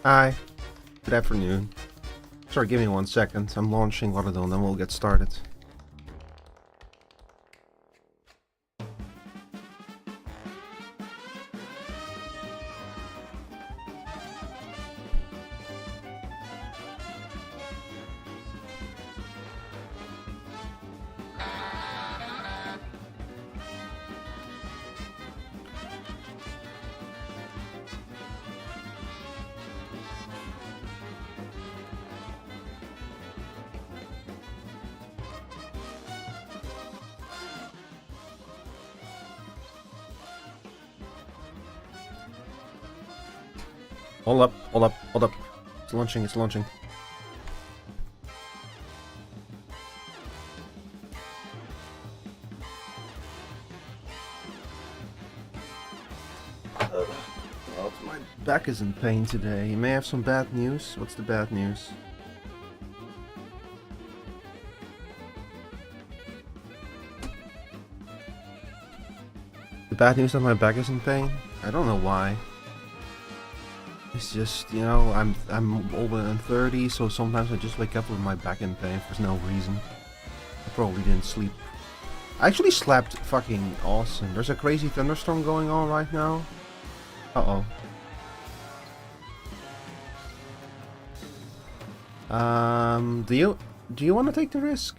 Hi, good afternoon. Sorry, give me 1 second. I'm launching Waterdown, then we'll get started. Hold up, hold up, hold up. It's launching, it's launching. Well, my back is in pain today. You may have some bad news. What's the bad news? The bad news that my back is in pain? I don't know why. It's just, you know, I'm older than 30, so sometimes I just wake up with my back in pain for no reason. I probably didn't sleep. I actually slept fucking awesome. There's a crazy thunderstorm going on right now. Uh-oh. Do you want to take the risk?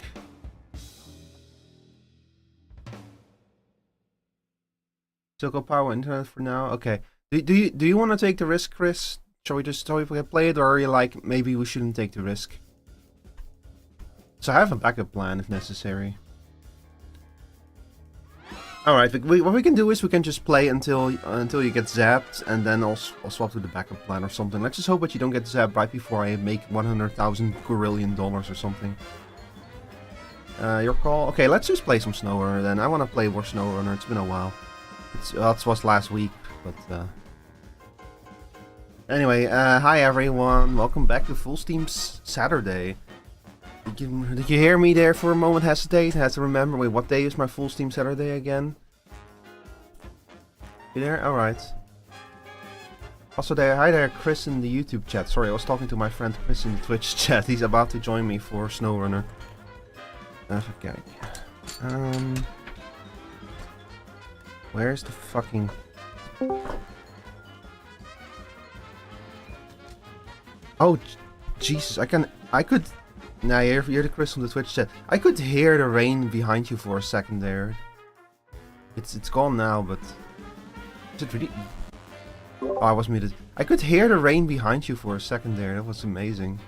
Still got power internet for now? Okay. Do you want to take the risk, Chris? Shall we play it, or are you like, maybe we shouldn't take the risk? So I have a backup plan if necessary. Alright, what we can do is we can just play until you get zapped, and then I'll swap to the backup plan or something. Let's just hope that you don't get zapped right before I make $100,000 gorillion or something. Your call? Okay, let's just play some Snowrunner then. I want to play more Snowrunner. It's been a while. It was last week, but anyway, hi everyone, welcome back to Full Steam Saturday. Did you hear me there for a moment hesitate? I had to remember, wait, what day is my Full Steam Saturday again? You there? Alright. Also hi there, Chris in the YouTube chat. Sorry, I was talking to my friend Chris in the Twitch chat. He's about to join me for Snowrunner. Okay. Where's the fucking... Oh, Jesus, I could... Nah, you're the Chris from the Twitch chat. I could hear the rain behind you for a second there. It's gone now, but... Is it really... Oh, I was muted. I could hear the rain behind you for a second there, that was amazing.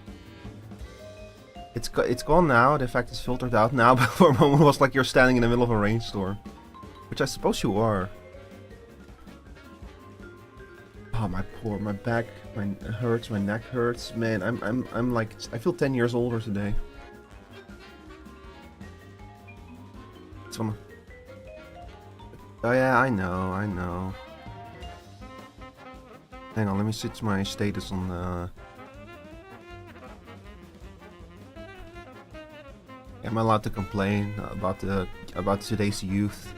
It's gone now, the effect is filtered out now, but for a moment it was like you're standing in the middle of a rainstorm. Which I suppose you are. Oh, my back, hurts, my neck hurts. Man, I'm like, I feel 10 years older today. Oh yeah, I know. Hang on, let me switch my status on Am I allowed to complain about today's youth?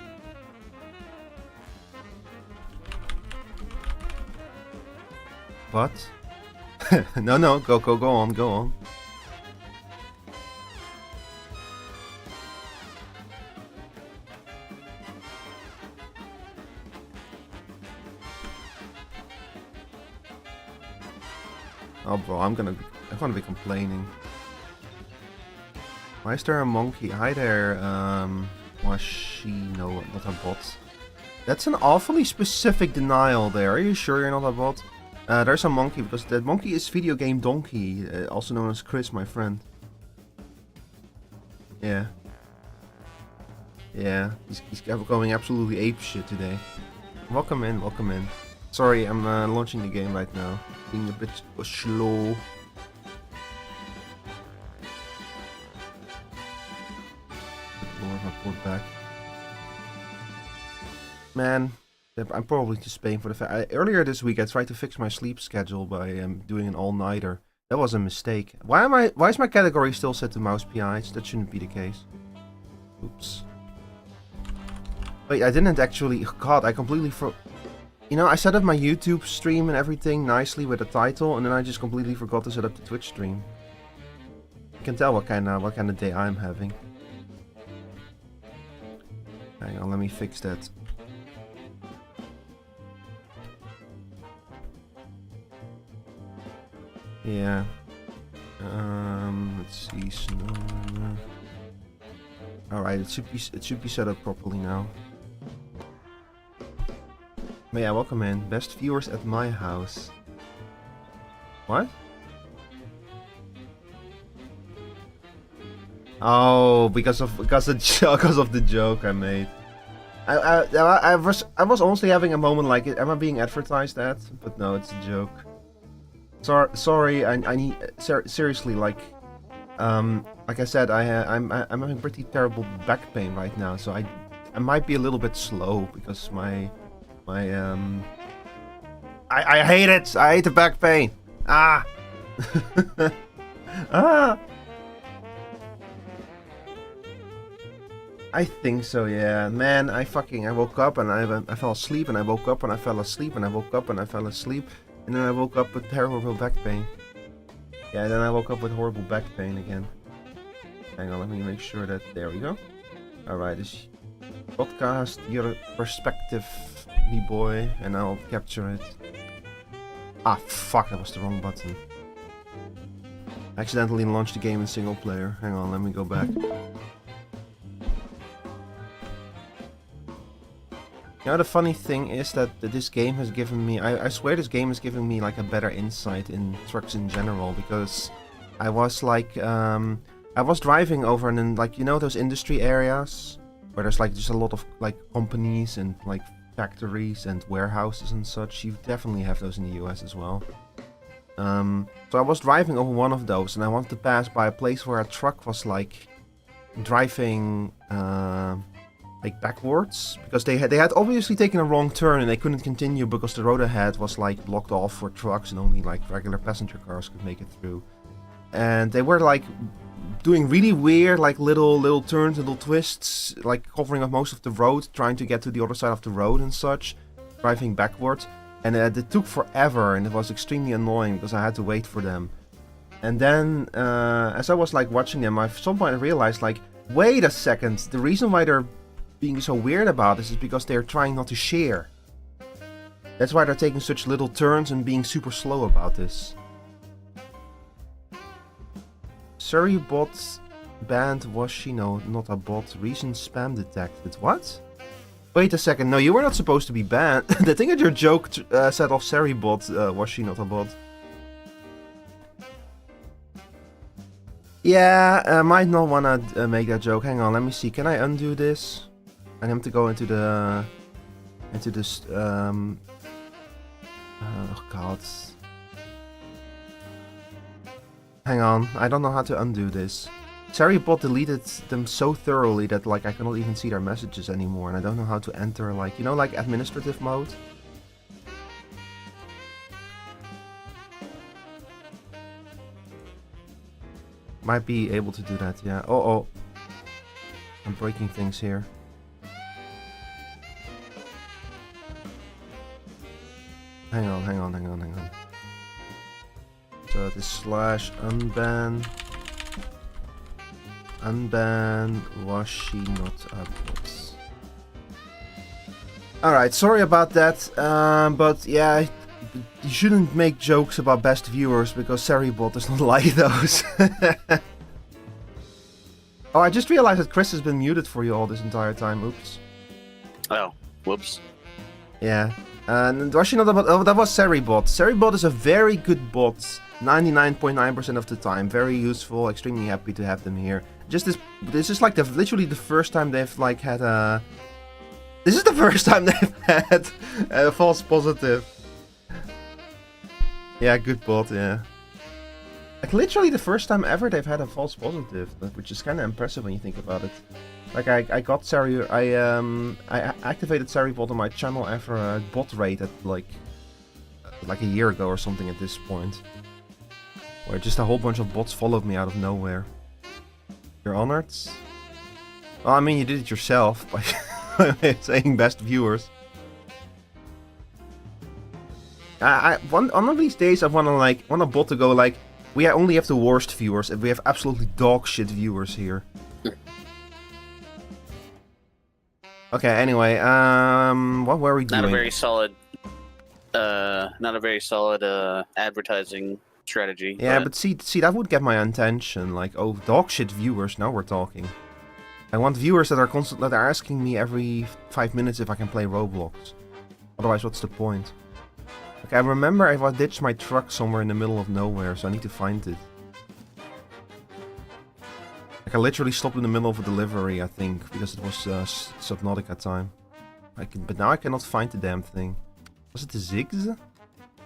What? No, go on. Oh bro, I'm gonna be complaining. Why is there a monkey? Hi there, no, not a bot. That's an awfully specific denial there. Are you sure you're not a bot? There's a monkey, because that monkey is Video Game Donkey, also known as Chris, my friend. Yeah. Yeah, he's going absolutely apeshit today. Welcome in. Sorry, I'm launching the game right now. Being a bit slow. Lord, my poor back. Man. I'm probably just paying for the fact. Earlier this week I tried to fix my sleep schedule by doing an all-nighter. That was a mistake. Why is my category still set to mouse PIs? That shouldn't be the case. Oops. Wait, I didn't actually... God, I completely You know, I set up my YouTube stream and everything nicely with a title, and then I just completely forgot to set up the Twitch stream. You can tell what kind of day I'm having. Hang on, let me fix that. Yeah. Let's see. Snowrunner. All right, it should be set up properly now. But yeah, welcome in. Best viewers at my house. What? Oh, because of the joke I made. I was honestly having a moment like, am I being advertised at? But no, it's a joke. Sorry, I need seriously, like I said, I'm having pretty terrible back pain right now, so I might be a little bit slow because I hate it. I hate the back pain. Ah. Ah. I think so, yeah. Man, I woke up and I fell asleep, and I woke up and I fell asleep, and I woke up and I fell asleep, and then I woke up with terrible back pain. Yeah, then I woke up with horrible back pain again. Hang on, let me make sure that... There we go. Alright, this podcast, your perspective, me boy, and I'll capture it. Ah, fuck, that was the wrong button. I accidentally launched the game in single player. Hang on, let me go back. You know, the funny thing is that this game has given me... I swear this game has given me, like, a better insight in trucks in general, because I was, like, I was driving over in, like, you know those industry areas? Where there's, like, just a lot of, like, companies and, like, factories and warehouses and such. You definitely have those in the US as well. So I was driving over one of those, and I wanted to pass by a place where a truck was, like, driving... like backwards, because they had obviously taken a wrong turn and they couldn't continue because the road ahead was like blocked off for trucks and only like regular passenger cars could make it through. And they were like doing really weird like little turns, little twists, like covering up most of the road, trying to get to the other side of the road and such, driving backwards. And it took forever and it was extremely annoying because I had to wait for them. And then as I was like watching them, at some point I realized like, wait a second, the reason why they're being so weird about this is because they're trying not to share. That's why they're taking such little turns and being super slow about this. Surrey bot banned Washi, no, not a bot. Recent spam detected. What? Wait a second, no, you were not supposed to be banned. The thing that your joke set off Surrey bot, Washi, not a bot. Yeah, I might not wanna make that joke. Hang on, let me see. Can I undo this? I have to go into this, oh god. Hang on, I don't know how to undo this. Saribot deleted them so thoroughly that like I cannot even see their messages anymore, and I don't know how to enter like, you know, like administrative mode. Might be able to do that, yeah. Oh. I'm breaking things here. Hang on. So it is slash unban Washi not upvotes. Alright, sorry about that, but yeah, you shouldn't make jokes about best viewers because Saribot does not like those. Oh, I just realized that Chris has been muted for you all this entire time, oops. Oh, whoops. Yeah. And was she not about... Oh, that was Saribot. Saribot is a very good bot. 99.9% of the time. Very useful. Extremely happy to have them here. Just this is like literally the first time they've like had a... This is the first time they've had a false positive. Yeah, good bot, yeah. Like literally the first time ever they've had a false positive, which is kind of impressive when you think about it. Like I got Sari, I activated Saribot on my channel after a bot raid at like a year ago or something at this point, where just a whole bunch of bots followed me out of nowhere. You're honored? Well, I mean you did it yourself by saying best viewers. One of these days I want a bot to go like, we only have the worst viewers, and we have absolutely dog shit viewers here. Okay, anyway, what were we doing? Not a very solid advertising strategy. Yeah, but see, that would get my attention. Like, oh, dog shit viewers. Now we're talking. I want viewers that are asking me every 5 minutes if I can play Roblox. Otherwise, what's the point? Okay, I remember I ditched my truck somewhere in the middle of nowhere, so I need to find it. Like, I literally stopped in the middle of a delivery, I think, because it was Subnautica time. But now I cannot find the damn thing. Was it the Ziggs?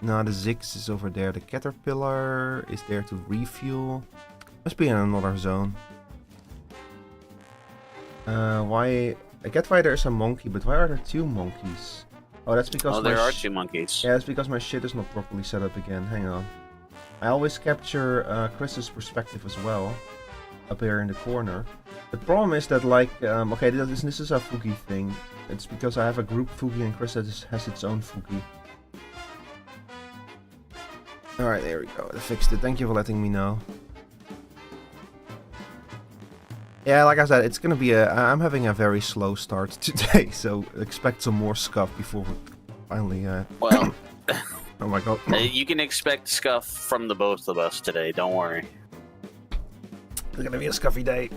No, the Ziggs is over there. The Caterpillar is there to refuel. Must be in another zone. Why? I get why there's a monkey, but why are there 2 monkeys? Oh, that's because there are 2 monkeys. Yeah, it's because my shit is not properly set up again. Hang on. I always capture Chris's perspective as well, up here in the corner. The problem is that, like, okay, this is a Fugi thing. It's because I have a group Fugi and Chris has its own Fugi. Alright, there we go. I fixed it. Thank you for letting me know. Yeah, like I said, it's gonna be I'm having a very slow start today, so expect some more scuff before we finally, Well... oh my god. You can expect scuff from the both of us today, don't worry. It's gonna be a scuffy day.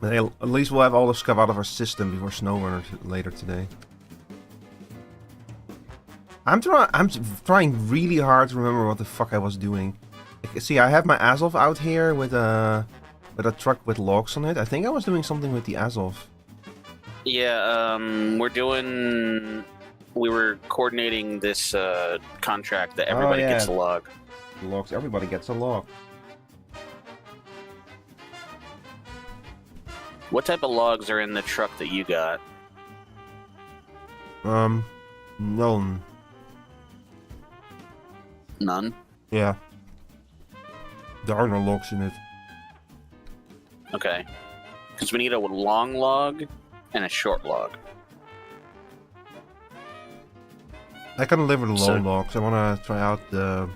But hey, at least we'll have all the scuff out of our system before Snowrunner later today. I'm trying really hard to remember what the fuck I was doing. See, I have my Azov out here with a truck with logs on it. I think I was doing something with the Azov. Yeah, we were coordinating this contract that everybody gets a log. Logs, everybody gets a log. What type of logs are in the truck that you got? None. None? Yeah. There are no logs in it. Okay. Because we need a long log and a short log. I can live with the long logs. I want to try out the...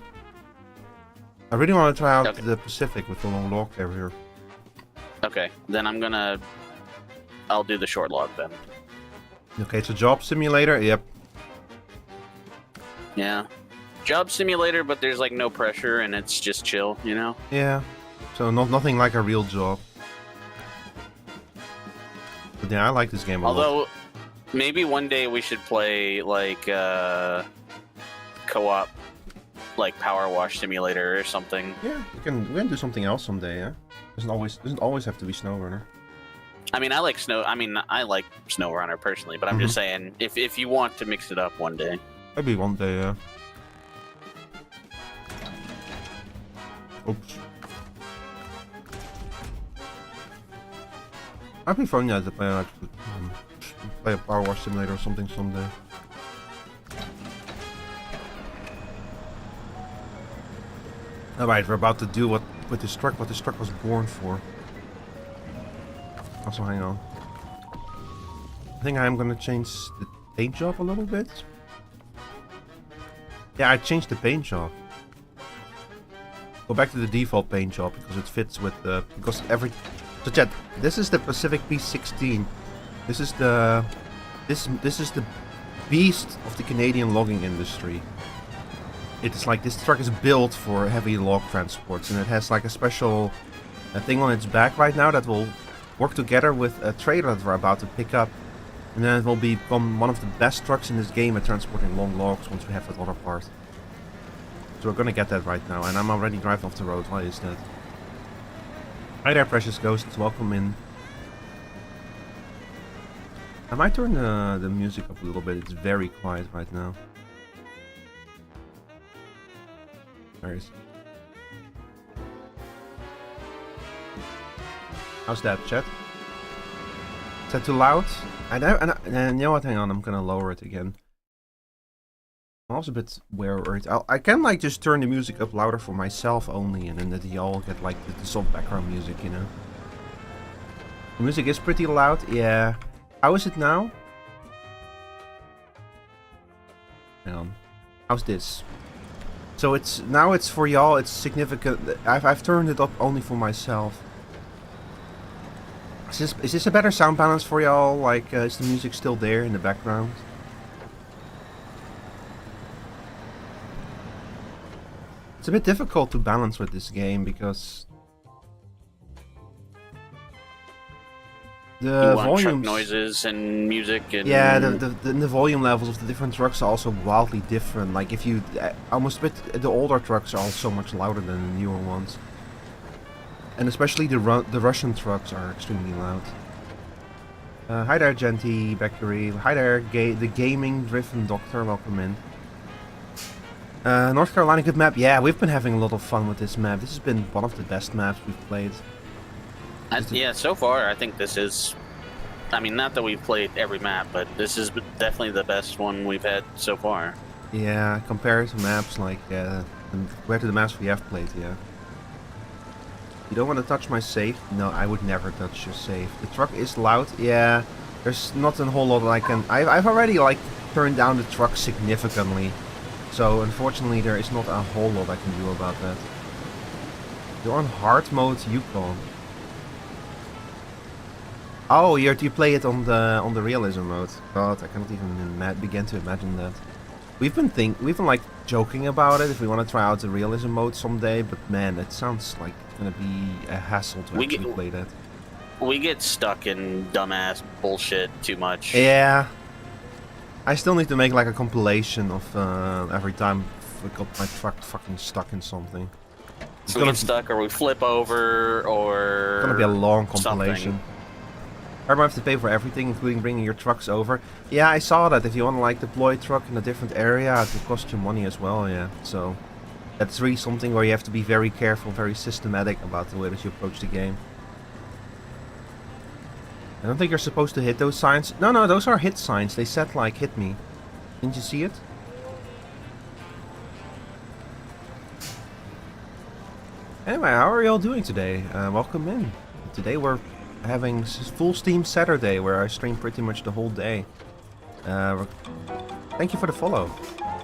I really want to try out the Pacific with the long log carrier. Okay, then I'll do the short log then. Okay, it's a job simulator? Yep. Yeah. Job simulator, but there's like no pressure and it's just chill, you know? Yeah. So nothing like a real job. But yeah, I like this game a lot. Although, maybe one day we should play like co-op, like Power Wash Simulator or something. Yeah, we can do something else someday, yeah? Doesn't always have to be Snowrunner. I mean, I like Snowrunner personally, but I'm just saying, if you want to mix it up one day. Maybe one day, yeah. Oops. I'd be fun, yeah, to play play a Power Wash Simulator or something someday. Alright, we're about to do what this truck was born for. Also, hang on. I think I'm gonna change the paint job a little bit. Yeah, I changed the paint job. Go back to the default paint job because it fits with the... So chat, this is the Pacific P16. This is the... This is the beast of the Canadian logging industry. It's like this truck is built for heavy log transports, and it has like a special thing on its back right now that will work together with a trailer that we're about to pick up, and then it will become one of the best trucks in this game at transporting long logs once we have that other part. So we're gonna get that right now, and I'm already driving off the road. Why is that? Hi there, precious ghosts. Welcome in. I might turn the music up a little bit. It's very quiet right now. Where is it? How's that, chat? Is that too loud? And you know what? Hang on, I'm gonna lower it again. I'm also a bit worried. I can like just turn the music up louder for myself only, and then that y'all get like the soft background music, you know. The music is pretty loud, yeah. How is it now? Hang on. How's this? So it's for y'all. It's significant. I've turned it up only for myself. Is this a better sound balance for y'all? Like, is the music still there in the background? It's a bit difficult to balance with this game because the You want truck volumes, noises and music and yeah, the volume levels of the different trucks are also wildly different. Like if you almost the older trucks are all so much louder than the newer ones, and especially the Russian trucks are extremely loud. Hi there, Genty Beckery. Hi there, the gaming-driven doctor. Welcome in. North Carolina, good map. Yeah, we've been having a lot of fun with this map. This has been one of the best maps we've played. yeah, so far I think this is. I mean, not that we've played every map, but this is definitely the best one we've had so far. Yeah, compared to maps like compared to the maps we have played, yeah. You don't want to touch my safe? No, I would never touch your safe. The truck is loud. Yeah, there's not a whole lot I can. I've already like turned down the truck significantly, so unfortunately there is not a whole lot I can do about that. You're on hard mode, Yukon. Oh, you play it on the realism mode. God, I cannot even begin to imagine that. We've been like joking about it if we want to try out the realism mode someday, but man, it sounds like it's gonna be a hassle to actually play that. We get stuck in dumbass bullshit too much. Yeah. I still need to make like a compilation of every time I got my truck fucking stuck in something. It's we get stuck, or we flip over, or it's gonna be a long compilation. Something. I have to pay for everything, including bringing your trucks over. Yeah, I saw that. If you want to like deploy a truck in a different area, it will cost you money as well. Yeah, so that's really something where you have to be very careful, very systematic about the way that you approach the game. I don't think you're supposed to hit those signs. No, those are hit signs. They said like hit me. Didn't you see it? Anyway, how are y'all doing today? Welcome in. Today we're having full steam Saturday where I stream pretty much the whole day. Thank you for the follow.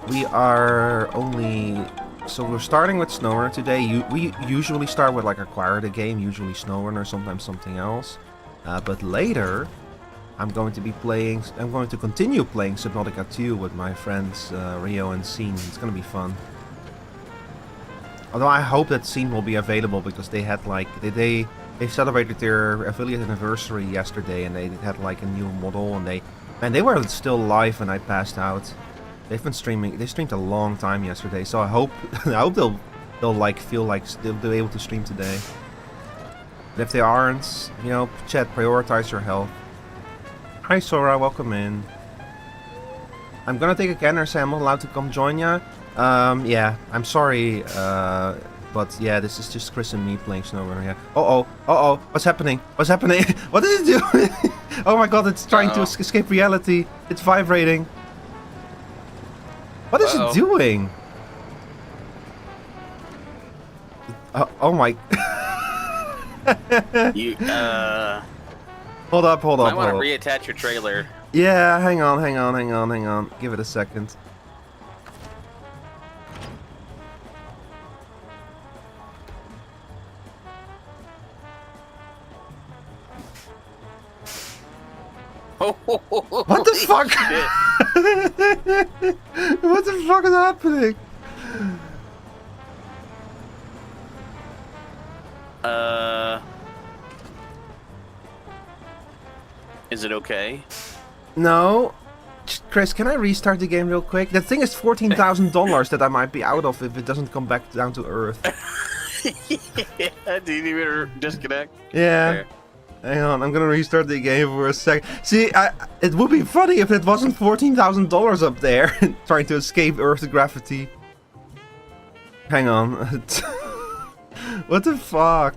We are so we're starting with Snowrunner today. We usually start with like acquire the game, usually Snowrunner, sometimes something else. But later I'm going to continue playing Subnautica 2 with my friends Rio and Scene. It's gonna be fun. Although I hope that Scene will be available because they had like they celebrated their affiliate anniversary yesterday, and they had like a new model, and they were still live when I passed out. They've been streaming. They streamed a long time yesterday, so I hope they'll like feel like they'll be able to stream today. But if they aren't, you know, chat, prioritize your health. Hi Sora, welcome in. I'm gonna take a gander, say I'm not allowed to come join ya. Yeah, I'm sorry. But yeah, this is just Chris and me playing Snowrunner. Yeah. Uh-oh. What's happening? What's happening? What is it doing? Oh my god, it's trying to escape reality. It's vibrating. What is it doing? Oh my... You, Hold up. I want to reattach your trailer. Yeah, hang on. Give it a second. What the fuck? What the fuck is happening? Is it okay? No. Chris, can I restart the game real quick? That thing is $14,000 that I might be out of if it doesn't come back down to Earth. Yeah, do you need me to disconnect? Yeah. There. Hang on, I'm gonna restart the game for a sec. See, it would be funny if it wasn't $14,000 up there trying to escape Earth's gravity. Hang on. What the fuck?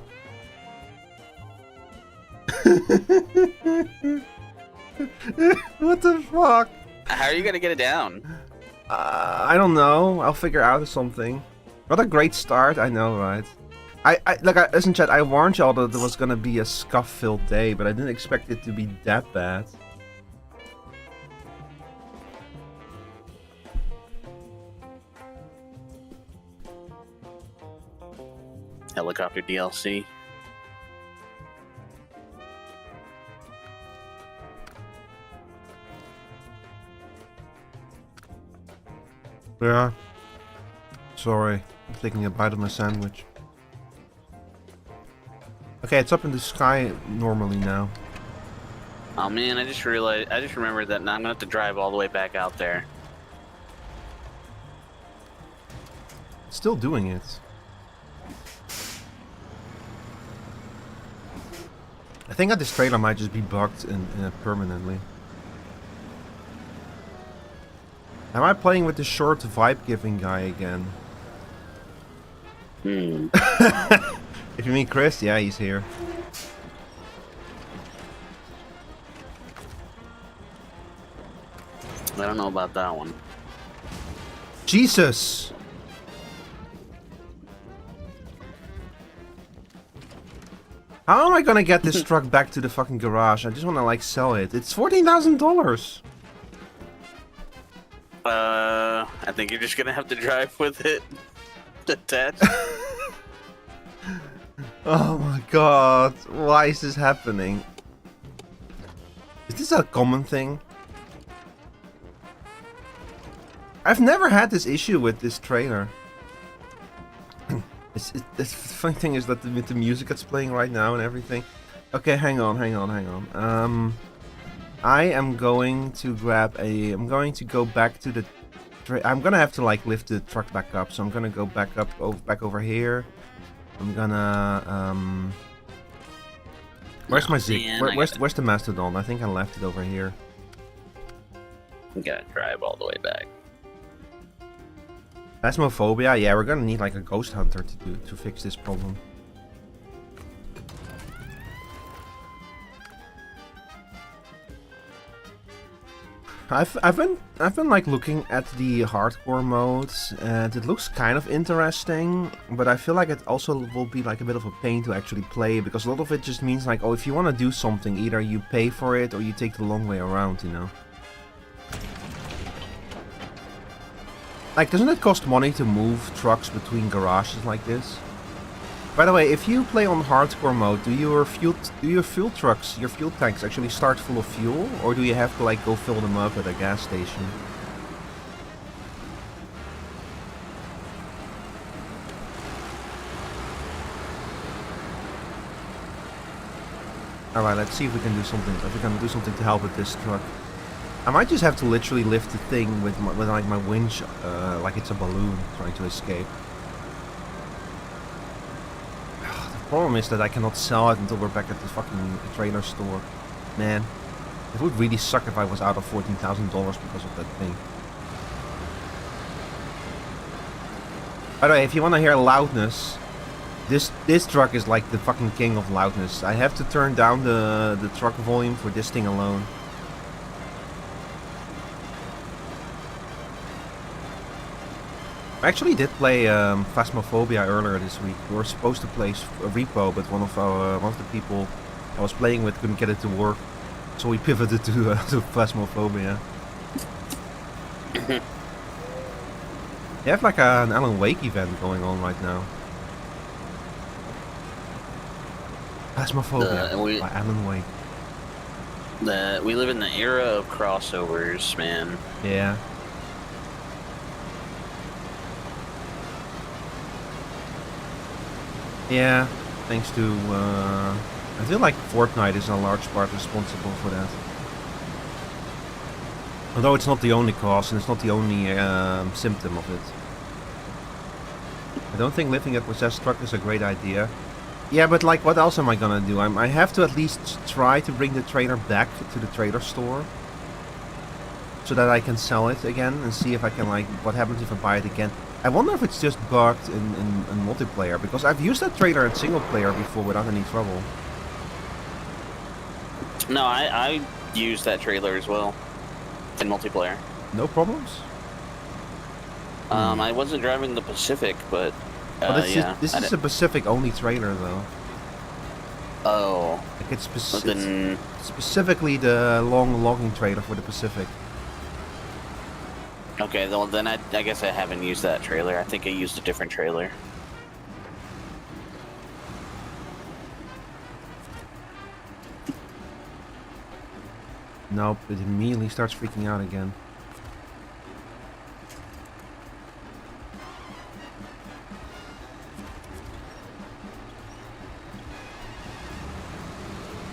What the fuck? How are you gonna get it down? I don't know. I'll figure out something. What a great start, I know, right? Listen, chat, I warned y'all that there was gonna be a scuff-filled day, but I didn't expect it to be that bad. Helicopter DLC. Yeah. Sorry, I'm taking a bite of my sandwich. Okay, it's up in the sky normally now. Oh man, I just remembered that now I'm gonna have to drive all the way back out there. Still doing it. I think that this trailer might just be bugged permanently. Am I playing with the short vibe-giving guy again? Hmm. If you mean Chris, yeah, he's here. I don't know about that one. Jesus! How am I gonna get this truck back to the fucking garage? I just wanna like sell it. It's $14,000! I think you're just gonna have to drive with it attached. Oh my god, why is this happening? Is this a common thing? I've never had this issue with this trailer. The funny thing is that with the music that's playing right now and everything. Okay, hang on. I am going to I'm going to go back to the... I'm gonna have to like lift the truck back up, so I'm gonna go back over here. I'm gonna... Where's my Zig? Where's the Mastodon? I think I left it over here. You gotta drive all the way back. Phasmophobia? Yeah, we're gonna need like a ghost hunter to fix this problem. I've been like looking at the hardcore modes, and it looks kind of interesting, but I feel like it also will be like a bit of a pain to actually play, because a lot of it just means like, oh, if you want to do something, either you pay for it or you take the long way around, you know. Like, doesn't it cost money to move trucks between garages like this? By the way, if you play on hardcore mode, do your fuel trucks, your fuel tanks actually start full of fuel, or do you have to like go fill them up at a gas station? All right, let's see if we can do something. If we can do something to help with this truck. I might just have to literally lift the thing with like my winch, like it's a balloon trying to escape. The problem is that I cannot sell it until we're back at the fucking trailer store. Man, it would really suck if I was out of $14,000 because of that thing. By the way, if you want to hear loudness, this truck is like the fucking king of loudness. I have to turn down the truck volume for this thing alone. I actually did play Phasmophobia earlier this week. We were supposed to play a repo, but one of the people I was playing with couldn't get it to work, so we pivoted to Phasmophobia. You have like an Alan Wake event going on right now. Phasmophobia by Alan Wake. We live in the era of crossovers, man. Yeah. Yeah, thanks to, I feel like Fortnite is in a large part responsible for that. Although it's not the only cause, and it's not the only symptom of it. I don't think living a possessed truck is a great idea. Yeah, but like, what else am I gonna do? I have to at least try to bring the trailer back to the trailer store, so that I can sell it again and see if I can, like, what happens if I buy it again. I wonder if it's just bugged in multiplayer, because I've used that trailer in single player before without any trouble. No, I used that trailer as well in multiplayer. No problems? I wasn't driving the Pacific, but yeah. This is a Pacific only trailer though. Oh. Like it's specifically the long logging trailer for the Pacific. Okay, well then I guess I haven't used that trailer. I think I used a different trailer. Nope, it immediately starts freaking out again.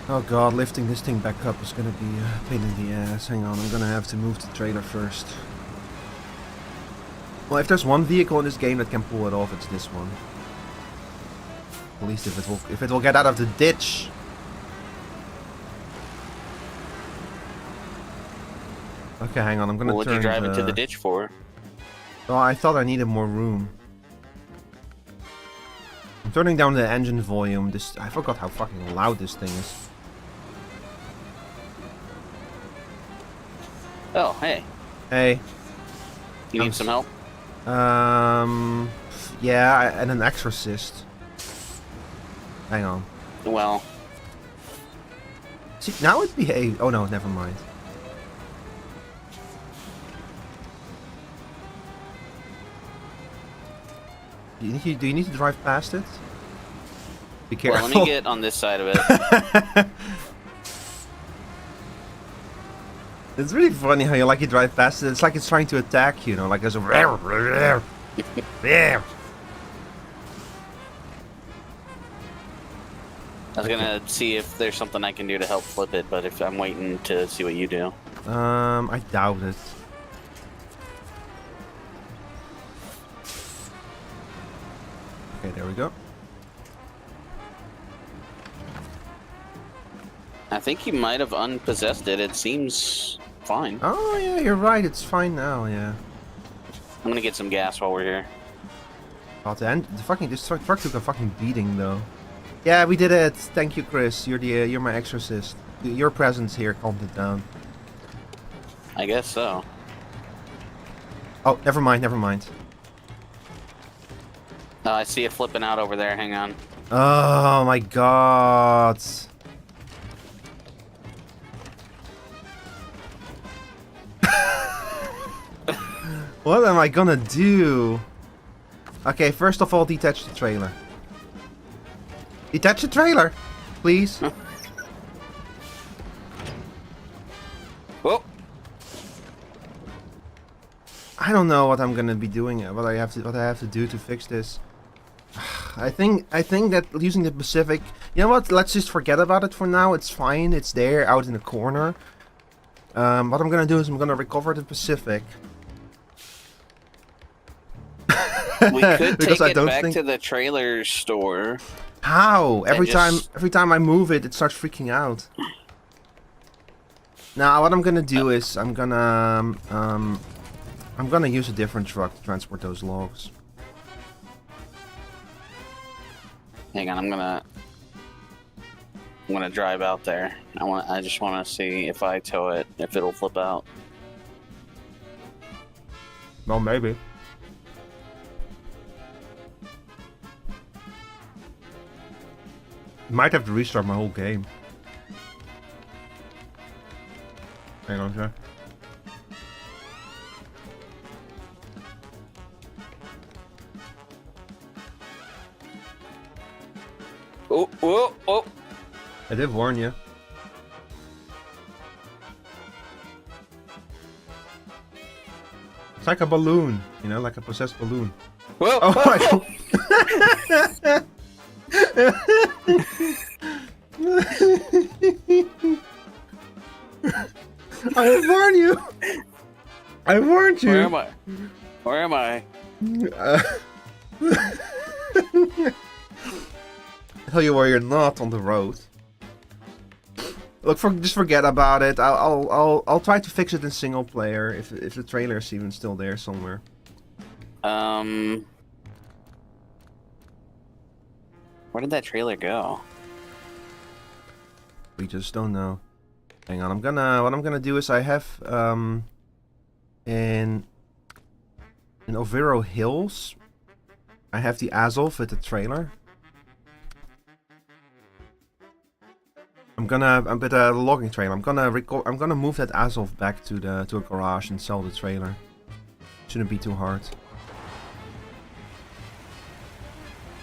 Oh god, lifting this thing back up is gonna be a pain in the ass. Hang on, I'm gonna have to move the trailer first. Well, if there's one vehicle in this game that can pull it off, it's this one. At least if it will get out of the ditch. Okay, hang on, I'm gonna turn. What would you drive into the ditch for? Oh, I thought I needed more room. I'm turning down the engine volume. I forgot how fucking loud this thing is. Oh, hey. Hey. You need some help? Yeah, and an exorcist. Hang on. Well. See, now it behaves. Oh no, never mind. Do you need to drive past it? Be careful. Well, let me get on this side of it. It's really funny how you drive past it. It's like it's trying to attack you, know, like there's a yeah. I was gonna see if there's something I can do to help flip it, but if I'm waiting to see what you do. I doubt it. Okay, there we go. I think you might have unpossessed it. It seems fine. Oh yeah, you're right. It's fine now. Yeah. I'm gonna get some gas while we're here. Oh, this truck took a fucking beating though. Yeah, we did it. Thank you, Chris. You're my exorcist. Your presence here calmed it down. I guess so. Oh, never mind. Never mind. I see it flipping out over there. Hang on. Oh my god. What am I gonna do? Okay, first of all, detach the trailer. Detach the trailer, please. Whoa! I don't know what I'm gonna be doing. What I have to do to fix this. I think that using the Pacific. You know what? Let's just forget about it for now. It's fine. It's there, out in the corner. What I'm gonna do is I'm gonna recover the Pacific. We could take it back to the trailer store. How? Every time I move it, it starts freaking out. Now, what I'm gonna do is I'm gonna use a different truck to transport those logs. Hang on, I'm gonna drive out there. I just wanna see if I tow it, if it'll flip out. Well, maybe. Might have to restart my whole game. Hang on, sir. Oh, oh, oh! I did warn you. It's like a balloon, you know, like a possessed balloon. Whoa, Oh my god! I warned you! I warned you! Where am I? Where am I? Tell you where you're not on the road. Look, just forget about it. I'll try to fix it in single player if the trailer is even still there somewhere. Where did that trailer go? We just don't know. Hang on, what I'm gonna do is I have in Overo Hills, I have the Azov with the trailer. I'm with a logging trailer. I'm gonna move that Azov back to a garage and sell the trailer. Shouldn't be too hard.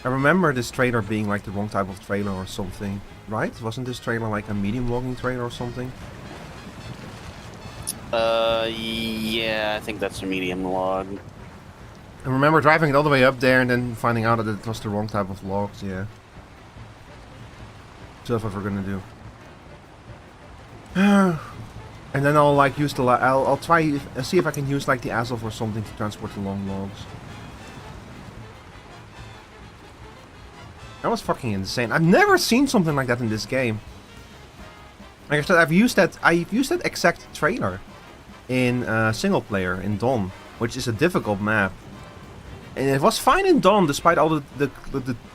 I remember this trailer being like the wrong type of trailer or something, right? Wasn't this trailer like a medium logging trailer or something? Yeah, I think that's a medium log. I remember driving it all the way up there and then finding out that it was the wrong type of logs, yeah. So that's what we're gonna do. And then I'll like use the I'll try see if I can use like the Azov or something to transport the long logs. That was fucking insane. I've never seen something like that in this game. Like I said, I've used that exact trailer in single player in Dawn, which is a difficult map. And it was fine in Dawn, despite all the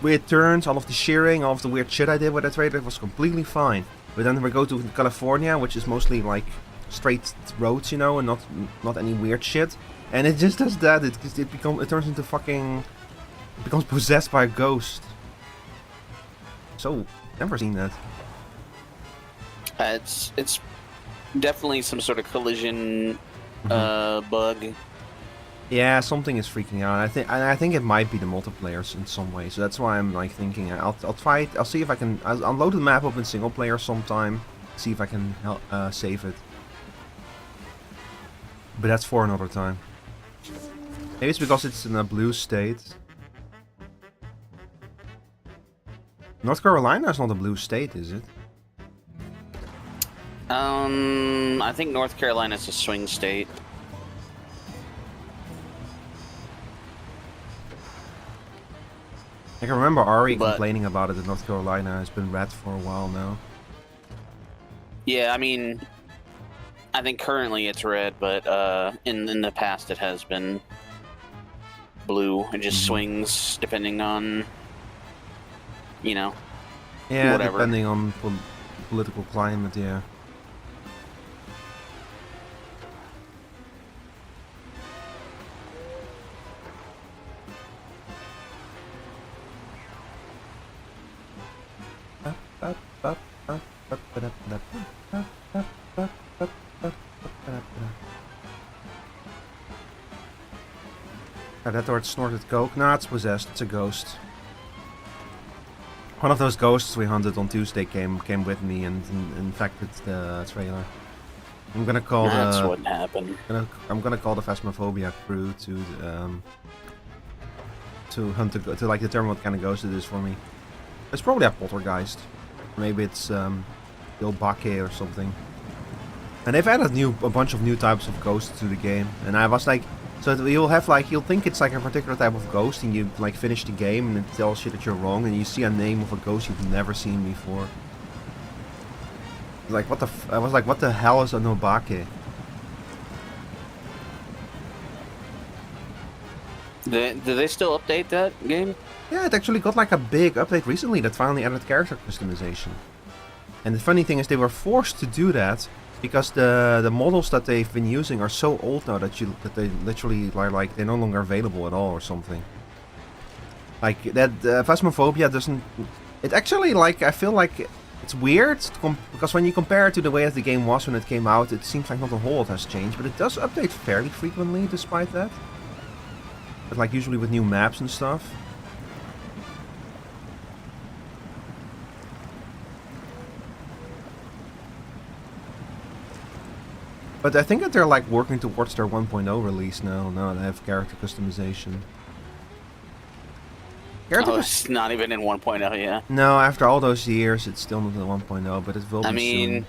weird turns, all of the shearing, all of the weird shit I did with that trailer. It was completely fine. But then we go to California, which is mostly like straight roads, you know, and not any weird shit. And it just does that. It turns into fucking, it becomes possessed by a ghost. So never seen that. It's definitely some sort of collision bug. Yeah, something is freaking out. I think it might be the multiplayers in some way. So that's why I'm like thinking I'll try it. I'll see if I can. I'll load the map up in single player sometime. See if I can save it. But that's for another time. Maybe it's because it's in a blue state. North Carolina is not a blue state, is it? I think North Carolina is a swing state. I can remember Ari complaining about it that North Carolina has been red for a while now. Yeah, I mean, I think currently it's red, but in the past it has been blue. It just swings depending on, you know, yeah, whatever. Depending on political climate, yeah. That or it snorted coke. Nah, it's possessed. It's a ghost. One of those ghosts we hunted on Tuesday came with me and infected the trailer. I'm gonna call That's what happened. I'm gonna call the Phasmophobia crew to hunt to like determine what kind of ghost it is for me. It's probably a poltergeist. Maybe it's the Obake or something. And they've added a bunch of new types of ghosts to the game, and I was like, so you'll have like, you'll think it's like a particular type of ghost, and you like finish the game, and it tells you that you're wrong, and you see a name of a ghost you've never seen before. Like what the? I was like, what the hell is an Obake? Do they still update that game? Yeah, it actually got like a big update recently that finally added character customization. And the funny thing is, they were forced to do that because the models that they've been using are so old now that they literally are like they're no longer available at all or something. Like that Phasmophobia doesn't. It actually like I feel like it's weird because when you compare it to the way that the game was when it came out, it seems like not a whole lot has changed, but it does update fairly frequently despite that. But like usually with new maps and stuff. But I think that they're like working towards their 1.0 release now. Now they have character customization. It's not even in 1.0 yet. No, after all those years, it's still not in 1.0, but it will be soon.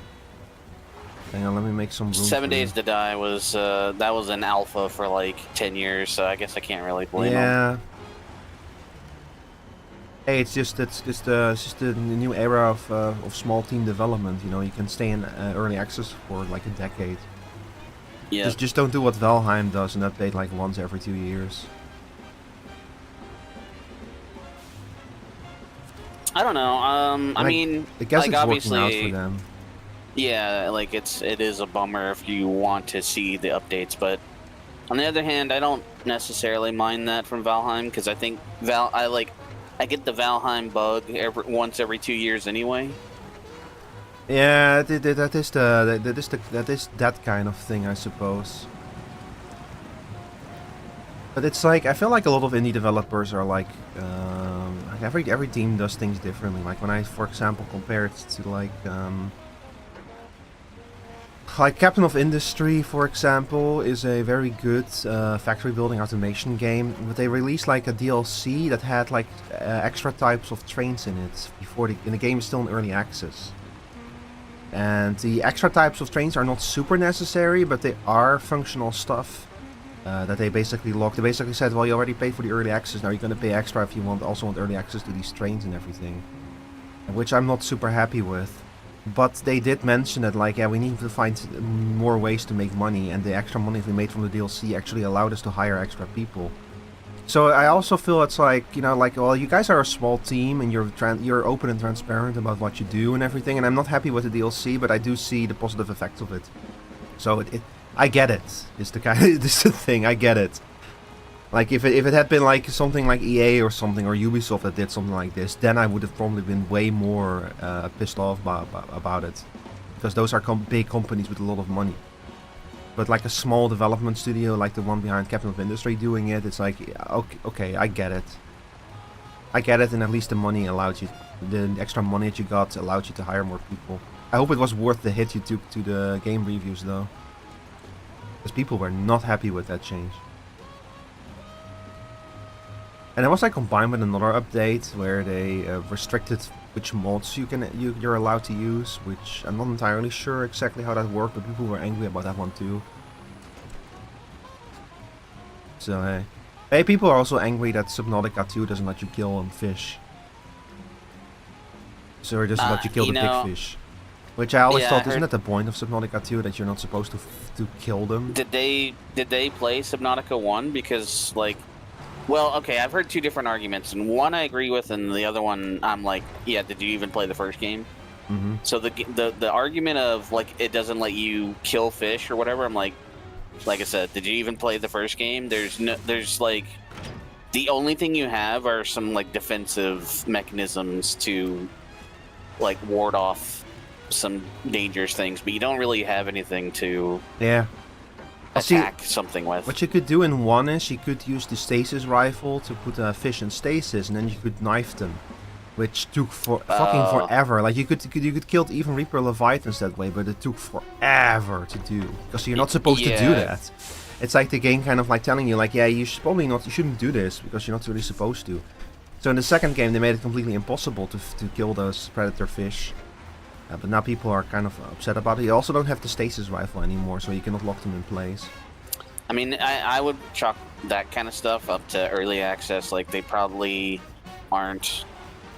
Hang on, let me make some room. 7 Days to Die was that was an alpha for like 10 years, so I guess I can't really blame them. Yeah. Hey, it's just the new era of small team development. You know, you can stay in early access for like a decade. Yeah. Just don't do what Valheim does and update like once every 2 years. I don't know. I mean, I guess like it's obviously, working out for them. Yeah, like it is a bummer if you want to see the updates, but on the other hand, I don't necessarily mind that from Valheim because I think I get the Valheim bug once every 2 years anyway. Yeah, that is that kind of thing, I suppose. But it's like I feel like a lot of indie developers are like every team does things differently. Like when I, for example, compare it to like like Captain of Industry, for example, is a very good factory building automation game. But they released like a DLC that had like extra types of trains in it before and the game is still in early access. And the extra types of trains are not super necessary, but they are functional stuff that they basically locked. They basically said, well, you already paid for the early access, now you're going to pay extra if you also want early access to these trains and everything. Which I'm not super happy with. But they did mention that, like, yeah, we need to find more ways to make money, and the extra money we made from the DLC actually allowed us to hire extra people. So I also feel it's like, you know, like, well, you guys are a small team, and you're open and transparent about what you do and everything, and I'm not happy with the DLC, but I do see the positive effects of it. So I get it. It's the this is the thing. I get it. Like if it had been like something like EA or something, or Ubisoft that did something like this, then I would have probably been way more pissed off about it, because those are big companies with a lot of money. But like a small development studio like the one behind Captain of Industry doing it, it's like, okay, I get it. I get it, and at least the money allowed you, the extra money that you got allowed you to hire more people. I hope it was worth the hit you took to the game reviews though, because people were not happy with that change. And it was like combined with another update where they restricted which mods you're allowed to use, which I'm not entirely sure exactly how that worked, but people were angry about that one too. So hey, people are also angry that Subnautica 2 doesn't let you kill fish. So it doesn't let you kill the big fish. Which I always thought, isn't that the point of Subnautica 2, that you're not supposed to kill them? Did they play Subnautica 1? Because like, well, okay, I've heard two different arguments, and one I agree with, and the other one I'm like, yeah, did you even play the first game? Mm-hmm. So the argument of like it doesn't let you kill fish or whatever, I'm like I said, did you even play the first game? There's like, the only thing you have are some like defensive mechanisms to like ward off some dangerous things, but you don't really have anything to attack something with. What you could do in one is you could use the stasis rifle to put a fish in stasis, and then you could knife them, which took fucking forever. Like you could kill even Reaper Leviathans that way, but it took forever to do, because you're not supposed to do that. It's like the game kind of like telling you, like, yeah, you shouldn't do this because you're not really supposed to. So in the second game they made it completely impossible to kill those predator fish. But now people are kind of upset about it. You also don't have the stasis rifle anymore, so you cannot lock them in place. I mean, I would chalk that kind of stuff up to early access. Like, they probably aren't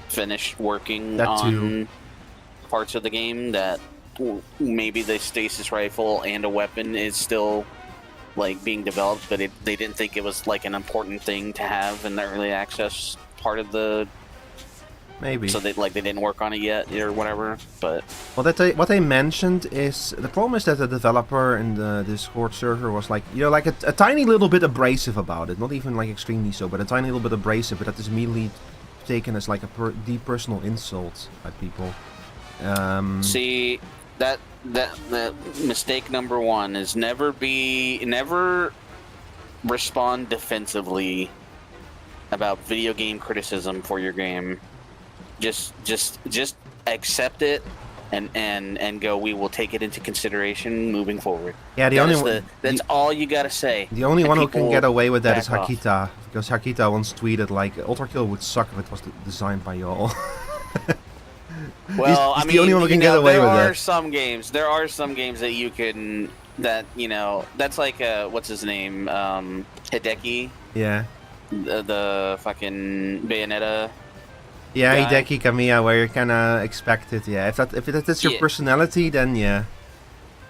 finished working on parts of the game that maybe the stasis rifle and a weapon is still like being developed, but they didn't think it was like an important thing to have in the early access part of the. Maybe. So they didn't work on it yet or whatever, but. Well, what they mentioned is, the problem is that the developer in the Discord server was like, you know, like a tiny little bit abrasive about it. Not even like extremely so, but a tiny little bit abrasive. But that is immediately taken as like a deep personal insult by people. See, that mistake number one is never respond defensively about video game criticism for your game. Just accept it and go, we will take it into consideration moving forward. Yeah, that's all you gotta say. The only one who can get away with that is Hakita, because Hakita once tweeted like, Ultra Kill would suck if it was designed by y'all. Well, he's the only one who can get away with it. There are some games that you can, that, you know, that's like what's his name, Hideki. Yeah. The fucking Bayonetta. Yeah, Hideki Kamiya, where you're kind of expected. Yeah, if that's your personality, then yeah.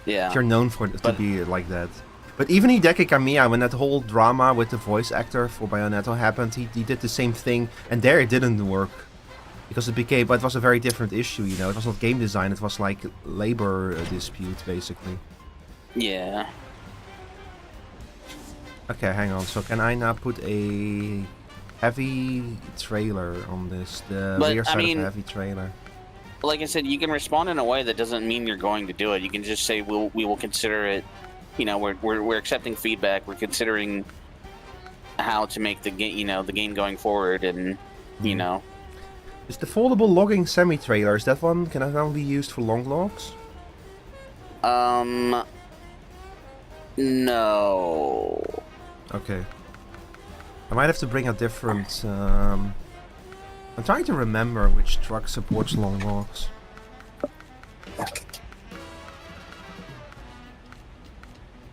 If you're known to be like that. But even Hideki Kamiya, when that whole drama with the voice actor for Bayonetta happened, he did the same thing, and there it didn't work. Because it was a very different issue, you know. It was not game design, it was like labor dispute, basically. Yeah. Okay, hang on. So can I now put a heavy trailer on this? The rear side of a heavy trailer. Like I said, you can respond in a way that doesn't mean you're going to do it. You can just say, we will consider it. You know, we're accepting feedback. We're considering how to make the game, you know, the game going forward, and you know. Is the foldable logging semi-trailer, can that one be used for long logs? No. Okay. I might have to bring a different, I'm trying to remember which truck supports long walks.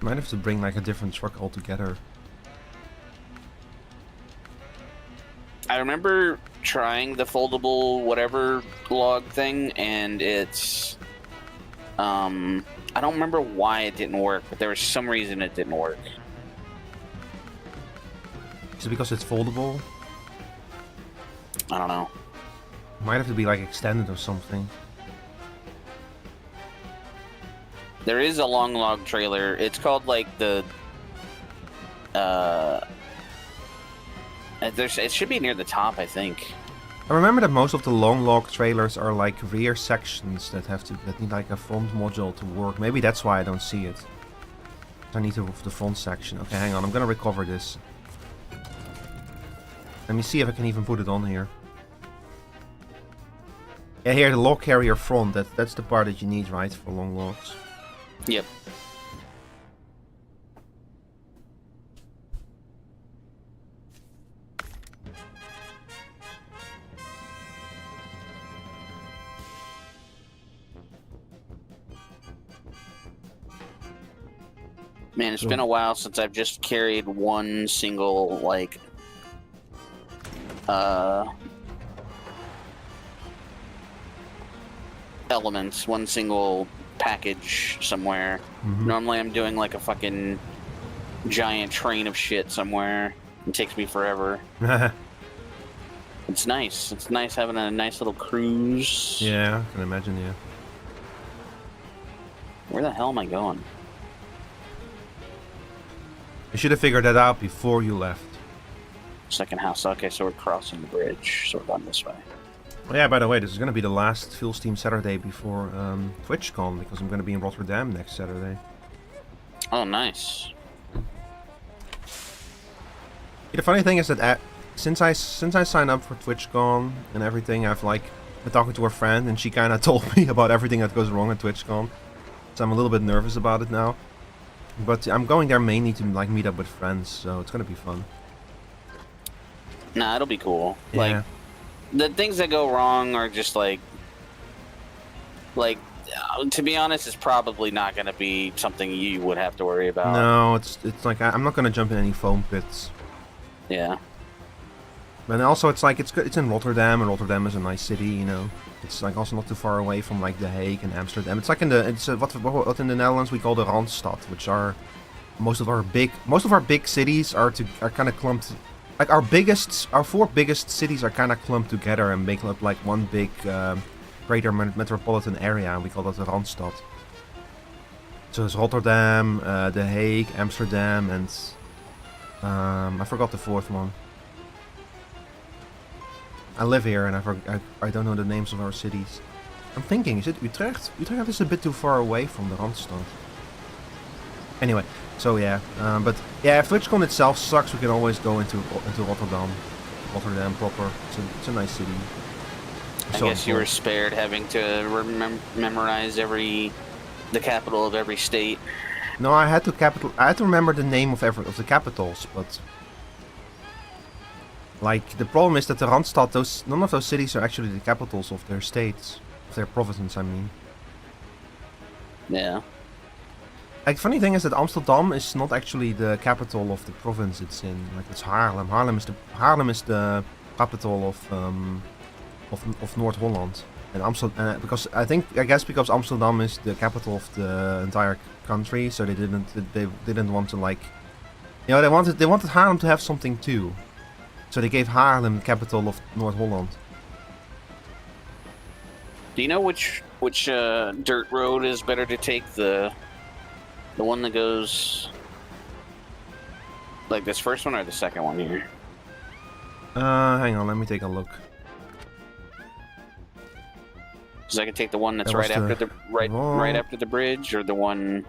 Might have to bring like a different truck altogether. I remember trying the foldable whatever log thing, and it's... I don't remember why it didn't work, but there was some reason it didn't work. Is it because it's foldable? I don't know. Might have to be like extended or something. There is a long log trailer. It's called like the... it should be near the top, I think. I remember that most of the long log trailers are like rear sections that need like a front module to work. Maybe that's why I don't see it. I need the front section. Okay, hang on. I'm gonna recover this. Let me see if I can even put it on here. Yeah, here, the log carrier front. That's the part that you need, right, for long logs. Yep. Man, it's been a while since I've just carried one single, like, elements, one single package somewhere. Normally I'm doing like a fucking giant train of shit somewhere. It takes me forever. It's nice. It's nice having a nice little cruise. Yeah, I can imagine, yeah. Where the hell am I going? You should have figured that out before you left. Second house. Okay, so we're crossing the bridge. So we're going this way. Oh yeah, by the way, this is going to be the last Full Steam Saturday before TwitchCon, because I'm going to be in Rotterdam next Saturday. Oh, nice. The funny thing is that since I signed up for TwitchCon and everything, I've like been talking to a friend, and she kind of told me about everything that goes wrong at TwitchCon. So I'm a little bit nervous about it now. But I'm going there mainly to like meet up with friends, so it's going to be fun. Nah, it'll be cool. Yeah. Like, the things that go wrong are just like, to be honest, it's probably not going to be something you would have to worry about. No, it's like I'm not going to jump in any foam pits. Yeah. But also, it's like it's in Rotterdam, and Rotterdam is a nice city, you know. It's like also not too far away from like The Hague and Amsterdam. It's like what in the Netherlands we call the Randstad, which are most of our big cities are kind of clumped. Like our four biggest cities are kind of clumped together and make up like one big greater metropolitan area, and we call that the Randstad. So it's Rotterdam, The Hague, Amsterdam, and I forgot the fourth one. I live here and I don't know the names of our cities. I'm thinking, is it Utrecht? Utrecht is a bit too far away from the Randstad. Anyway, so yeah, but yeah, if TwitchCon itself sucks, we can always go into Rotterdam. Rotterdam proper. It's a nice city. I guess you were spared having to memorize the capital of every state. No, I had to remember the name of the capitals, but like the problem is that the Randstad, none of those cities are actually the capitals of their states, of their provinces, I mean. Yeah. Like, funny thing is that Amsterdam is not actually the capital of the province it's in. Like, it's Haarlem. Haarlem is the capital of North Holland. And Amsterdam, because because Amsterdam is the capital of the entire country, so they didn't want to, like, you know, they wanted Haarlem to have something too. So they gave Haarlem the capital of North Holland. Do you know which dirt road is better to take? The one that goes like this first one or the second one here? Hang on, let me take a look. Because I could take the one that's right after the bridge, or the one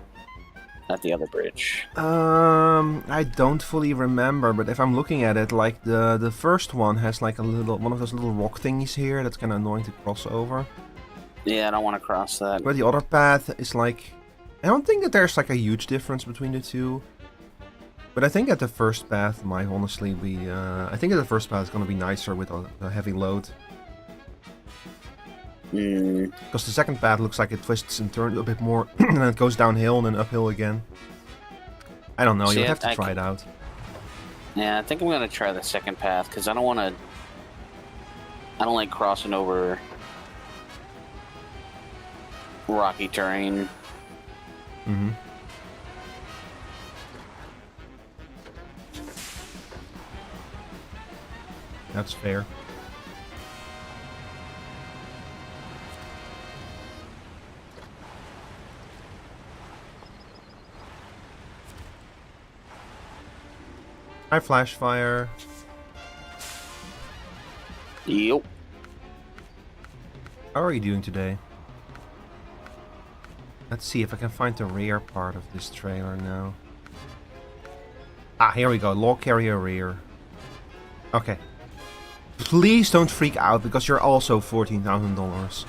at the other bridge. I don't fully remember, but if I'm looking at it, like the first one has like one of those little rock thingies here that's kind of annoying to cross over. Yeah, I don't want to cross that. But the other path is like I don't think that there's like a huge difference between the two. But I think that the first path might honestly be... I think that the first path is going to be nicer with a heavy load. Because the second path looks like it twists and turns a bit more, and then it goes downhill and then uphill again. I don't know, you'll have to try it out. Yeah, I think I'm going to try the second path, because I don't want to... I don't like crossing over rocky terrain. Mm-hmm. That's fair. Hi, Flashfire. Yep. How are you doing today? Let's see if I can find the rear part of this trailer now. Ah, here we go. Log carrier rear. Okay. Please don't freak out because you're also $14,000.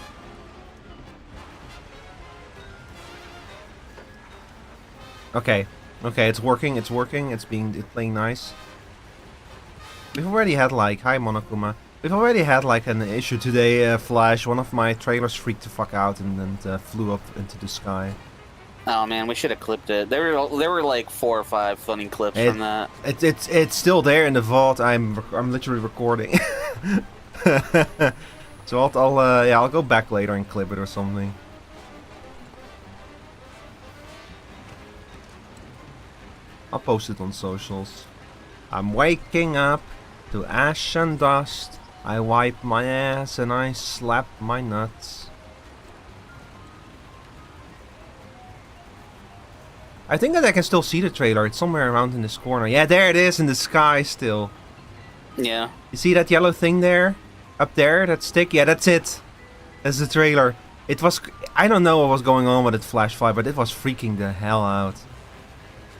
Okay. Okay, it's working, it's working, it's playing nice. We've already had like, hi Monokuma. We've already had like an issue today, Flash. One of my trailers freaked the fuck out and then flew up into the sky. Oh man, we should have clipped it. There were like 4 or 5 funny clips from that. It's still there in the vault. I'm literally recording. So I'll go back later and clip it or something. I'll post it on socials. I'm waking up to ash and dust. I wipe my ass and I slap my nuts. I think that I can still see the trailer. It's somewhere around in this corner. Yeah, there it is in the sky still. Yeah. You see that yellow thing there? Up there? That stick? Yeah, that's it. That's the trailer. It was... I don't know what was going on with it, Flashfire, but it was freaking the hell out.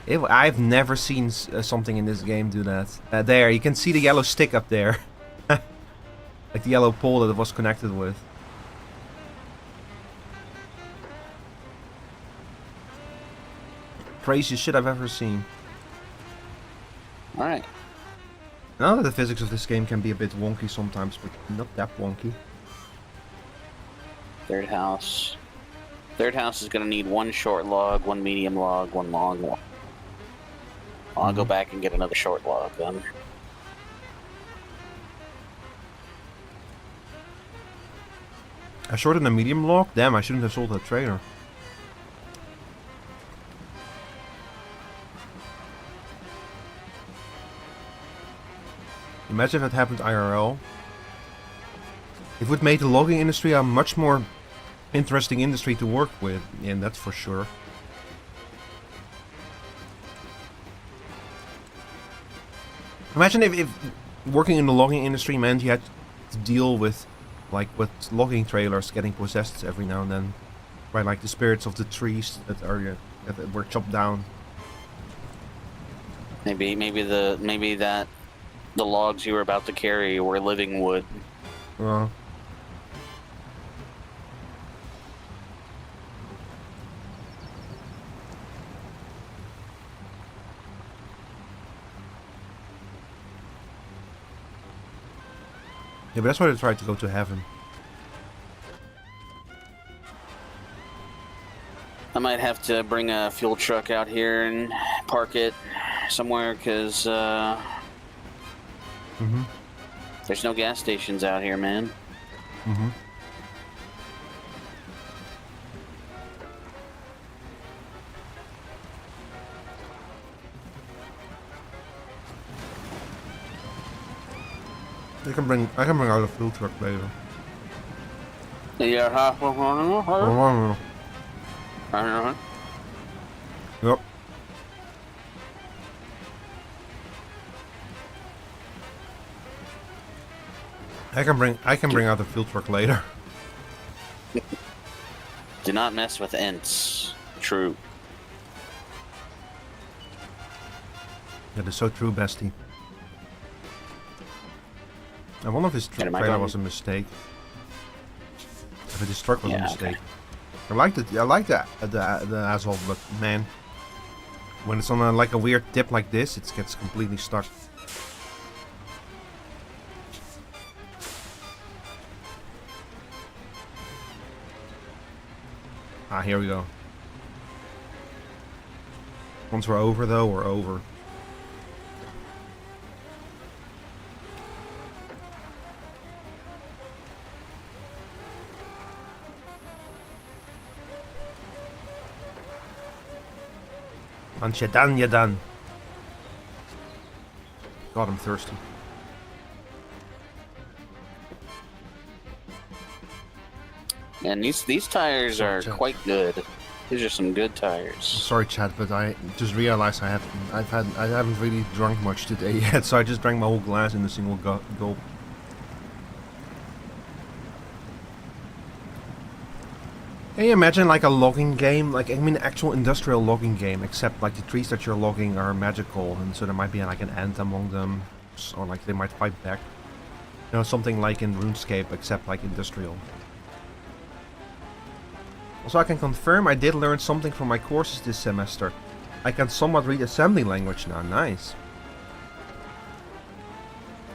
I've never seen something in this game do that. There, you can see the yellow stick up there. Like the yellow pole that it was connected with. Craziest shit I've ever seen. Alright. Now that the physics of this game can be a bit wonky sometimes, but not that wonky. Third house. Third house is going to need 1 short log, 1 medium log, 1 long log. I'll go back and get another short log then. I shorted a medium log? Damn, I shouldn't have sold that trailer. Imagine if that happened IRL. It would make the logging industry a much more interesting industry to work with, and that's for sure. Imagine if working in the logging industry meant you had to deal with logging trailers getting possessed every now and then by like the spirits of the trees that were chopped down. Maybe that the logs you were about to carry were living wood. Yeah, but that's why they tried to go to heaven. I might have to bring a fuel truck out here and park it somewhere because there's no gas stations out here, man. I can bring out a fuel truck later. Yeah. Yep. I can bring out a fuel truck later. Do not mess with Ents. True. That is so true, bestie. And one of his trailer was a mistake. But his truck was a mistake. I like the asphalt, but man, when it's on like a weird tip like this, it gets completely stuck. Ah, here we go. Once we're over, though, we're over. Once you're done, you're done. God, I'm thirsty. And these tires are quite good. These are some good tires. Sorry, Chad, but I just realized I haven't really drunk much today yet, so I just drank my whole glass in a single gulp. Can you imagine like a logging game, like I mean actual industrial logging game, except like the trees that you're logging are magical, and so there might be like an ant among them, or like they might fight back. You know, something like in RuneScape, except like industrial. Also, I can confirm I did learn something from my courses this semester. I can somewhat read assembly language now. Nice.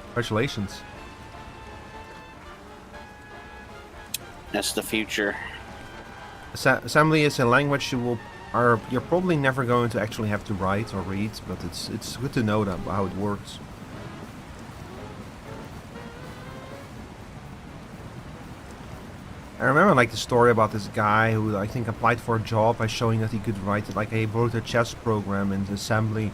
Congratulations. That's the future. Assembly is a language you're probably never going to actually have to write or read, but it's good to know that how it works. I remember like the story about this guy who I think applied for a job by showing that he could write like a wrote chess program in assembly,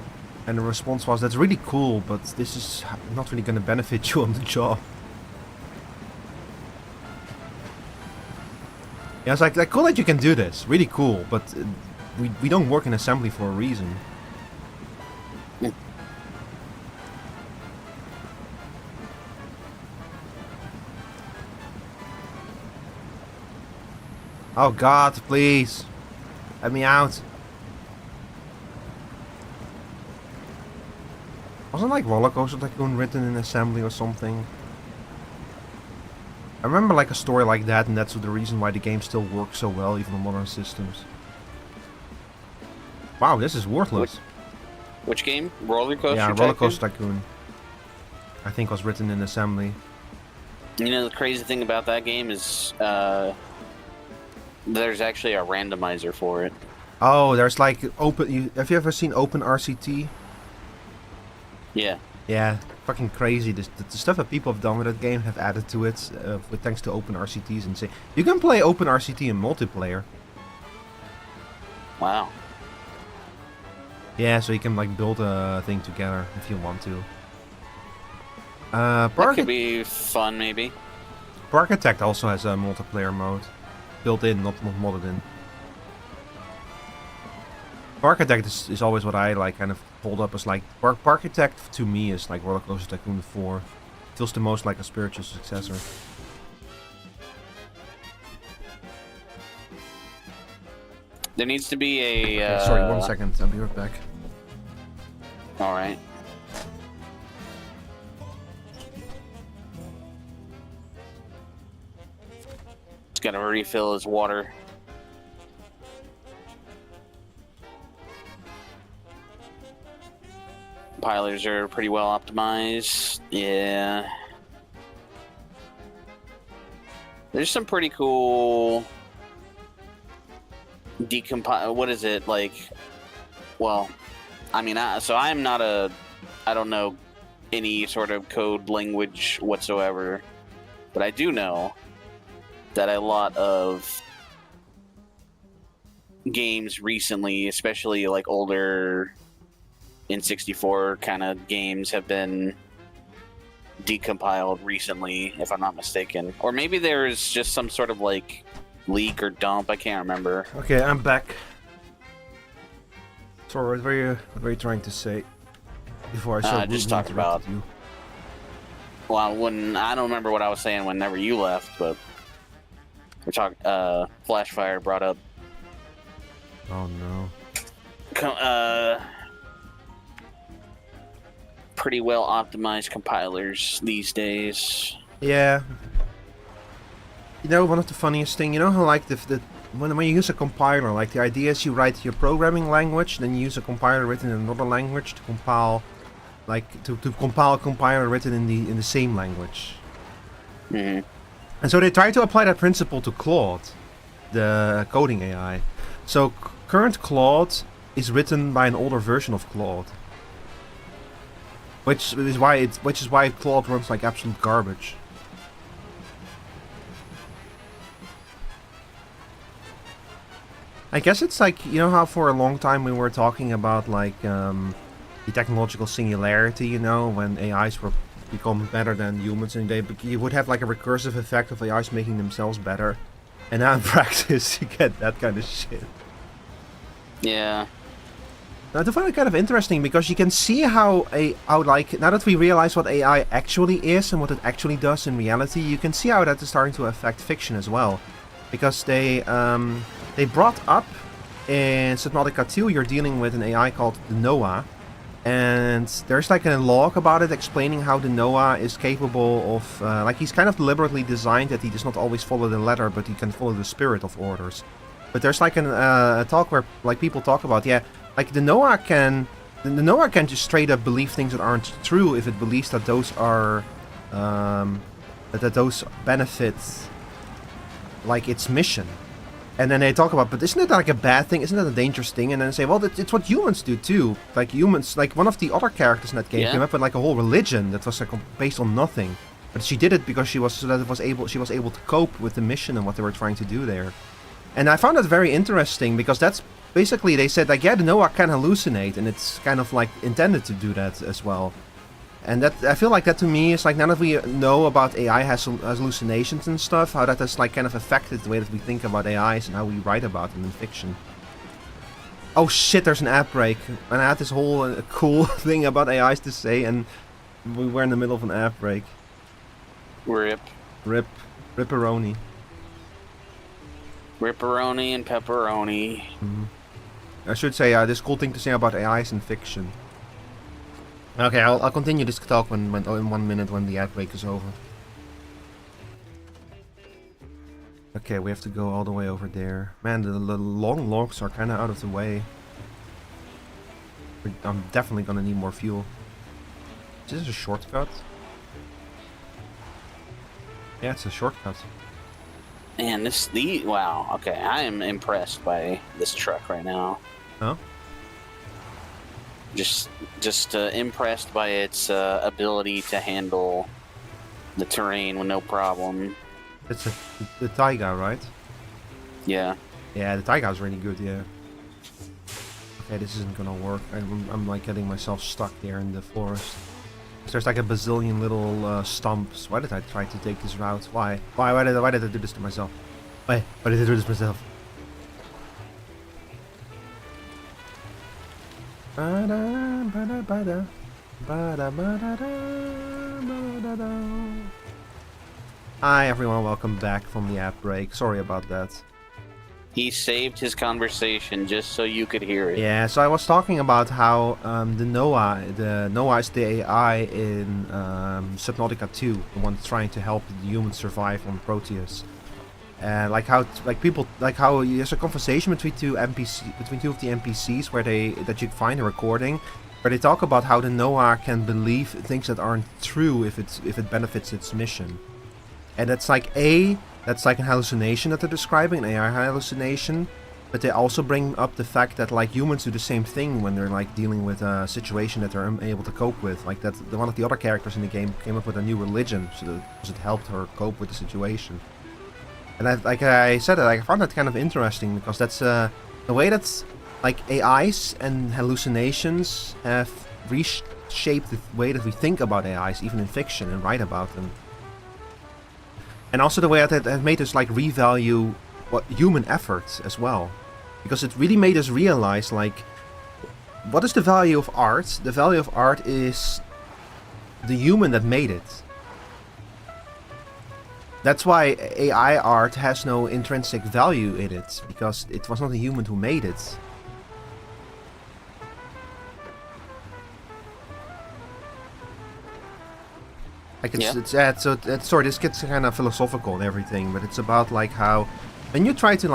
and the response was, "That's really cool, but this is not really going to benefit you on the job." Yeah, it's like cool that you can do this, really cool, but we don't work in assembly for a reason. Oh God, please, let me out. Wasn't like Roller Coaster Tycoon written in assembly or something? I remember like a story like that, and that's the reason why the game still works so well even on modern systems. Wow, this is worthless. Which game? Roller Coaster Tycoon? Yeah, Roller Coaster Tycoon. I think was written in assembly. You know, the crazy thing about that game is there's actually a randomizer for it. Oh, there's like have you ever seen Open RCT? Yeah. Yeah, fucking crazy. The stuff that people have done with that game have added to it with thanks to Open RCTs, and say you can play Open RCT in multiplayer. Wow. Yeah, so you can like build a thing together if you want to. That could be fun, maybe. Architect also has a multiplayer mode. Built in, not modded in. Architect is always what I like kind of hold up as like Architect to me is like Roller Coaster Tycoon 4. Feels the most like a spiritual successor. There needs to be a Okay, sorry, 1 second, I'll be right back. Alright. He's gotta refill his water. Compilers are pretty well optimized. Yeah. There's some pretty cool decompile. What is it like? Well, I mean, so I'm not I don't know any sort of code language whatsoever, but I do know that a lot of games recently, especially like older N64 kind of games, have been decompiled recently, if I'm not mistaken. Or maybe there's just some sort of like leak or dump, I can't remember. Okay, I'm back. Sorry, what were you trying to say? Before I started just talk about you. Well, I don't remember what I was saying whenever you left, but we're talking. Flashfire brought up. Oh no. Pretty well optimized compilers these days. Yeah. You know, one of the funniest thing, you know how like the when you use a compiler, like the idea is you write your programming language, then you use a compiler written in another language to compile, like to compile a compiler written in the same language. Mm-hmm. And so they try to apply that principle to Claude, the coding AI. So current Claude is written by an older version of Claude, which is why Claude runs like absolute garbage. I guess it's like, you know how for a long time we were talking about like the technological singularity, you know, when AIs were become better than humans, and you would have like a recursive effect of AIs making themselves better. And now in practice you get that kind of shit. Yeah. Now, I find it kind of interesting because you can see how like now that we realize what AI actually is and what it actually does in reality, you can see how that is starting to affect fiction as well, because they brought up in Subnautica 2 you're dealing with an AI called the Noah, and there's like a log about it explaining how the Noah is capable of like he's kind of deliberately designed that he does not always follow the letter, but he can follow the spirit of orders. But there's like a talk where like people talk about, yeah, like the Noah can just straight up believe things that aren't true if it believes that those are that those benefit like its mission. And then they talk about, but isn't it like a bad thing? Isn't that a dangerous thing? And then they say, well, it's what humans do too. Like humans, like one of the other characters in that game came up with like a whole religion that was like based on nothing. But she did it because she was able to cope with the mission and what they were trying to do there. And I found that very interesting because that's basically, they said like, yeah, the Noah can hallucinate, and it's kind of like intended to do that as well. And that, I feel like that to me is like, now that we know about AI has hallucinations and stuff, how that has like kind of affected the way that we think about AIs and how we write about them in fiction. Oh shit, there's an app break. And I had this whole cool thing about AIs to say, and we were in the middle of an app break. Rip. Ripperoni. Ripperoni and pepperoni. Mm-hmm. I should say, this cool thing to say about AIs in fiction. Okay, I'll continue this talk in 1 minute when the ad break is over. Okay, we have to go all the way over there. Man, the long logs are kind of out of the way. I'm definitely gonna need more fuel. Is this a shortcut? Yeah, it's a shortcut. Man, wow. Okay, I am impressed by this truck right now. Huh? Just impressed by its ability to handle the terrain with no problem. It's the Taiga, right? Yeah. Yeah, the Taiga is really good, yeah. Okay, this isn't gonna work. I'm like getting myself stuck there in the forest. There's like a bazillion little stumps. Why did I try to take this route? Why? Why did I do this to myself? Why did I do this to myself? Hi everyone, welcome back from the app break. Sorry about that. He saved his conversation just so you could hear it. Yeah, so I was talking about how the Noah is the AI in Subnautica 2, the one trying to help the humans survive on Proteus. And like how there's a conversation between two of the NPCs that you find a recording where they talk about how the Noah can believe things that aren't true if it benefits its mission. And that's like an hallucination that they're describing, an AI hallucination. But they also bring up the fact that like humans do the same thing when they're like dealing with a situation that they're unable to cope with. Like that, one of the other characters in the game came up with a new religion so that it helped her cope with the situation. And I said that I found that kind of interesting because that's the way that like AIs and hallucinations have reshaped the way that we think about AIs, even in fiction, and write about them. And also the way that it has made us like revalue human efforts as well, because it really made us realize like what is the value of art? The value of art is the human that made it. That's why AI art has no intrinsic value in it, because it was not a human who made it. Like sorry, this gets kind of philosophical and everything, but it's about like how when you try to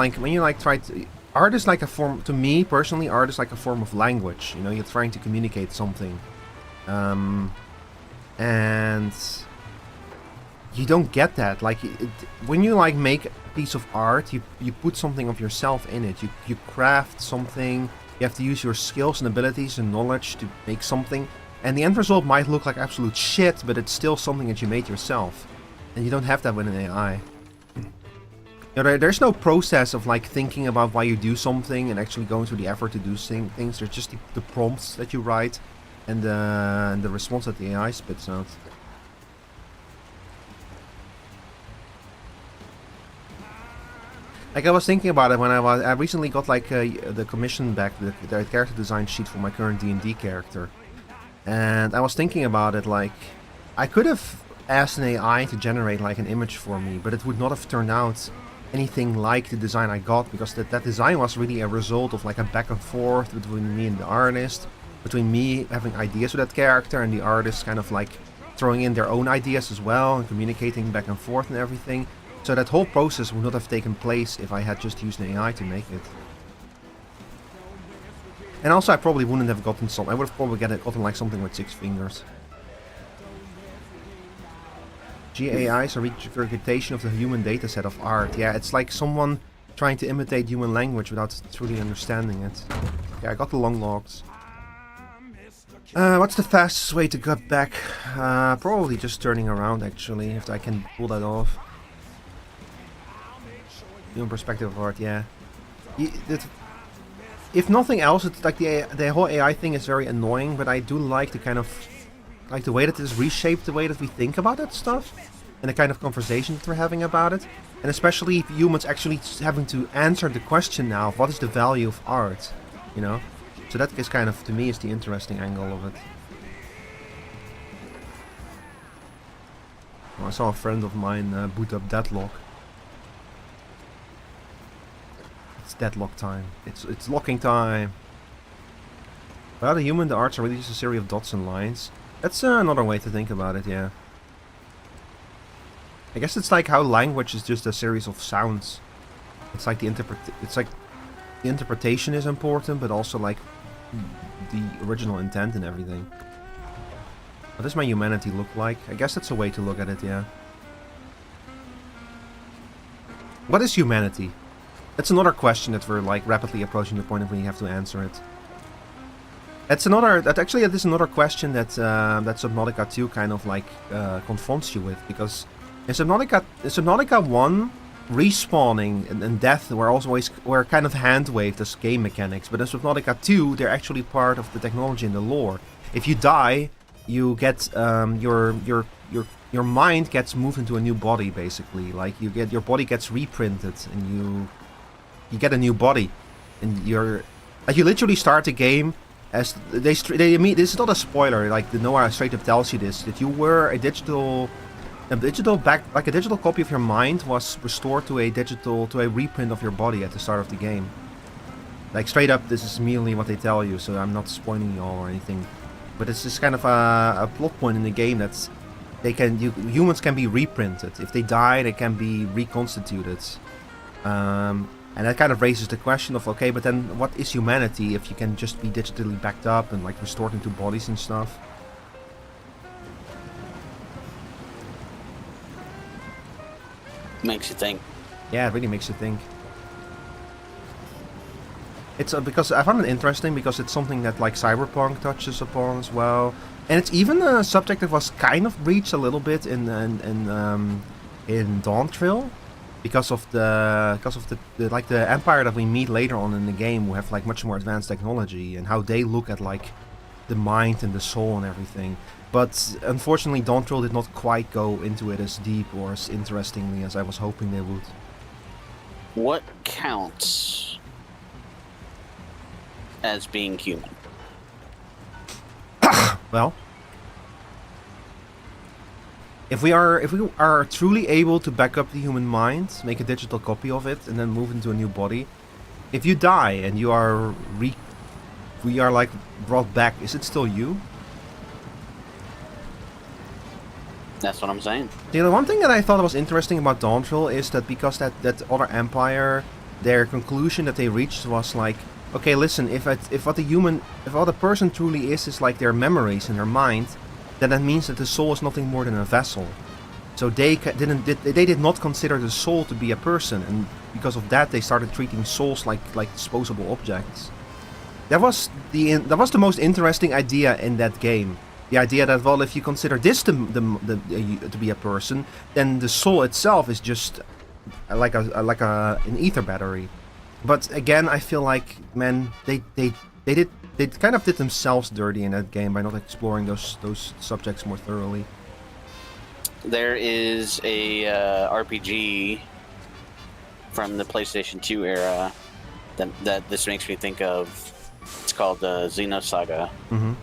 art is like a form, to me personally, art is like a form of language. You know, you're trying to communicate something. And you don't get that. Like, when you like make a piece of art, you put something of yourself in it. You craft something. You have to use your skills and abilities and knowledge to make something. And the end result might look like absolute shit, but it's still something that you made yourself. And you don't have that with an AI. You know, there's no process of like thinking about why you do something and actually going through the effort to do things. There's just the prompts that you write and the response that the AI spits out. Like, I was thinking about it when I recently got like the commission back, the character design sheet for my current D&D character. And I was thinking about it, like, I could have asked an AI to generate like an image for me, but it would not have turned out anything like the design I got, because that design was really a result of like a back and forth between me and the artist, between me having ideas for that character and the artist kind of like throwing in their own ideas as well and communicating back and forth and everything. So that whole process would not have taken place if I had just used an AI to make it. And also I probably wouldn't have gotten I would have probably gotten like something with 6 fingers. GAI is a regurgitation of the human dataset of art. Yeah, it's like someone trying to imitate human language without truly understanding it. Okay, I got the long logs. What's the fastest way to get back? Probably just turning around, actually, if I can pull that off. Human perspective of art, yeah. If nothing else, it's like the whole AI thing is very annoying, but I do like the kind of like the way that it's reshaped the way that we think about that stuff and the kind of conversation that we're having about it, and especially if humans actually having to answer the question now of what is the value of art, you know. So that is kind of, to me, is the interesting angle of it. Well, I saw a friend of mine boot up Deadlock. It's Deadlock time. It's locking time. Well, the human, the arts are really just a series of dots and lines. That's another way to think about it, yeah. I guess it's like how language is just a series of sounds. It's like the interpretation is important, but also like the original intent and everything. What does my humanity look like? I guess that's a way to look at it, yeah. What is humanity? That's another question that we're like rapidly approaching the point of when you have to answer it. That is another question that Subnautica 2 kind of like confronts you with, because in Subnautica 1, respawning and death were kind of hand-waved as game mechanics, but in Subnautica 2, they're actually part of the technology and the lore. If you die, you get your mind gets moved into a new body, basically. Like your body gets reprinted, and you get a new body, and you literally start the game. As this is not a spoiler, like the Noah straight up tells you this, that you were a digital copy of your mind was restored to a reprint of your body at the start of the game. Like straight up, this is merely what they tell you, so I'm not spoiling you all or anything. But it's just kind of a plot point in the game that's humans can be reprinted. If they die, they can be reconstituted. And that kind of raises the question of, okay, but then what is humanity if you can just be digitally backed up and like restored into bodies and stuff? Makes you think. Yeah, it really makes you think. It's because I found it interesting because it's something that like Cyberpunk touches upon as well, and it's even a subject that was kind of breached a little bit in Dawn Trail. Because of the empire that we meet later on in the game, who have like much more advanced technology, and how they look at like the mind and the soul and everything. But unfortunately, Dawn Trail did not quite go into it as deep or as interestingly as I was hoping they would. What counts as being human? Well, if we are truly able to back up the human mind, make a digital copy of it, and then move into a new body, if you die and you are we are like brought back, is it still you? That's what I'm saying. The one thing that I thought was interesting about Dawntrail is that because that other empire, their conclusion that they reached was like, okay, listen, if what the person truly is like their memories and their mind, then that means that the soul is nothing more than a vessel. So they did not consider the soul to be a person, and because of that, they started treating souls like disposable objects. That was the most interesting idea in that game. The idea that, well, if you consider this to be a person, then the soul itself is just like an ether battery. But again, I feel like, man, they kind of did themselves dirty in that game by not exploring those subjects more thoroughly. There is a RPG from the PlayStation 2 era that this makes me think of. It's called Xenosaga. Mm-hmm.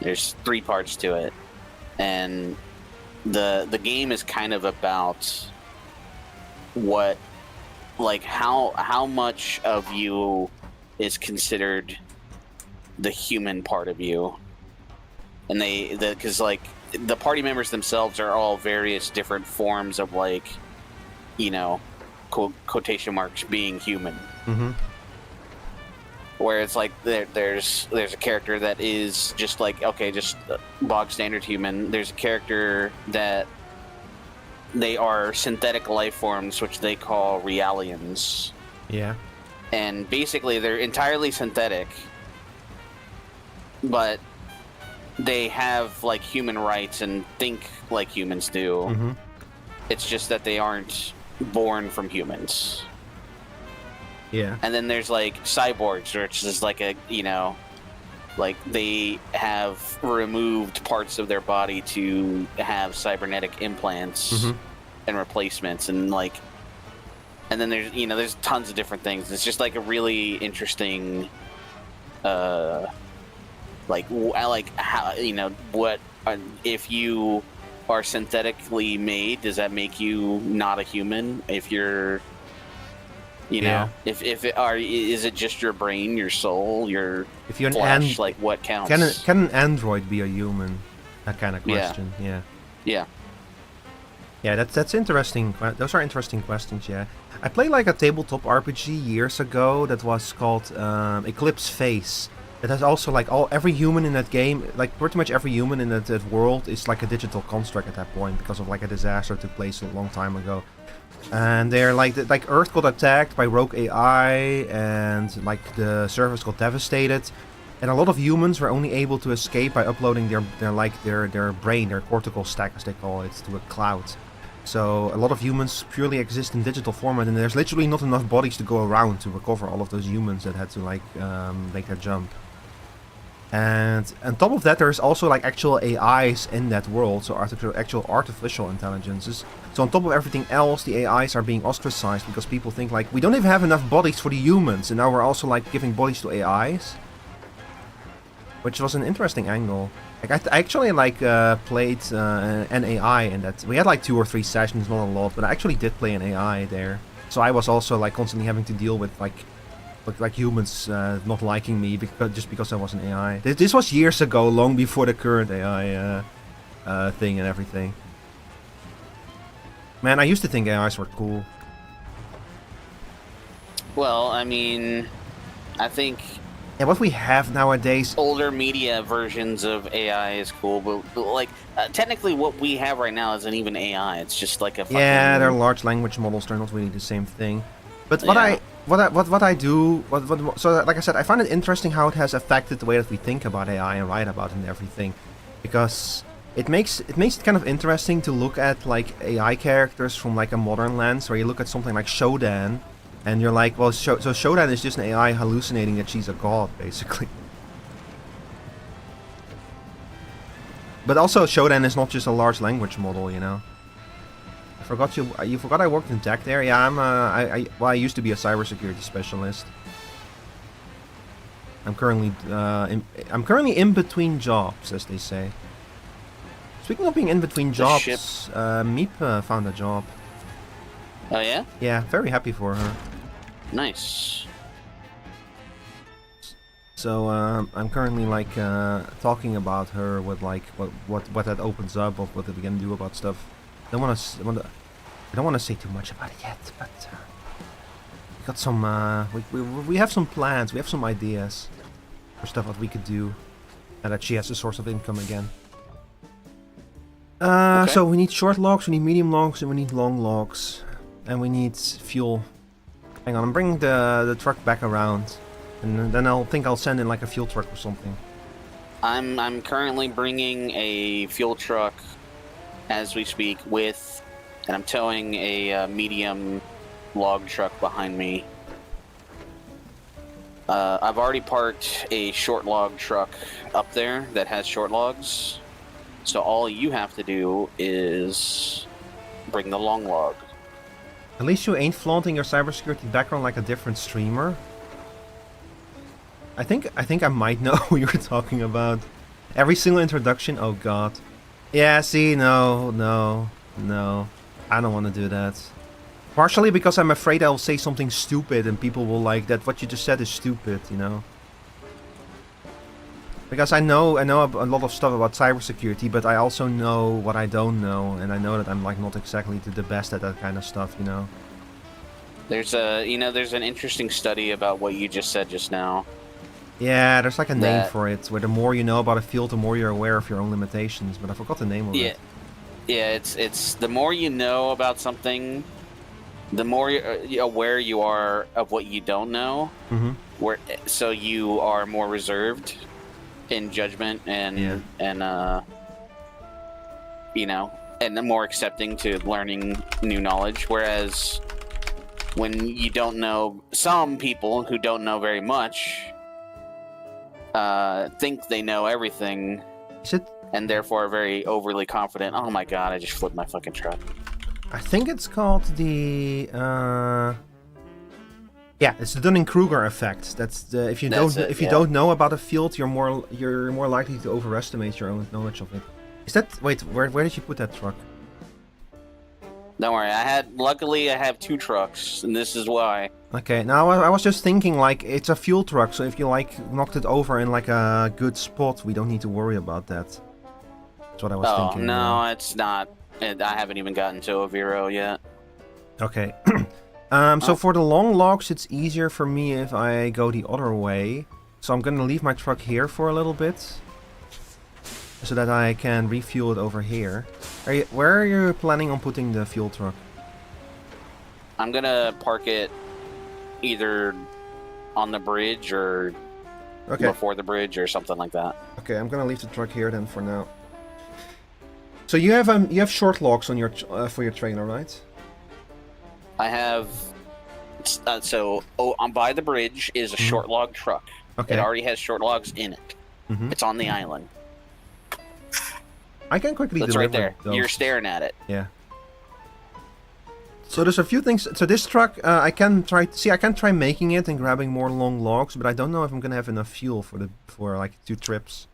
There's 3 parts to it, and the game is kind of about what, like, how much of you is considered the human part of you, and because like the party members themselves are all various different forms of, like, you know, quotation marks, being human. Mm-hmm. Where it's like there's a character that is just like, okay, just bog standard human. There's a character that they are synthetic life forms, which they call realians. Yeah. And basically they're entirely synthetic, but they have like human rights and think like humans do. Mm-hmm. It's just that they aren't born from humans. Yeah. And then there's like cyborgs, which is like a, you know, like they have removed parts of their body to have cybernetic implants Mm-hmm. and replacements, and like, and then there's, you know, there's tons of different things. It's just like a really interesting, like how, you know, what if you are synthetically made, does that make you not a human? If you're, you know, if is it just your brain, your soul, your flesh? Like, what counts? Can an android be a human? That kind of question. Yeah. Yeah, that's interesting. Those are interesting questions. Yeah, I played like a tabletop RPG years ago that was called Eclipse Phase. It has also like every human in that game, like pretty much every human in that world is like a digital construct at that point because of like a disaster that took place a long time ago. And they're like Earth got attacked by rogue AI, and like the surface got devastated, and a lot of humans were only able to escape by uploading their brain, their cortical stack as they call it, to a cloud. So a lot of humans purely exist in digital format, and there's literally not enough bodies to go around to recover all of those humans that had to like make that jump. And on top of that, there's also like actual AIs in that world, so actual artificial intelligences. So on top of everything else, the AIs are being ostracized because people think like, we don't even have enough bodies for the humans, and now we're also like giving bodies to AIs, which was an interesting angle. Like I actually like played an AI in that. We had like 2 or 3 sessions, not a lot, but I actually did play an AI there. So I was also like constantly having to deal with like humans not liking me just because I was an AI. This was years ago, long before the current AI thing and everything. Man, I used to think AIs were cool. Well, I mean, I think what we have nowadays, older media versions of AI is cool, but like technically what we have right now isn't even AI. It's just like a fucking... Yeah, they're large language models. They're not really the same thing. But so like I said, I find it interesting how it has affected the way that we think about AI and write about it and everything, because it makes it kind of interesting to look at like AI characters from like a modern lens, where you look at something like Shodan, and you're like, well, so Shodan is just an AI hallucinating that she's a god, basically. But also, Shodan is not just a large language model, you know. You forgot I worked in tech there. Yeah, I used to be a cybersecurity specialist. I'm currently in between jobs, as they say. Speaking of being in between jobs, Meep found a job. Oh yeah? Yeah, very happy for her. Nice. So I'm currently like talking about her with like what that opens up of what we can do about stuff. I don't want to say too much about it yet, but we got some we have some plans, we have some ideas for stuff that we could do, and that she has a source of income again. Okay. So we need short logs, we need medium logs, and we need long logs, and we need fuel. Hang on, I'm bringing the truck back around. And then I'll send in like a fuel truck or something. I'm currently bringing a fuel truck as we speak and I'm towing a medium log truck behind me. I've already parked a short log truck up there that has short logs. So all you have to do is bring the long log. At least you ain't flaunting your cybersecurity background like a different streamer. I think I might know who you're talking about. Every single introduction, oh god. Yeah, see, no. I don't want to do that. Partially because I'm afraid I'll say something stupid and people will like that what you just said is stupid, you know. Because I know a lot of stuff about cybersecurity, but I also know what I don't know, and I know that I'm like not exactly the best at that kind of stuff, you know. There's an interesting study about what you just said just now. Yeah, there's like a name for it, where the more you know about a field, the more you're aware of your own limitations, but I forgot the name of it. Yeah, it's the more you know about something, the more aware you are of what you don't know. Mm-hmm. So you are more reserved in judgment and more accepting to learning new knowledge. Whereas when you don't know, some people who don't know very much think they know everything, and therefore are very overly confident. Oh my god, I just flipped my fucking truck. I think it's called the it's the Dunning-Kruger effect. That's the if you don't know about a field, you're more likely to overestimate your own knowledge of it. Is that wait, where did you put that truck? Don't worry, luckily I have 2 trucks, and this is why. Okay, now I was just thinking like it's a fuel truck, so if you like knocked it over in like a good spot, we don't need to worry about that. That's what I was thinking. Oh no, it's not. I haven't even gotten to a Vero yet. Okay. So for the long logs, it's easier for me if I go the other way. So I'm gonna leave my truck here for a little bit, so that I can refuel it over here. Where are you planning on putting the fuel truck? I'm gonna park it either on the bridge or before the bridge or something like that. Okay, I'm gonna leave the truck here then for now. So you have short logs on your for your trailer, right? I have. On by the bridge is a short log truck. Okay. It already has short logs in it. It's on the island. I can quickly That's deliver right there. those. You're staring at it. Yeah. So there's a few things. So this truck, I can try making it and grabbing more long logs, but I don't know if I'm gonna have enough fuel for like 2 trips.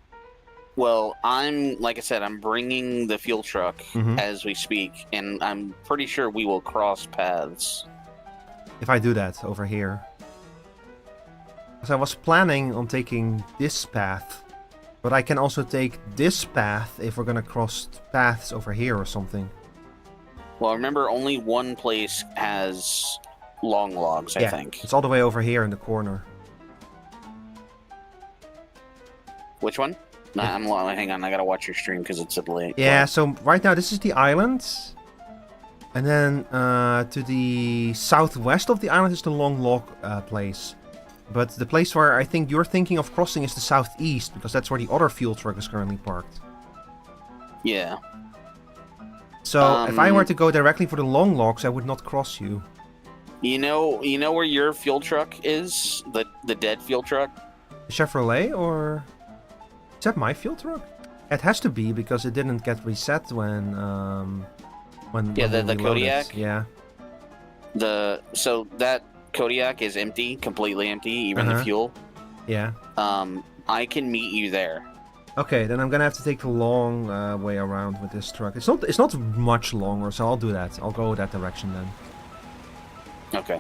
Well, like I said, I'm bringing the fuel truck as we speak, and I'm pretty sure we will cross paths. If I do that over here. Because I was planning on taking this path, but I can also take this path if we're gonna cross paths over here or something. Well, remember, only one place has long logs, I think. It's all the way over here in the corner. Which one? Hang on, I gotta watch your stream because it's late. Yeah, so right now this is the island. And then to the southwest of the island is the long log place. But the place where I think you're thinking of crossing is the southeast, because that's where the other fuel truck is currently parked. Yeah. So if I were to go directly for the long logs, I would not cross you. You know where your fuel truck is? The dead fuel truck? The Chevrolet, or is that my fuel truck? It has to be, because it didn't get reset when the Kodiak. Yeah. So that Kodiak is empty, completely empty, even the fuel. Yeah. I can meet you there. Okay, then I'm gonna have to take the long way around with this truck. It's not much longer, so I'll do that. I'll go that direction then. Okay.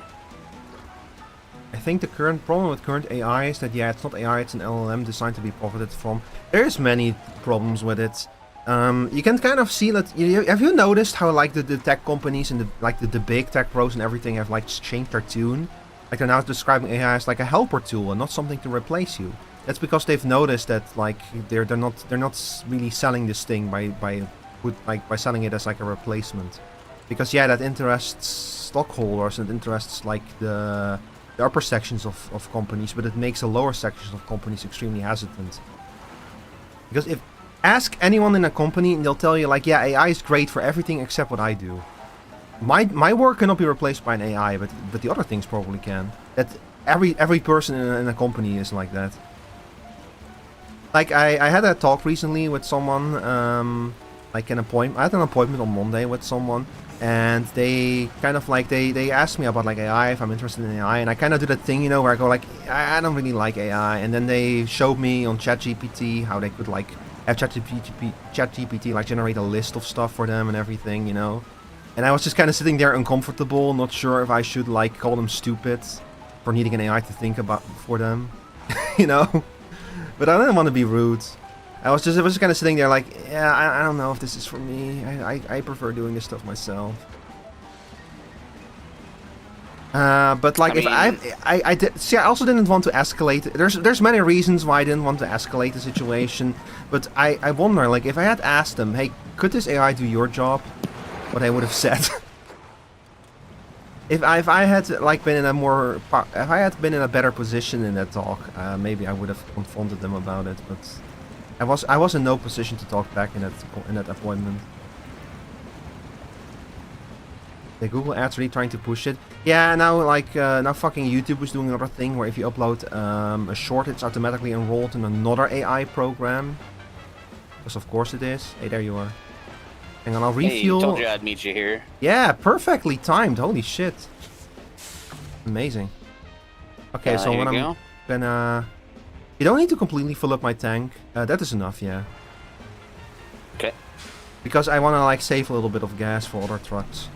I think the current problem with current AI is that, yeah, it's not AI, it's an LLM designed to be profited from. There's many problems with it. You can kind of see that. Have you noticed how like the tech companies and the big tech pros and everything have like changed their tune? Like they're now describing AI as like a helper tool and not something to replace you. That's because they've noticed that like they're not really selling this thing by selling it as like a replacement. Because yeah, that interests stockholders and it interests like the upper sections of companies, but it makes the lower sections of companies extremely hesitant. Because if ask anyone in a company and they'll tell you like, yeah, AI is great for everything except what I do. My work cannot be replaced by an AI, but the other things probably can. That every person in a company is like that. Like I had a talk recently with someone, like an appointment. I had an appointment on Monday with someone, and they kind of like they asked me about like AI, if I'm interested in AI, and I kind of do that thing, you know, where I go like, I don't really like AI, and then they showed me on ChatGPT how they could like have ChatGPT like generate a list of stuff for them and everything, you know. And I was just kind of sitting there uncomfortable, not sure if I should like call them stupid for needing an AI to think about for them, you know. But I didn't want to be rude. I was just kind of sitting there like, yeah, I don't know if this is for me. I prefer doing this stuff myself. But like, I did, see, I also didn't want to escalate. There's many reasons why I didn't want to escalate the situation. But I wonder, like, if I had asked them, hey, could this AI do your job? What I would have said. If I had like been in a better position in that talk, maybe I would have confronted them about it. But I was in no position to talk back in that appointment. The Google Ads really trying to push it. Yeah, now like now fucking YouTube is doing another thing where if you upload a short, it's automatically enrolled in another AI program. Because of course it is. Hey, there you are. Hang on, I'll refuel. Hey, told you I'd meet you here. Yeah, perfectly timed. Holy shit. Amazing. Okay, so when I'm gonna... You don't need to completely fill up my tank. That is enough, yeah. Okay. Because I want to like save a little bit of gas for other trucks.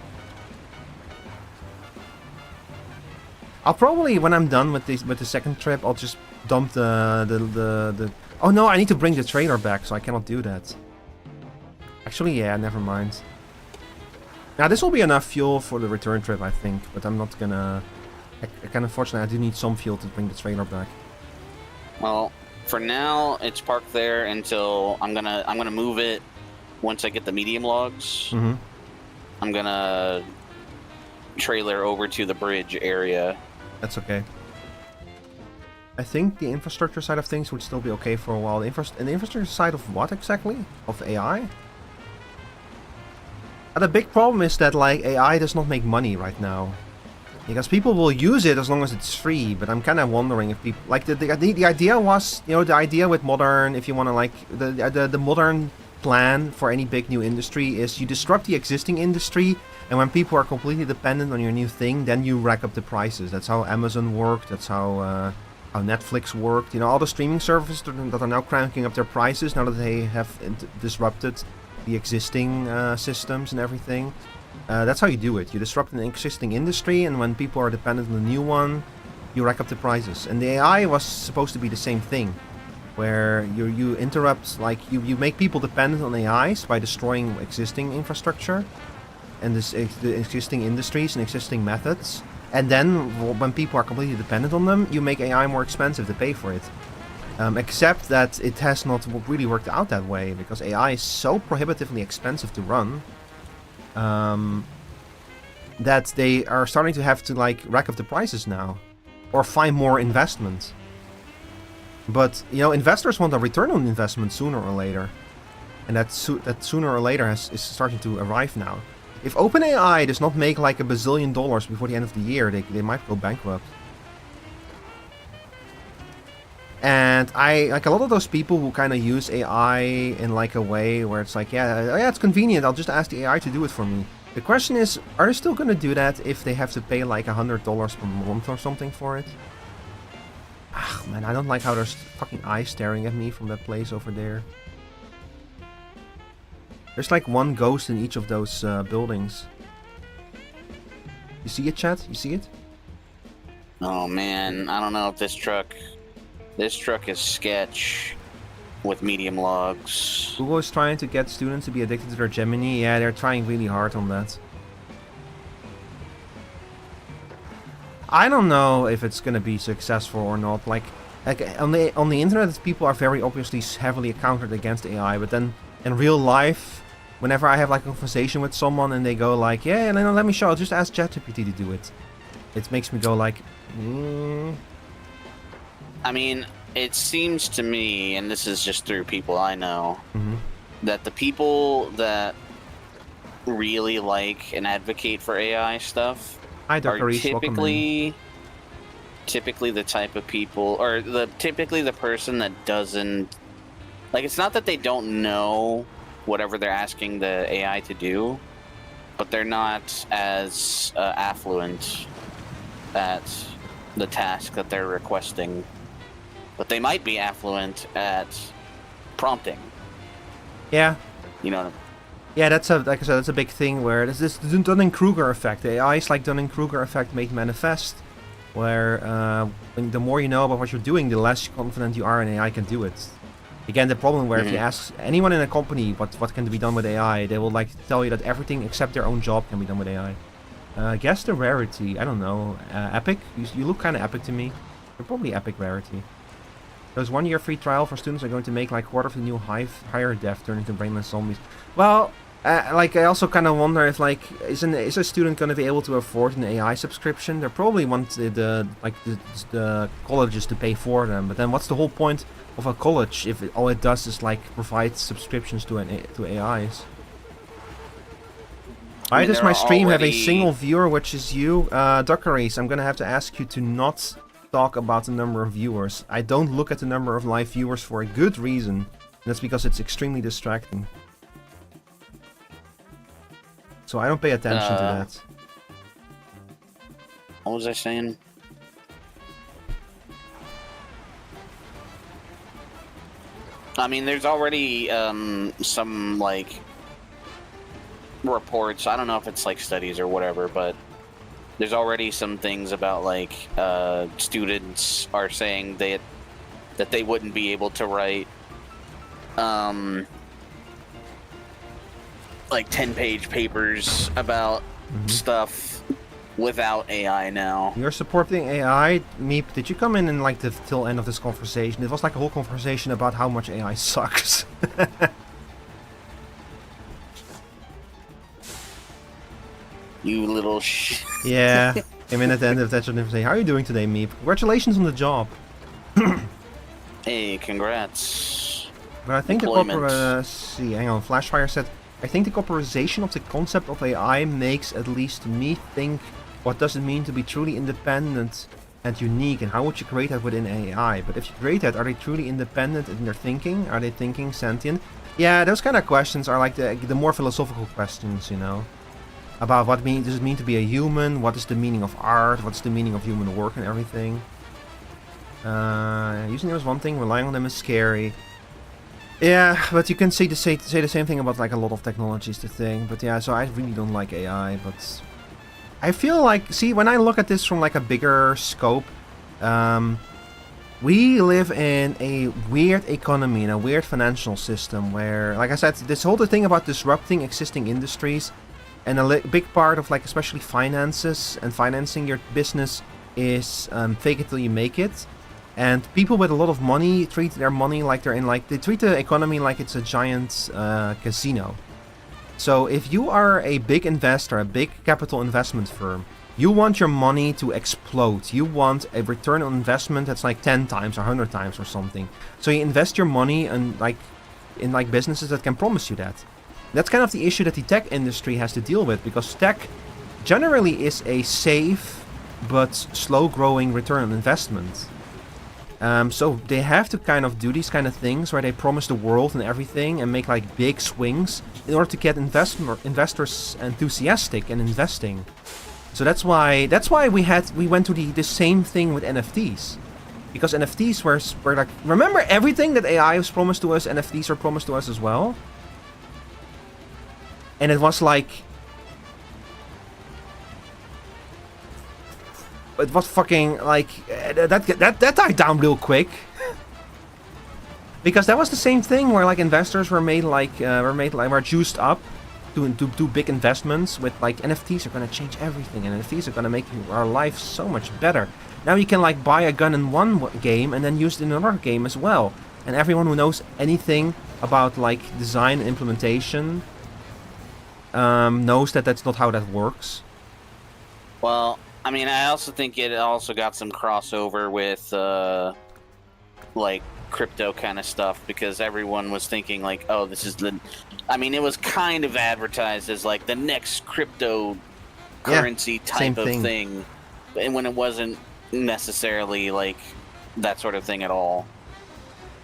I'll probably, when I'm done with the second trip, I'll just dump the... Oh no, I need to bring the trailer back, so I cannot do that. Actually, yeah, never mind. Now, this will be enough fuel for the return trip, I think, but I'm not gonna... unfortunately, I do need some fuel to bring the trailer back. Well, for now, it's parked there until I'm gonna move it once I get the medium logs. Mm-hmm. I'm gonna trailer over to the bridge area. That's okay. I think the infrastructure side of things would still be okay for a while. The infrastructure side of what exactly? Of AI? The big problem is that like AI does not make money right now, because people will use it as long as it's free. But I'm kind of wondering if people like the idea was, you know, the idea with modern, if you want to like the modern plan for any big new industry is you disrupt the existing industry, and when people are completely dependent on your new thing, then you rack up the prices. That's how Amazon worked. That's how Netflix worked. You know, all the streaming services that are now cranking up their prices now that they have disrupted the existing systems and everything. That's how you do it. You disrupt an existing industry, and when people are dependent on a new one, you rack up the prices. And the AI was supposed to be the same thing, where you interrupt, like you make people dependent on AIs by destroying existing infrastructure and the existing industries and existing methods. And then when people are completely dependent on them, you make AI more expensive to pay for it. Except that it has not really worked out that way, because AI is so prohibitively expensive to run that they are starting to have to like rack up the prices now, or find more investment. But you know, investors want a return on investment sooner or later, and that sooner or later is starting to arrive now. If OpenAI does not make like $1 bazillion before the end of the year, they might go bankrupt. And like a lot of those people who kind of use AI in like a way where it's like, yeah, it's convenient, I'll just ask the AI to do it for me. The question is, are they still going to do that if they have to pay like $100 per month or something for it? Ah, man, I don't like how there's fucking eyes staring at me from that place over there. There's like one ghost in each of those buildings. You see it, chat? You see it? Oh man, I don't know if this truck is sketch with medium logs. Google is trying to get students to be addicted to their Gemini. Yeah, they're trying really hard on that. I don't know if it's gonna be successful or not. Like on the internet, people are very obviously heavily countered against AI, but then in real life, whenever I have like a conversation with someone and they go like, "Yeah, no, let me show. I'll just ask ChatGPT to do it," it makes me go like, I mean, it seems to me, and this is just through people I know, that the people that really like and advocate for AI stuff Hi, Dr. are Reese, typically the type of people, or typically the person that doesn't, like, it's not that they don't know whatever they're asking the AI to do, but they're not as affluent at the task that they're requesting. But they might be affluent at prompting. Yeah. You know what I mean? Yeah, like I said, that's a big thing where there's this Dunning-Kruger effect. The AI is like Dunning-Kruger effect made manifest, where the more you know about what you're doing, the less confident you are in AI can do it. Again, the problem where if you ask anyone in a company what can be done with AI, they will like tell you that everything except their own job can be done with AI. Guess the rarity. I don't know. Epic? You look kind of epic to me. You're probably epic rarity. There's 1 year free trial for students are going to make like quarter of the new higher def turn into brainless zombies. Well, like I also kind of wonder if like is a student going to be able to afford an AI subscription? They probably want the colleges to pay for them. But then what's the whole point of a college if all it does is like provide subscriptions to AIs? Why does my stream have a single viewer, which is you? Duckeries, I'm going to have to ask you to not talk about the number of viewers. I don't look at the number of live viewers for a good reason. And that's because it's extremely distracting. So I don't pay attention to that. What was I saying? I mean, there's already some like reports. I don't know if it's like studies or whatever, but there's already some things about like students are saying that they wouldn't be able to write like 10-page papers about stuff without AI now. You're supporting AI? Meep, did you come in like the till end of this conversation? It was like a whole conversation about how much AI sucks. You little Yeah, came in at the end of that sort of saying, how are you doing today, Meep? Congratulations on the job. Hey, congrats. But I think hang on, Flashfire said, I think the corporization of the concept of AI makes at least me think what does it mean to be truly independent and unique, and how would you create that within AI? But if you create that, are they truly independent in their thinking? Are they thinking sentient? Yeah, those kind of questions are like the more philosophical questions, you know? About what does it mean to be a human? What is the meaning of art? What's the meaning of human work and everything? Using them is one thing, relying on them is scary. Yeah, but you can say the same thing about like a lot of technologies, the thing. But yeah, so I really don't like AI, but I feel like, see, when I look at this from like a bigger scope, we live in a weird economy, in a weird financial system where, like I said, this whole thing about disrupting existing industries, and a big part of like especially finances and financing your business is fake it till you make it. And people with a lot of money treat their money like they're in like, they treat the economy like it's a giant casino. So if you are a big investor, a big capital investment firm, you want your money to explode. You want a return on investment that's like 10 times or 100 times or something. So you invest your money in like businesses that can promise you that. That's kind of the issue that the tech industry has to deal with, because tech generally is a safe but slow growing return on investment. So they have to kind of do these kind of things where they promise the world and everything and make like big swings in order to get investors enthusiastic and investing. So that's why we went to the same thing with NFTs. Because NFTs were like, remember everything that AI was promised to us, NFTs are promised to us as well? And it was like, it was fucking like that died down real quick. Because that was the same thing where like investors were were juiced up to do big investments with like NFTs are gonna change everything, and NFTs are gonna make our life so much better. Now you can like buy a gun in one game and then use it in another game as well. And everyone who knows anything about like design and implementation knows that that's not how that works. Well, I mean, I also think it also got some crossover with like crypto kind of stuff, because everyone was thinking like, oh, this is the, I mean, it was kind of advertised as like the next cryptocurrency type of thing, and when it wasn't necessarily like that sort of thing at all.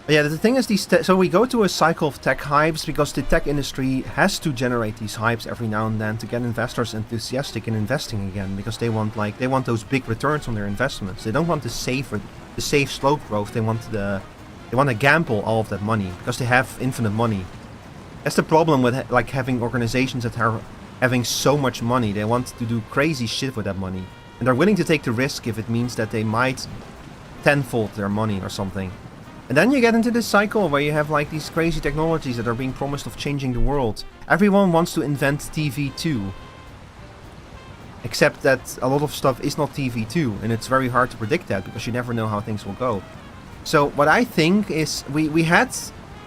Yeah, the thing is, so we go to a cycle of tech hypes because the tech industry has to generate these hypes every now and then to get investors enthusiastic in investing again, because they want those big returns on their investments. They don't want the safe slow growth. They want to gamble all of that money because they have infinite money. That's the problem with like having organizations that are having so much money. They want to do crazy shit with that money, and they're willing to take the risk if it means that they might tenfold their money or something. And then you get into this cycle where you have like these crazy technologies that are being promised of changing the world. Everyone wants to invent TV too. Except that a lot of stuff is not TV too, and it's very hard to predict that because you never know how things will go. So what I think is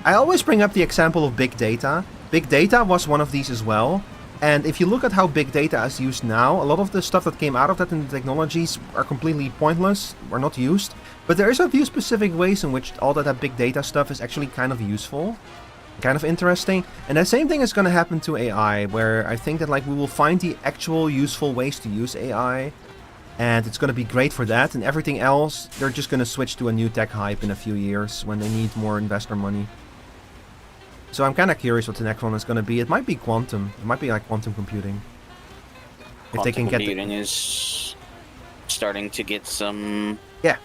I always bring up the example of big data. Big data was one of these as well. And if you look at how big data is used now, a lot of the stuff that came out of that in the technologies are completely pointless, or not used. But there is a few specific ways in which all that big data stuff is actually kind of useful, kind of interesting. And the same thing is going to happen to AI, where I think that like we will find the actual useful ways to use AI, and it's going to be great for that. And everything else, they're just going to switch to a new tech hype in a few years when they need more investor money. So I'm kind of curious what the next one is going to be. It might be quantum. It might be like quantum computing. If they can get computing is starting to get some. Yeah.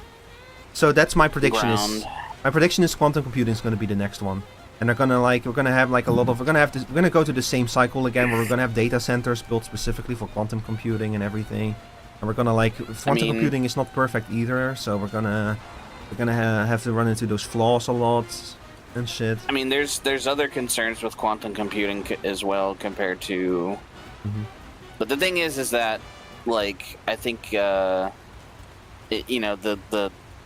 So that's my prediction. Ground. My prediction is quantum computing is going to be the next one, and they're gonna we're gonna go to the same cycle again, where we're gonna have data centers built specifically for quantum computing and everything, and we're gonna quantum computing is not perfect either, so we're gonna have to run into those flaws a lot. And shit. I mean, there's other concerns with quantum computing as well compared to. Mm-hmm. But the thing is that, like, I think, the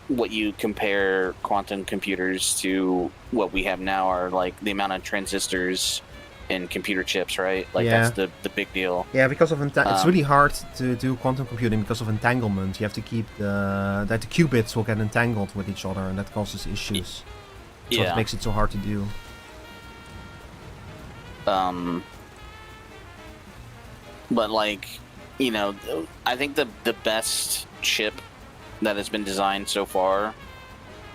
what you compare quantum computers to what we have now are like the amount of transistors in computer chips, right? Like that's the big deal. Yeah, because of it's really hard to do quantum computing because of entanglement. You have to keep that the qubits will get entangled with each other, and that causes issues. That's what makes it so hard to do. But like, I think the best chip that has been designed so far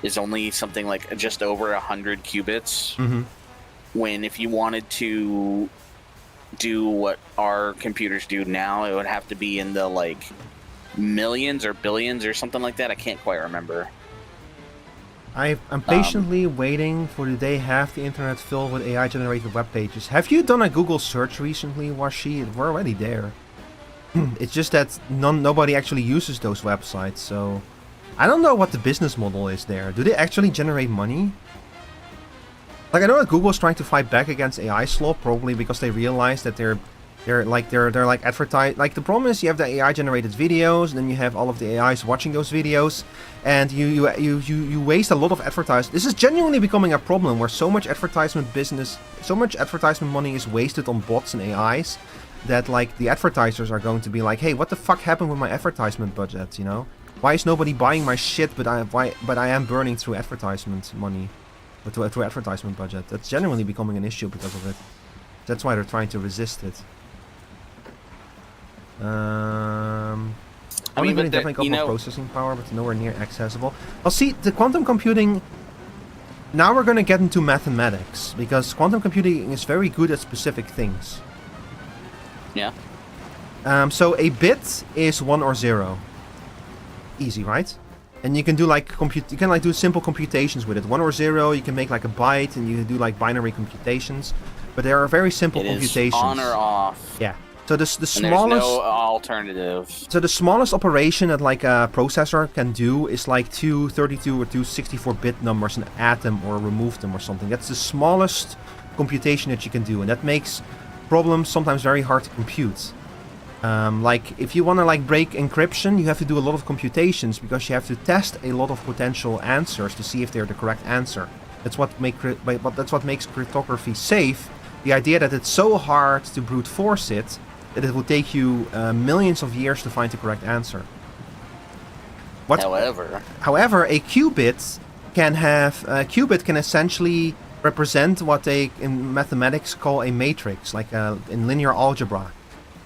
is only something like just over 100 qubits. Mm-hmm. When if you wanted to do what our computers do now, it would have to be in the like millions or billions or something like that. I can't quite remember. I'm patiently waiting for the day half the internet filled with AI-generated web pages. Have you done a Google search recently, Washi? We're already there. It's just that nobody actually uses those websites, so I don't know what the business model is there. Do they actually generate money? Like, I know that Google's trying to fight back against AI slop, probably because they realize that they're like advertised. Like, the problem is you have the AI generated videos, and then you have all of the AIs watching those videos, and you waste a lot of advertising. This is genuinely becoming a problem where so much advertisement money is wasted on bots and AIs that like the advertisers are going to be like, hey, what the fuck happened with my advertisement budget? Why is nobody buying my shit? But I am burning through advertisement money, or through advertisement budget. That's genuinely becoming an issue because of it. That's why they're trying to resist it. I mean, definitely got more processing power, but nowhere near accessible. Well, see, the quantum computing. Now we're going to get into mathematics, because quantum computing is very good at specific things. Yeah. So a bit is 1 or 0. Easy, right? And you can do do simple computations with it. 1 or 0, you can make like a byte, and you do like binary computations. But there are very simple computations. Is on or off. Yeah. So the And smallest. there's no alternative. So the smallest operation that like a processor can do is like two 32 or two 64-bit numbers and add them or remove them or something. That's the smallest computation that you can do, and that makes problems sometimes very hard to compute. Like if you want to like break encryption, you have to do a lot of computations because you have to test a lot of potential answers to see if they're the correct answer. That's what makes cryptography safe. The idea that it's so hard to brute force it that it will take you millions of years to find the correct answer. However, a qubit can essentially represent what they in mathematics call a matrix, like in linear algebra.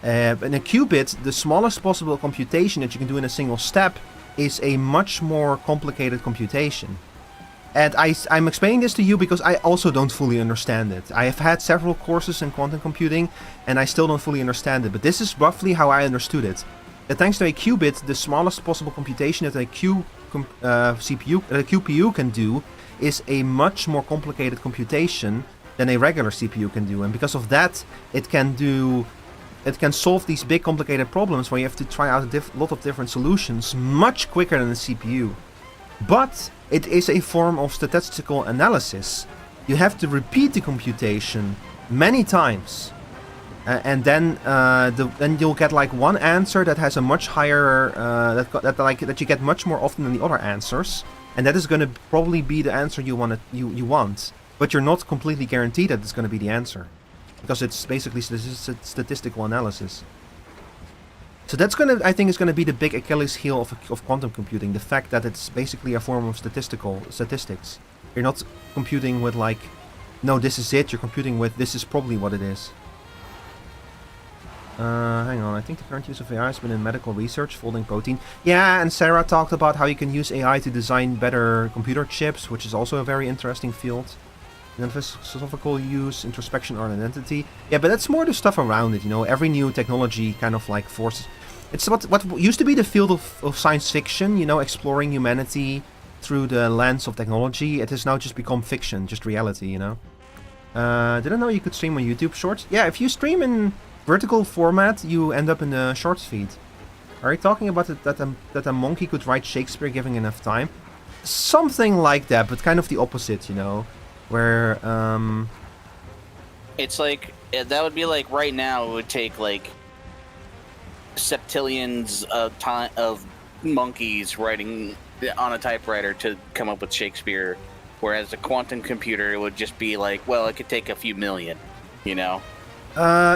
In a qubit, the smallest possible computation that you can do in a single step is a much more complicated computation. And I'm explaining this to you because I also don't fully understand it. I have had several courses in quantum computing, and I still don't fully understand it. But this is roughly how I understood it. That thanks to a qubit, the smallest possible computation that a QPU can do is a much more complicated computation than a regular CPU can do. And because of that, it can solve these big complicated problems where you have to try out a lot of different solutions much quicker than a CPU. But it is a form of statistical analysis. You have to repeat the computation many times, and then you'll get like one answer that has a much higher that you get much more often than the other answers, and that is going to probably be the answer you want. But you're not completely guaranteed that it's going to be the answer, because it's basically statistical analysis. So that's I think is gonna be the big Achilles heel of quantum computing, the fact that it's basically a form of statistics. You're not computing with like, no, this is it. You're computing with this is probably what it is. Hang on, I think the current use of AI has been in medical research, folding protein. Yeah, and Sarah talked about how you can use AI to design better computer chips, which is also a very interesting field. And then philosophical use, introspection, or identity. Yeah, but that's more the stuff around it, you know. Every new technology kind of like forces... It's what used to be the field of science fiction, you know, exploring humanity through the lens of technology. It has now just become fiction, just reality, you know. Didn't know you could stream on YouTube Shorts. Yeah, if you stream in vertical format, you end up in the Shorts feed. Are you talking about that a monkey could write Shakespeare given enough time? Something like that, but kind of the opposite, you know. Where, It's like, that would be like right now it would take like septillions of time of monkeys writing on a typewriter to come up with Shakespeare, whereas a quantum computer it would just be like, well, it could take a few million, you know.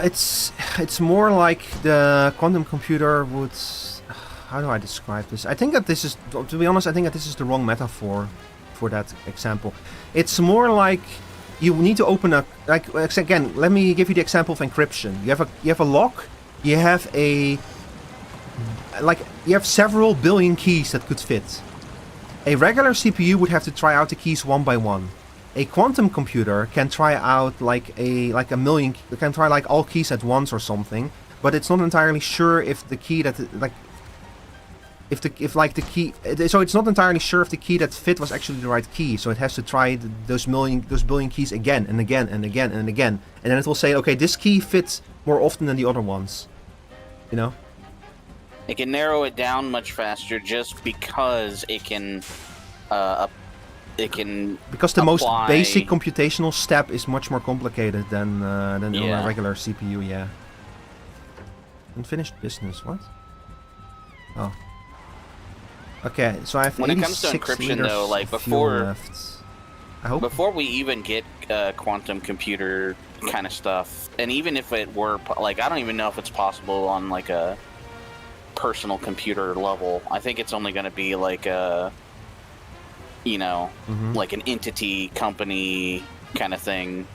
It's more like the quantum computer would. How do I describe this? I think that this is, to be honest, I think that this is the wrong metaphor for that example. It's more like you need to open a, like, again, let me give you the example of encryption. You have a lock. You have several billion keys that could fit. A regular CPU would have to try out the keys one by one. A quantum computer can try out like a million, can try like all keys at once or something, but it's not entirely sure if the key that so it's not entirely sure if the key that fit was actually the right key, so it has to try those billion keys again and again and again and again, and then it will say, okay, this key fits more often than the other ones, you know. It can narrow it down much faster just because it can because the most basic computational step is much more complicated than on a regular CPU. Yeah. Unfinished business. What? Oh. Okay, so I have when it comes to encryption, though, like before we even get quantum computer kind of stuff, and even if it were, like, I don't even know if it's possible on like a personal computer level. I think it's only going to be like a, you know, like an entity company kind of thing.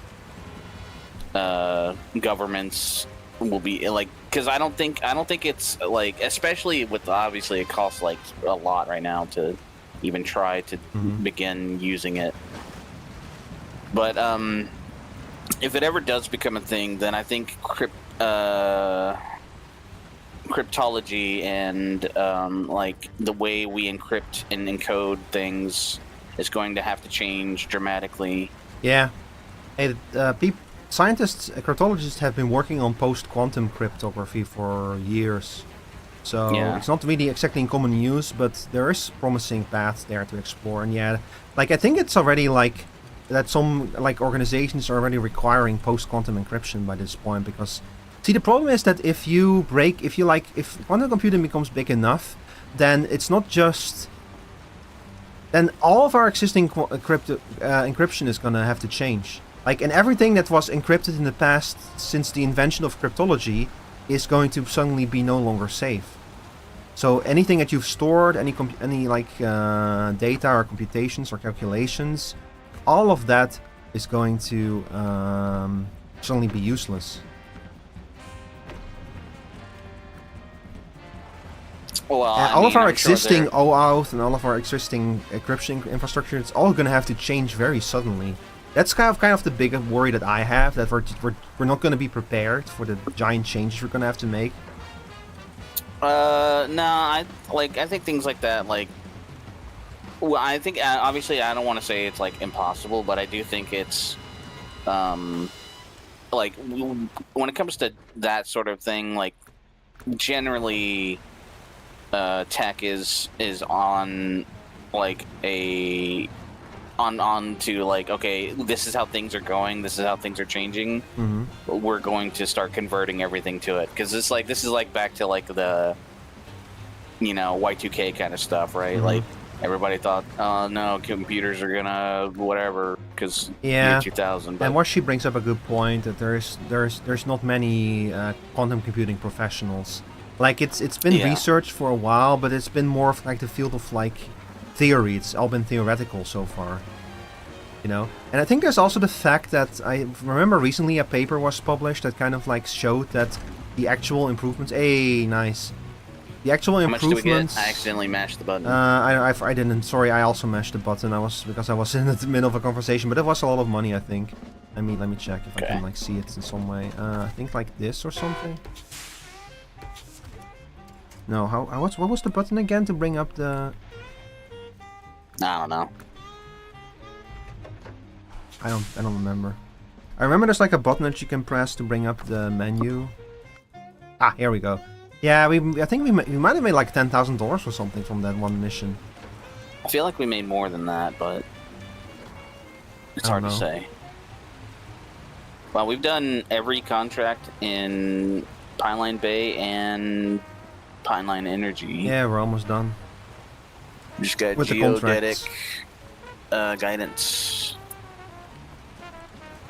Governments will be like, because I don't think it's like, especially with, obviously it costs like a lot right now to even try to begin using it. But if it ever does become a thing, then I think cryptology and like the way we encrypt and encode things is going to have to change dramatically. Yeah. Hey, scientists, cryptologists have been working on post-quantum cryptography for years. So Yeah. it's not really exactly in common use, but there is promising paths there to explore. And yeah, like I think it's already like that some like organizations are already requiring post-quantum encryption by this point because see the problem is that if quantum computing becomes big enough, then it's not just then all of our existing encryption is gonna have to change. Like, and everything that was encrypted in the past since the invention of cryptology is going to suddenly be no longer safe. So anything that you've stored, any data or computations or calculations, all of that is going to suddenly be useless. Well, all of our existing OAuth and all of our existing encryption infrastructure, it's all going to have to change very suddenly. That's kind of the big worry that I have, that we're not going to be prepared for the giant changes we're going to have to make. No, I think things like that, like, well, I think obviously I don't want to say it's like impossible, but I do think it's, like when it comes to that sort of thing, like generally, tech is on like on to like, okay, this is how things are going, this is how things are changing. Mm-hmm. We're going to start converting everything to it, because it's like this is like back to like the Y2K kind of stuff, right? Mm-hmm. Like everybody thought, oh no, computers are gonna whatever because year 2000. But and what she brings up a good point, that there's not many quantum computing professionals. Like it's been researched for a while, but it's been more of like the field of like theory. It's all been theoretical so far, And I think there's also the fact that I remember recently a paper was published that kind of like showed that the actual improvements. Hey, nice. The actual improvements. How much do we get? I accidentally mashed the button. I didn't. Sorry, I also mashed the button. Because I was in the middle of a conversation, but it was a lot of money, I think. Let me check if I can like see it in some way. I think like this or something. No, what was the button again to bring up the? I don't know. I don't remember. I remember there's like a button that you can press to bring up the menu. Ah, here we go. Yeah, I think we might have made like $10,000 or something from that one mission. I feel like we made more than that, but it's hard to say. Well, we've done every contract in Pineline Bay and Pineline Energy. Yeah, we're almost done. We just got geodetic guidance.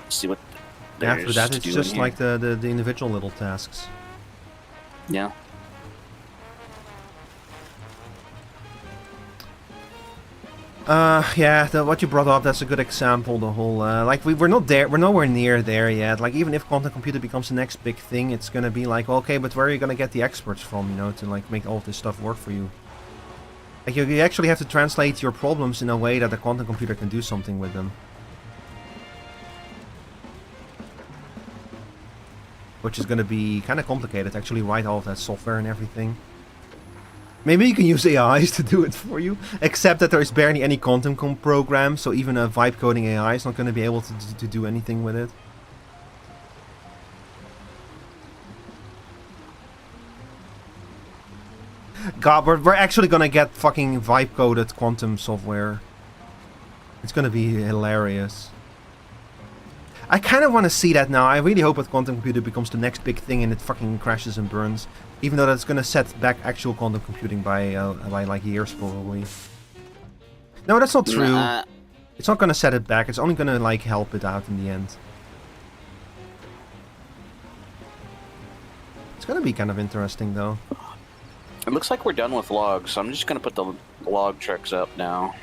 Let's see what. After that, it's just like the individual little tasks. Yeah. What you brought up, that's a good example. The whole like we're nowhere near there yet. Like even if quantum computer becomes the next big thing, it's gonna be like, okay, but where are you gonna get the experts from, to like make all of this stuff work for you? Like you actually have to translate your problems in a way that the quantum computer can do something with them. Which is gonna be kind of complicated to actually write all of that software and everything. Maybe you can use AIs to do it for you, except that there is barely any quantum program, so even a vibe coding AI is not going to be able to do anything with it. God, we're actually going to get fucking vibe coded quantum software. It's going to be hilarious. I kind of want to see that now. I really hope that quantum computer becomes the next big thing and it fucking crashes and burns. Even though that's going to set back actual quantum computing by like years probably. No, that's not true. It's not going to set it back. It's only going to like help it out in the end. It's going to be kind of interesting though. It looks like we're done with logs, so I'm just going to put the log trucks up now.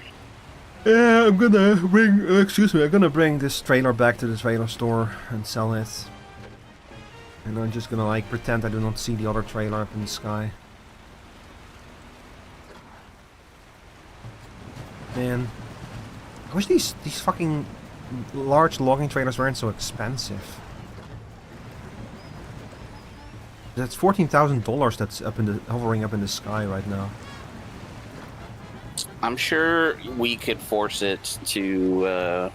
Yeah, I'm gonna bring this trailer back to the trailer store and sell it. And I'm just gonna like pretend I do not see the other trailer up in the sky. Man, I wish these fucking large logging trailers weren't so expensive. That's $14,000 that's hovering up in the sky right now. I'm sure we could force it to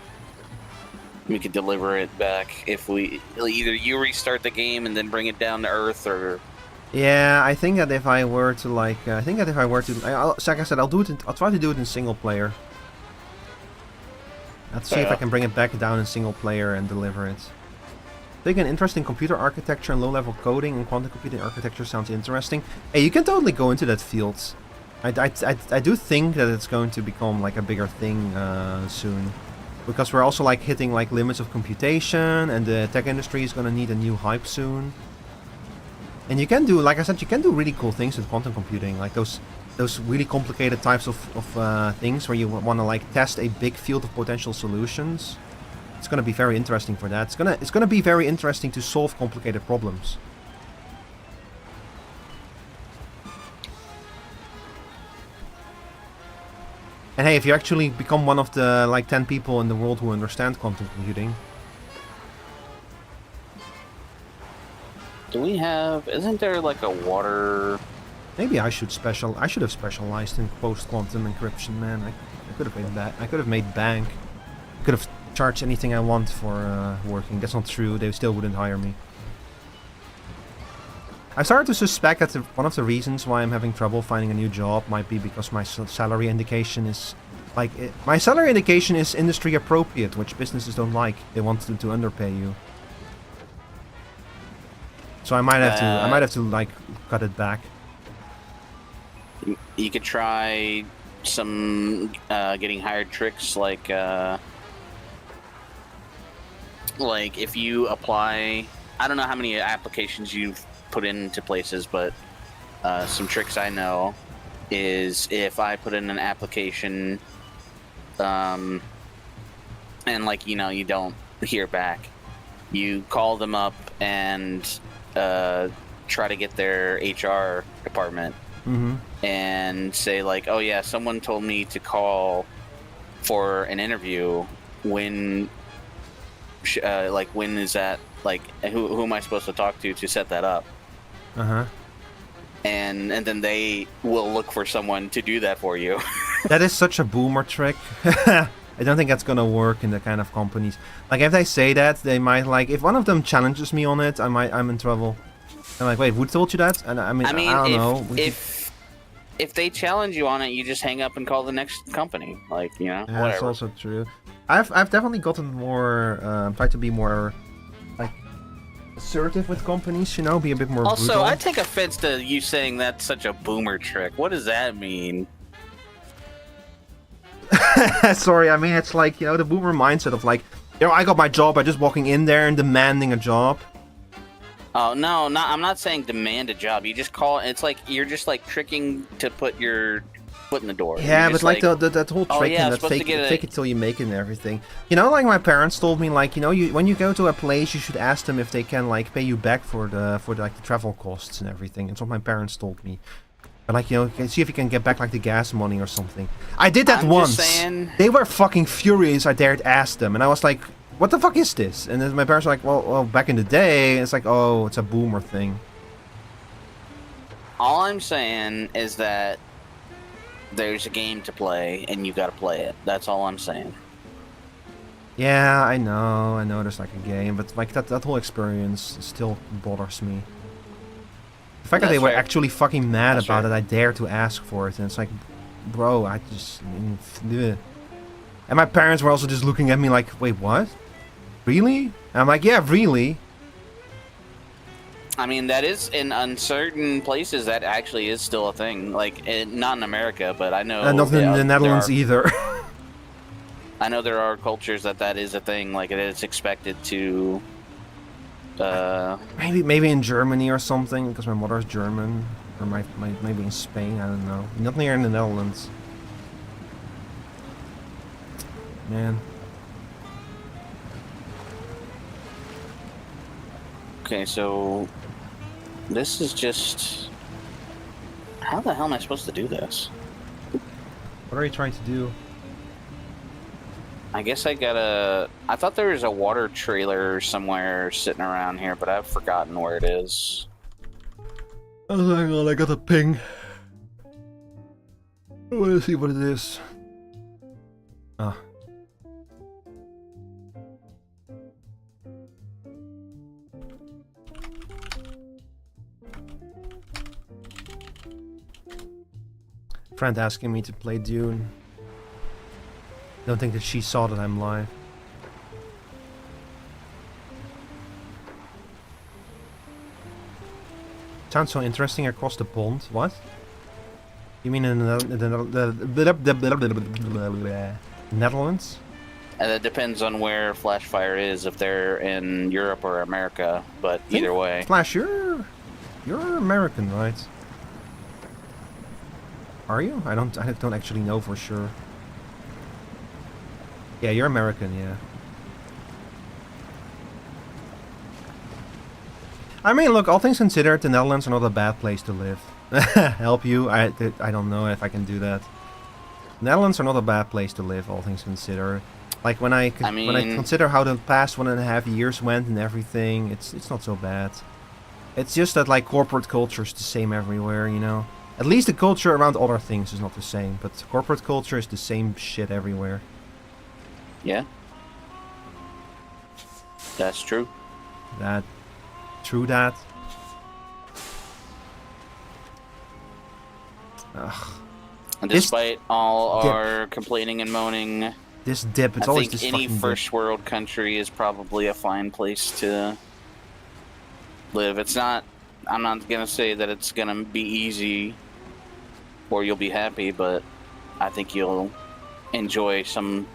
We could deliver it back if we either you restart the game and then bring it down to Earth, or Yeah, I think that if I were to like, like I said, I'll try to do it in single player. Let's see if I can bring it back down in single player and deliver it. I think an interesting computer architecture and low-level coding and quantum computing architecture sounds interesting. Hey, you can totally go into that field. I do think that it's going to become like a bigger thing soon. Because we're also like hitting like limits of computation, and the tech industry is going to need a new hype soon. And you can do, like I said, you can do really cool things with quantum computing, like those really complicated types of things where you want to like test a big field of potential solutions. It's going to be very interesting for that. It's gonna be very interesting to solve complicated problems. And hey, if you actually become one of the like 10 people in the world who understand quantum computing. do we have? Isn't there like a water? Maybe I should have specialized in post-quantum encryption, man. I could have made that. I could have made bank. I could have charged anything I want for working. That's not true. They still wouldn't hire me. I started to suspect that one of the reasons why I'm having trouble finding a new job might be because my salary indication is like my salary indication is industry appropriate, which businesses don't like. They want to underpay you. So I might have to like cut it back. You could try some getting hired tricks, like if you apply. I don't know how many applications you've put into places, but some tricks I know is if I put in an application, and like you don't hear back, you call them up and try to get their HR department. Mm-hmm. And say like, oh yeah, someone told me to call for an interview. When when is that? Like, who am I supposed to talk to set that up? Uh-huh. And then they will look for someone to do that for you. That is such a boomer trick. I don't think that's gonna work in the kind of companies. Like, if they say that, they might like, if one of them challenges me on it, I'm in trouble. I'm like, wait, who told you that? And I mean I don't know. If they challenge you on it, you just hang up and call the next company. Like, yeah, whatever. That's also true. I've definitely gotten more, tried to be more, like, assertive with companies, be a bit more Also, brutal. I take offense to you saying that's such a boomer trick. What does that mean? Sorry, I mean, it's like, the boomer mindset of like, I got my job by just walking in there and demanding a job. Oh, no, I'm not saying demand a job. You just call it. It's like you're just like tricking to put your foot in the door. Yeah, but like that whole trick yeah, and that fake it till you make it and everything. Like my parents told me, like, when you go to a place, you should ask them if they can like pay you back for the travel costs and everything. It's what my parents told me. But like, see if you can get back like the gas money or something. I did that once. They were fucking furious. I dared ask them, and I was like, what the fuck is this? And then my parents were like, well, back in the day, it's like, oh, it's a boomer thing. All I'm saying is that there's a game to play, and you gotta play it. That's all I'm saying. Yeah, I know there's like a game, but like that whole experience still bothers me. The fact that they were actually fucking mad about it, I dare to ask for it, and it's like, bro, I just... Ugh. And my parents were also just looking at me like, wait, what? Really? And I'm like, yeah, really. I mean, that is in uncertain places. That actually is still a thing. Like, not in America, but I know. Not in the Netherlands either. I know there are cultures that is a thing. Like, it is expected to. Maybe in Germany or something, because my mother's German, or maybe in Spain. I don't know. Not here in the Netherlands. Man. Okay, so this is just... How the hell am I supposed to do this? What are you trying to do? I guess I gotta... I thought there was a water trailer somewhere sitting around here, but I've forgotten where it is. Oh, hang on, I got a ping. I want to see what it is. Ah. Friend asking me to play Dune. Don't think that she saw that I'm live. Sounds so interesting across the pond. What? You mean in the Netherlands? And it depends on where Flashfire is, if they're in Europe or America, but either way. Flash, you're American, right? Are you? I don't actually know for sure. Yeah, you're American, yeah. I mean, look, all things considered, the Netherlands are not a bad place to live. Help you? I don't know if I can do that. Netherlands are not a bad place to live, all things considered. Like when I consider how the past 1.5 years went and everything, it's not so bad. It's just that like corporate culture is the same everywhere, you know. At least the culture around other things is not the same, but corporate culture is the same shit everywhere. Yeah. That's true. True that. Ugh. And despite all our complaining and moaning, this dip, it's always this fucking I think any first world country is probably a fine place to live. It's not, I'm not gonna say that it's gonna be easy or you'll be happy, but I think you'll enjoy some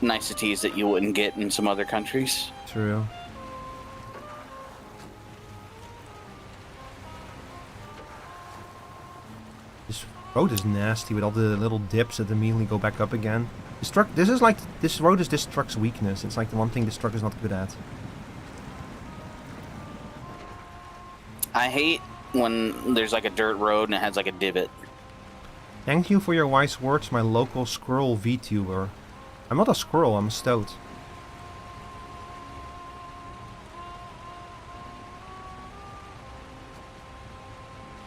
niceties that you wouldn't get in some other countries. True. This road is nasty with all the little dips that immediately go back up again. This road is this truck's weakness. It's like the one thing this truck is not good at. I hate when there's like a dirt road and it has like a divot. Thank you for your wise words, my local squirrel VTuber. I'm not a squirrel, I'm a stoat.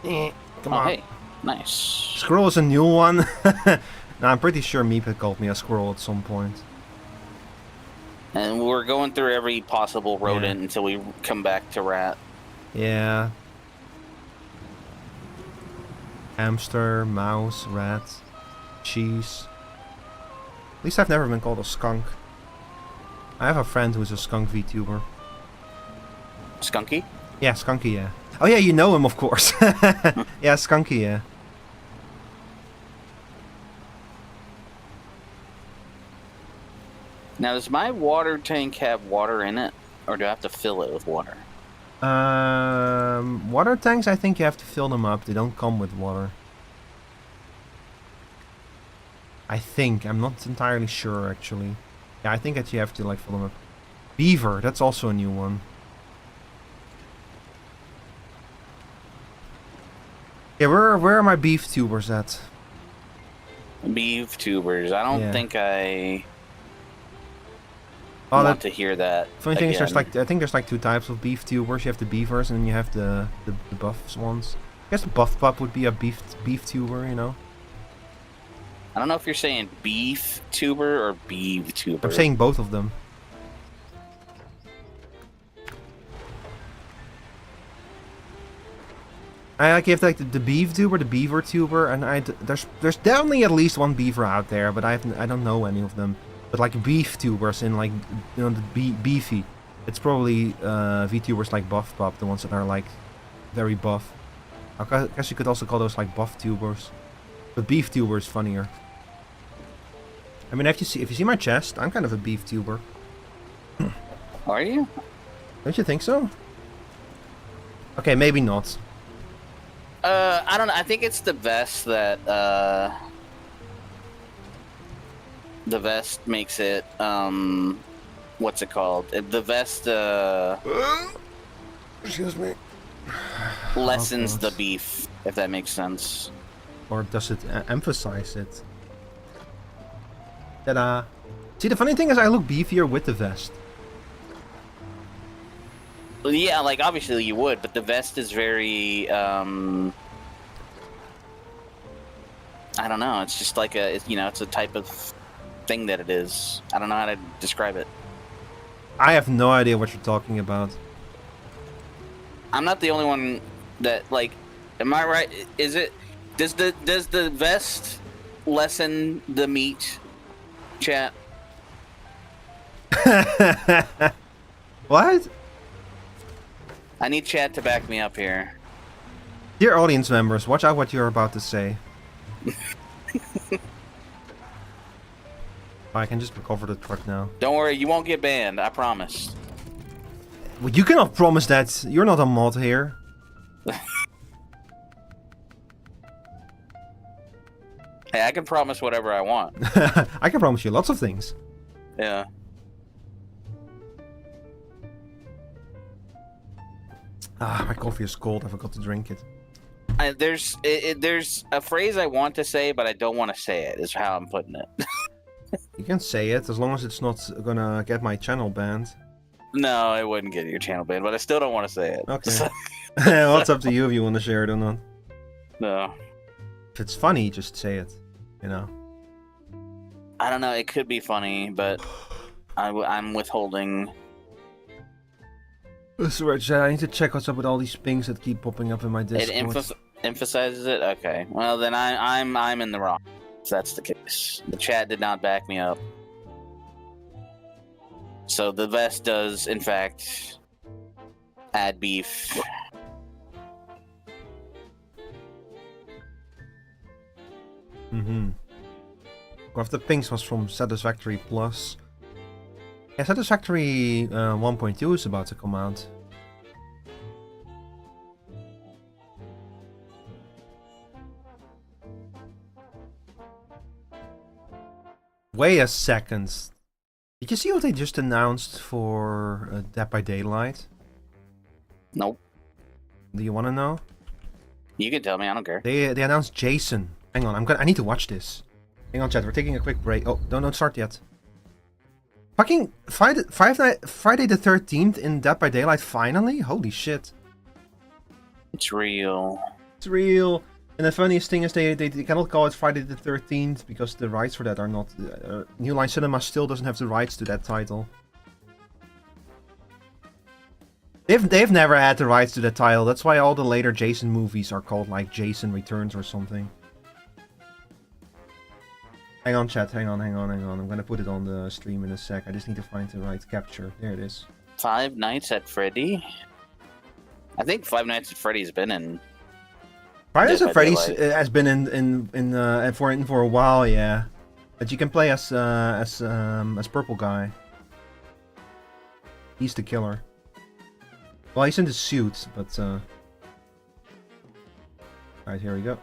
Come on. Hey, nice. Squirrel is a new one. Now I'm pretty sure Meep had called me a squirrel at some point. And we're going through every possible rodent until we come back to rat. Yeah. Hamster, mouse, rat, cheese. At least I've never been called a skunk. I have a friend who's a skunk VTuber. Skunky? Yeah, Skunky, yeah. Oh yeah, you know him, of course. Yeah, Skunky, yeah. Now, does my water tank have water in it? Or do I have to fill it with water? Water tanks, I think you have to fill them up. They don't come with water. I think. I'm not entirely sure, actually. Yeah, I think that you have to, like, fill them up. Beaver, that's also a new one. Yeah, where are my beef tubers at? Beef tubers. I don't think I want to hear that. Funny thing is, I think there's like two types of beef tubers. You have the beavers, and then you have the buff ones. I guess the buff pup would be a beef tuber, you know. I don't know if you're saying beef tuber or beef tuber. I'm saying both of them. I like have like the beef tuber, the beaver tuber, and there's definitely at least one beaver out there, but I don't know any of them. But like beef tubers and like, you know, the beefy, it's probably VTubers like Buff Pup, the ones that are like very buff. I guess you could also call those like buff tubers, but beef tuber is funnier. I mean, if you see my chest, I'm kind of a beef tuber. Are you? Don't you think so? Okay, maybe not. I don't know. I think it's the vest that the vest makes it what's it called? The vest excuse me. Lessens the beef, if that makes sense. Or does it emphasize it? Ta-da! See, the funny thing is I look beefier with the vest. Yeah, like obviously you would, but the vest is very I don't know, it's just like it's a type of thing that it is. I don't know how to describe it. I have no idea what you're talking about. I'm not the only one that, like, am I right? Is it Does the vest lessen the meat, chat? What? I need chat to back me up here. Dear audience members, watch out what you're about to say. I can just recover the truck now. Don't worry, you won't get banned. I promise. Well, you cannot promise that. You're not a mod here. Hey, I can promise whatever I want. I can promise you lots of things. Yeah. Ah, my coffee is cold. I forgot to drink it. There's a phrase I want to say, but I don't want to say it. Is how I'm putting it. You can say it as long as it's not gonna get my channel banned. No, it wouldn't get your channel banned, but I still don't want to say it. Okay. Well, it's up to you if you want to share it or not. No. If it's funny, just say it. You know. I don't know. It could be funny, but I'm withholding. That's right, I need to check what's up with all these pings that keep popping up in my Discord. It emphasizes it. Okay. Well, then I'm in the wrong. If that's the case. The chat did not back me up. So the vest does, in fact, add beef. Mm-hmm. One of the pings was from Satisfactory Plus. Yeah, Satisfactory 1.2 is about to come out. Wait a second. Did you see what they just announced for Dead by Daylight? Nope. Do you want to know? You can tell me. I don't care. They announced Jason. Hang on, I need to watch this. Hang on, chat. We're taking a quick break. Oh, don't start yet. Fucking Friday the 13th in Dead by Daylight. Finally, holy shit! It's real. It's real. And the funniest thing is they cannot call it Friday the 13th because the rights for that are not... New Line Cinema still doesn't have the rights to that title. They've never had the rights to that title. That's why all the later Jason movies are called like Jason Returns or something. Hang on, chat. Hang on. I'm gonna put it on the stream in a sec. I just need to find the right capture. There it is. Five Nights at Freddy? I think Five Nights at Freddy's been in... Friday the 13th Freddy's has been in for a while, yeah. But you can play as Purple Guy. He's the killer. Well, he's in the suit, but alright, here we go.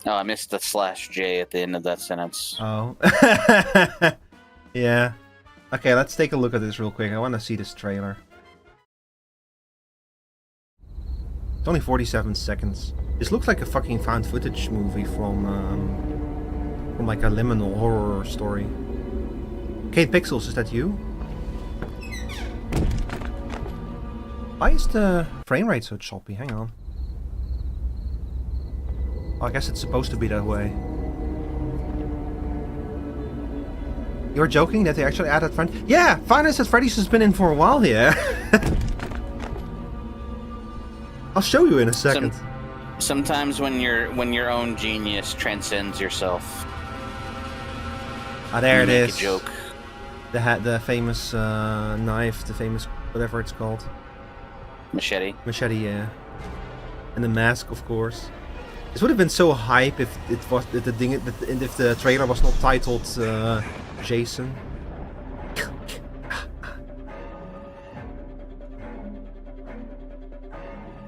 Oh, I missed the /J at the end of that sentence. Oh. Yeah. Okay, let's take a look at this real quick. I want to see this trailer. It's only 47 seconds. This looks like a fucking found footage movie from like a liminal horror story. Kate Pixels, is that you? Why is the frame rate so choppy? Hang on. Oh, I guess it's supposed to be that way. You're joking that they actually added friend? Yeah, Five Nights at Freddy's has been in for a while here. I'll show you in a second. Sometimes when your own genius transcends yourself. Ah, there it is. A joke. The famous knife, the famous whatever it's called. Machete. Machete, yeah. And the mask, of course. This would have been so hype if the trailer was not titled Jason.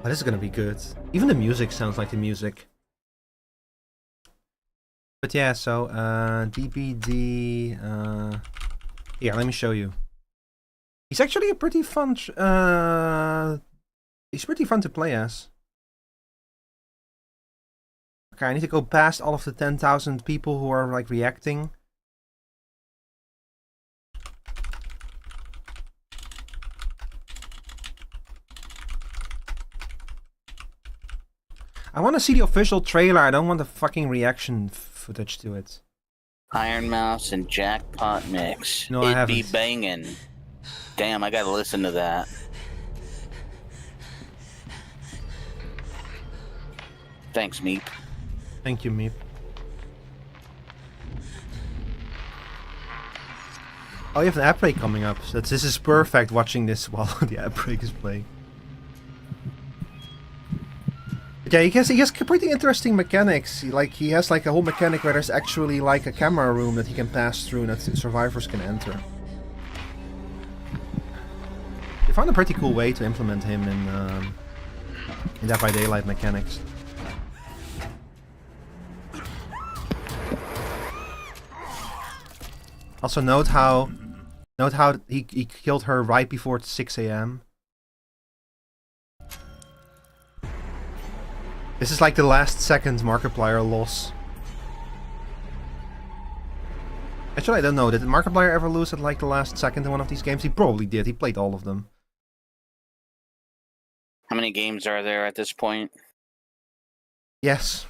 Oh, this is gonna be good. Even the music sounds like the music. But yeah, so DBD. Yeah, let me show you. He's actually a pretty fun. He's pretty fun to play as. Okay, I need to go past all of the 10,000 people who are like reacting. I want to see the official trailer. I don't want the fucking reaction footage to it. Iron Mouse and Jackpot mix. No, I haven't. It'd be banging. Damn, I gotta listen to that. Thanks, Meep. Thank you, Meep. Oh, you have an ad break coming up. So this is perfect watching this while the ad break is playing. But yeah, he has pretty interesting mechanics. He has like a whole mechanic where there's actually like a camera room that he can pass through and that survivors can enter. They found a pretty cool way to implement him in Dead by Daylight mechanics. Also note how he killed her right before 6 AM. This is like the last second Markiplier loss. Actually, I don't know. Did Markiplier ever lose at like the last second in one of these games? He probably did. He played all of them. How many games are there at this point? Yes.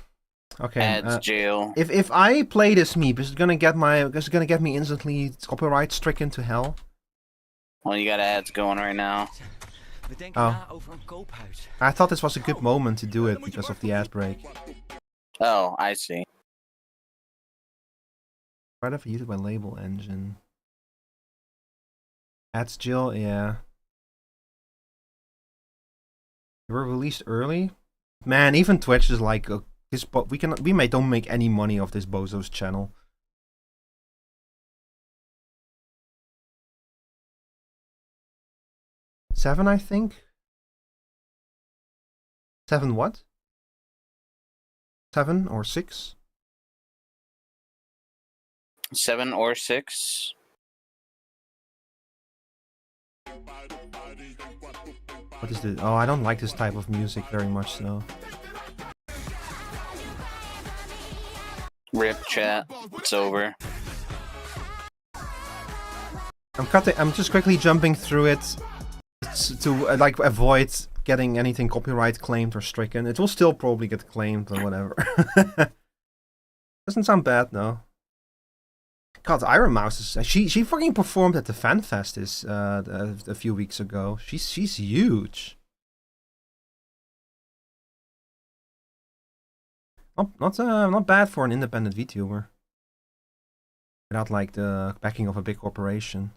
Okay. Ads, jail. If I play this Meep, is it gonna get me instantly copyright stricken to hell? Well, you got ads going right now. Oh. I thought this was a good moment to do it because of the ad break. Oh, I see. Right off YouTube by label engine. Ads Jill, yeah. They were released early? Man, even Twitch is like we don't make any money off this bozo's channel. Seven, I think. 7 what? 7 or 6? 7 or 6. What is this? Oh, I don't like this type of music very much, though. Rip chat. It's over. I'm just quickly jumping through it to like avoid getting anything copyright claimed or stricken. It will still probably get claimed or whatever. Doesn't sound bad, no. God, Iron Mouse is she fucking performed at the Fan Fest a few weeks ago. She's huge. Not bad for an independent VTuber. Without like the backing of a big corporation.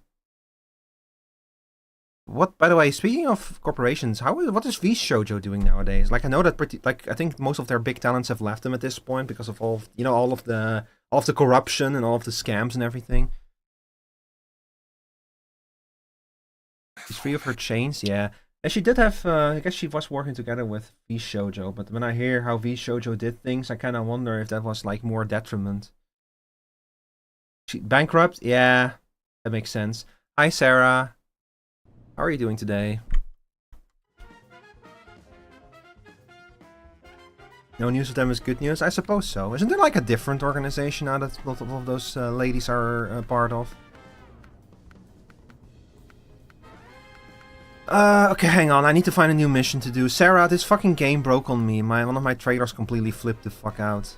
What, by the way, speaking of corporations, what is V Shoujo doing nowadays? Like, I know that I think most of their big talents have left them at this point because of all of the corruption and all of the scams and everything. She's free of her chains, yeah. And she did have, I guess she was working together with V Shoujo, but when I hear how V Shoujo did things, I kind of wonder if that was like more detriment. She bankrupt? Yeah, that makes sense. Hi, Sarah. How are you doing today? No news of them is good news? I suppose so. Isn't there like a different organization now that both of those ladies are part of? Okay, hang on. I need to find a new mission to do. Sarah, this fucking game broke on me. One of my trailers completely flipped the fuck out.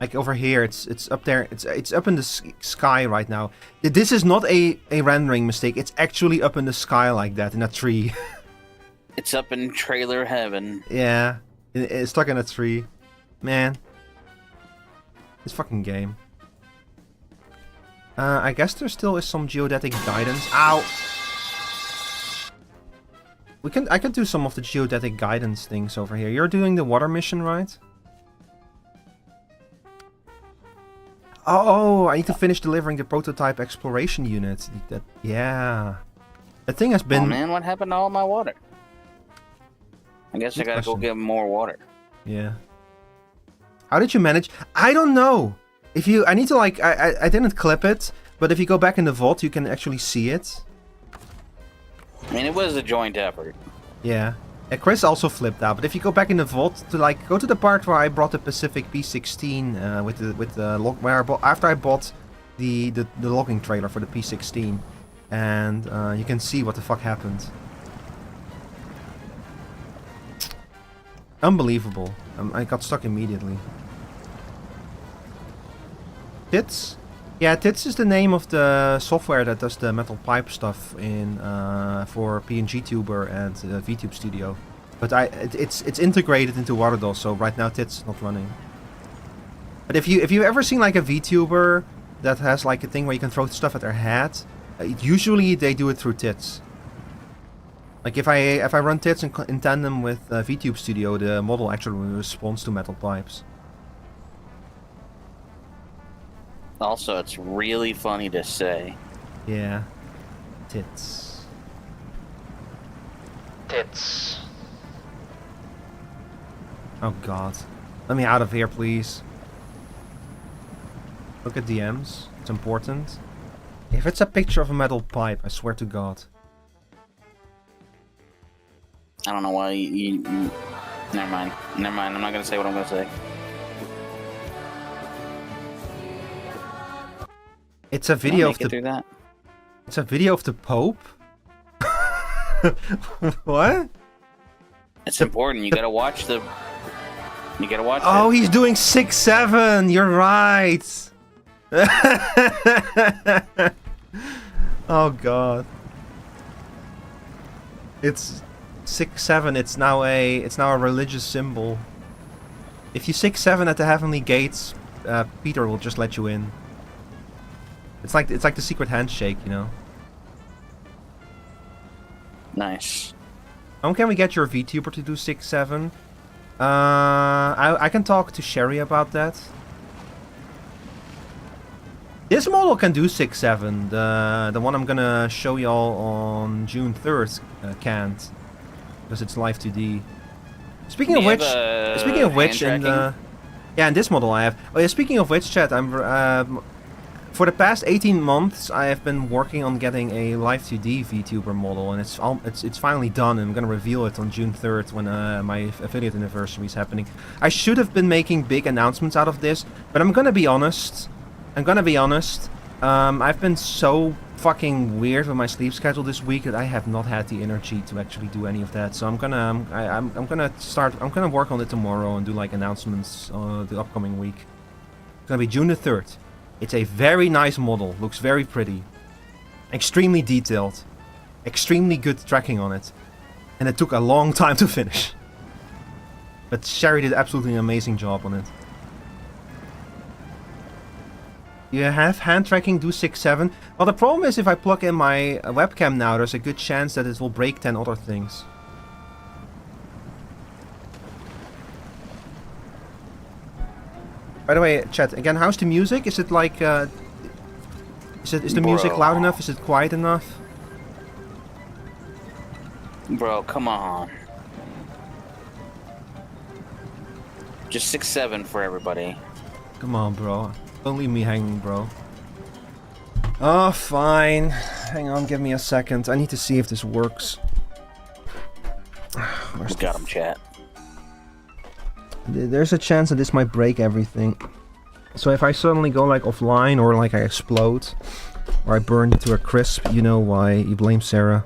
Like over here, it's up there. It's up in the sky right now. This is not a rendering mistake. It's actually up in the sky like that in a tree. It's up in trailer heaven. Yeah, it's stuck in a tree. Man, this fucking game. I guess there still is some geodetic guidance. Ow! I can do some of the geodetic guidance things over here. You're doing the water mission, right? Oh, I need to finish delivering the prototype exploration unit. Yeah. That thing has been... Oh man, what happened to all my water? I guess I gotta go get more water. Yeah. How did you manage? I don't know. I need to like... I didn't clip it, but if you go back in the vault, you can actually see it. I mean, it was a joint effort. Yeah. Chris also flipped out, but if you go back in the vault to like go to the part where I brought the Pacific P16 with the log, after I bought the logging trailer for the P16, and you can see what the fuck happened. Unbelievable. I got stuck immediately. Tits? Yeah, Tits is the name of the software that does the metal pipe stuff in for PNG Tuber and VTube Studio. But it's integrated into Waterdoll, so right now tits not running. But if you've ever seen like a VTuber that has like a thing where you can throw stuff at their head, usually they do it through tits. Like if I run tits in tandem with VTube Studio, the model actually responds to metal pipes. Also, it's really funny to say. Yeah, tits. Tits. Oh god, let me out of here, please. Look at DMs. It's important. If it's a picture of a metal pipe, I swear to God. I don't know why you never mind. Never mind. I'm not gonna say what I'm gonna say. It's a video of through that. It's a video of the Pope. What? It's important. You gotta watch the. You gotta watch. Oh, he's doing 6-7. You're right. Oh god. It's 6-7. It's now a religious symbol. If you 6-7 at the heavenly gates, Peter will just let you in. It's like the secret handshake, you know. Nice. How can we get your VTuber to do 6-7? I can talk to Sherry about that. This model can do 6-7. The one I'm gonna show y'all on June 3rd can't, because it's live 2D. Speaking of which, in this model I have. Oh yeah, speaking of which, chat, I'm for the past 18 months I have been working on getting a live 2D VTuber model, and it's finally done. And I'm gonna reveal it on June 3rd when my affiliate anniversary is happening. I should have been making big announcements out of this, but I'm gonna be honest. I've been so fucking weird with my sleep schedule this week that I have not had the energy to actually do any of that. So I'm gonna work on it tomorrow and do like announcements the upcoming week. It's gonna be June the 3rd. It's a very nice model, looks very pretty, extremely detailed, extremely good tracking on it, and it took a long time to finish. But Sherry did absolutely an amazing job on it. You have hand tracking, do 6-7. Well, the problem is if I plug in my webcam now, there's a good chance that it will break 10 other things. By the way, chat, again, how's the music? Is it like, is the music loud enough? Is it quiet enough? Bro, come on. Just 6-7 for everybody. Come on, bro. Don't leave me hanging, bro. Oh, fine. Hang on, give me a second. I need to see if this works. We got him, chat. There's a chance that this might break everything. So if I suddenly go like offline, or like I explode, or I burn to a crisp, you know why. You blame Sarah.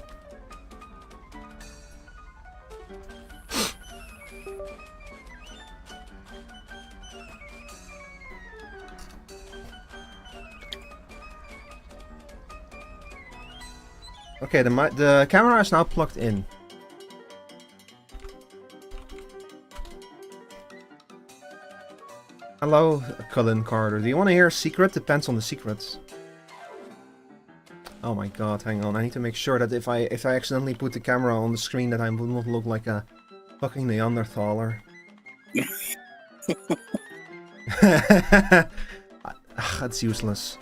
Okay, the camera is now plugged in. Hello, Cullen Carter. Do you want to hear a secret? Depends on the secrets. Oh my god, hang on. I need to make sure that if I accidentally put the camera on the screen that I will not look like a fucking Neanderthaler. That's useless.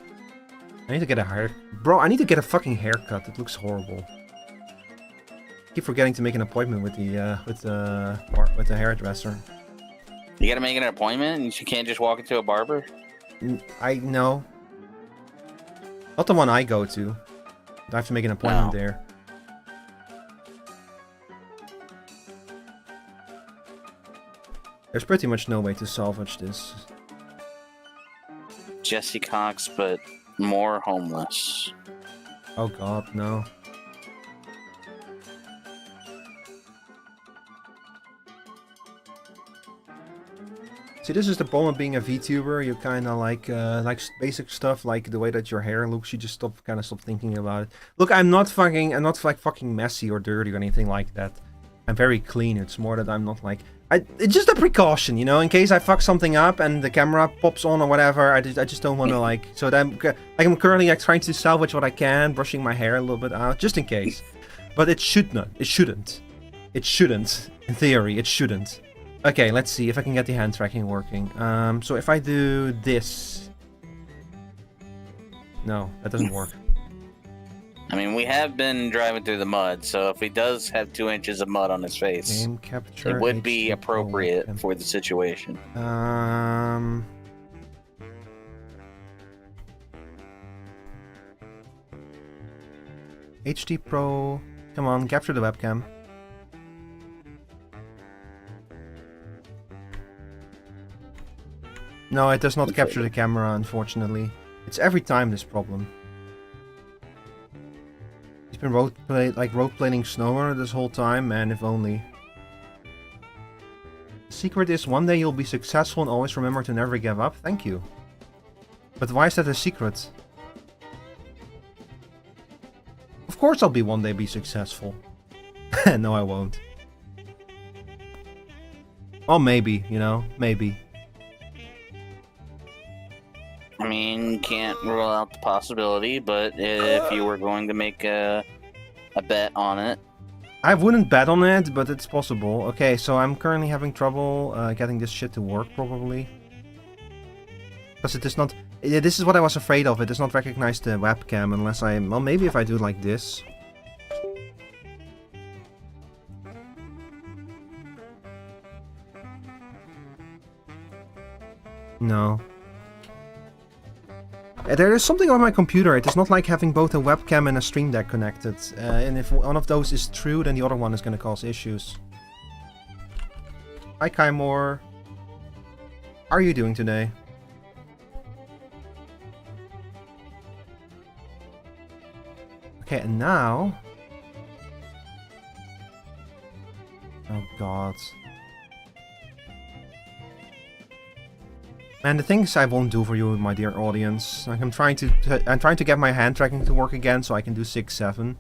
I need to get a hair... Bro, I need to get a fucking haircut. It looks horrible. I keep forgetting to make an appointment with the hairdresser. You gotta make an appointment? You can't just walk into a barber? I know. Not the one I go to. I have to make an appointment there. There's pretty much no way to salvage this. Jesse Cox, but more homeless. Oh god, no. See, this is the problem of being a VTuber. You kind of like basic stuff, like the way that your hair looks. You just stop thinking about it. Look, I'm not fucking messy or dirty or anything like that. I'm very clean. It's more that I'm not like... it's just a precaution, you know, in case I fuck something up and the camera pops on or whatever. I just don't want to like... So I'm currently like trying to salvage what I can, brushing my hair a little bit out, just in case. But it should not. It shouldn't. It shouldn't. In theory, it shouldn't. Okay, let's see if I can get the hand tracking working. So if I do this... No, that doesn't work. I mean, we have been driving through the mud, so if he does have 2 inches of mud on his face, Game capture it would be HD appropriate Pro for the situation. HD Pro, come on, capture the webcam. No, it does not capture the camera, unfortunately. It's every time this problem. He's been role-playing Snowrunner this whole time, man, if only. The secret is one day you'll be successful and always remember to never give up. Thank you. But why is that a secret? Of course I'll one day be successful. No, I won't. Well, maybe, you know, maybe. I mean, can't rule out the possibility, but if you were going to make a bet on it... I wouldn't bet on it, but it's possible. Okay, so I'm currently having trouble getting this shit to work, probably. Because it does not... This is what I was afraid of. It does not recognize the webcam unless I... Well, maybe if I do like this. No. There is something on my computer. It is not like having both a webcam and a stream deck connected. And if one of those is true, then the other one is going to cause issues. Hi, Kaimor. How are you doing today? Okay, and now... Oh, God. Man, the things I won't do for you, my dear audience. Like, I'm trying to get my hand tracking to work again, so I can do 6-7.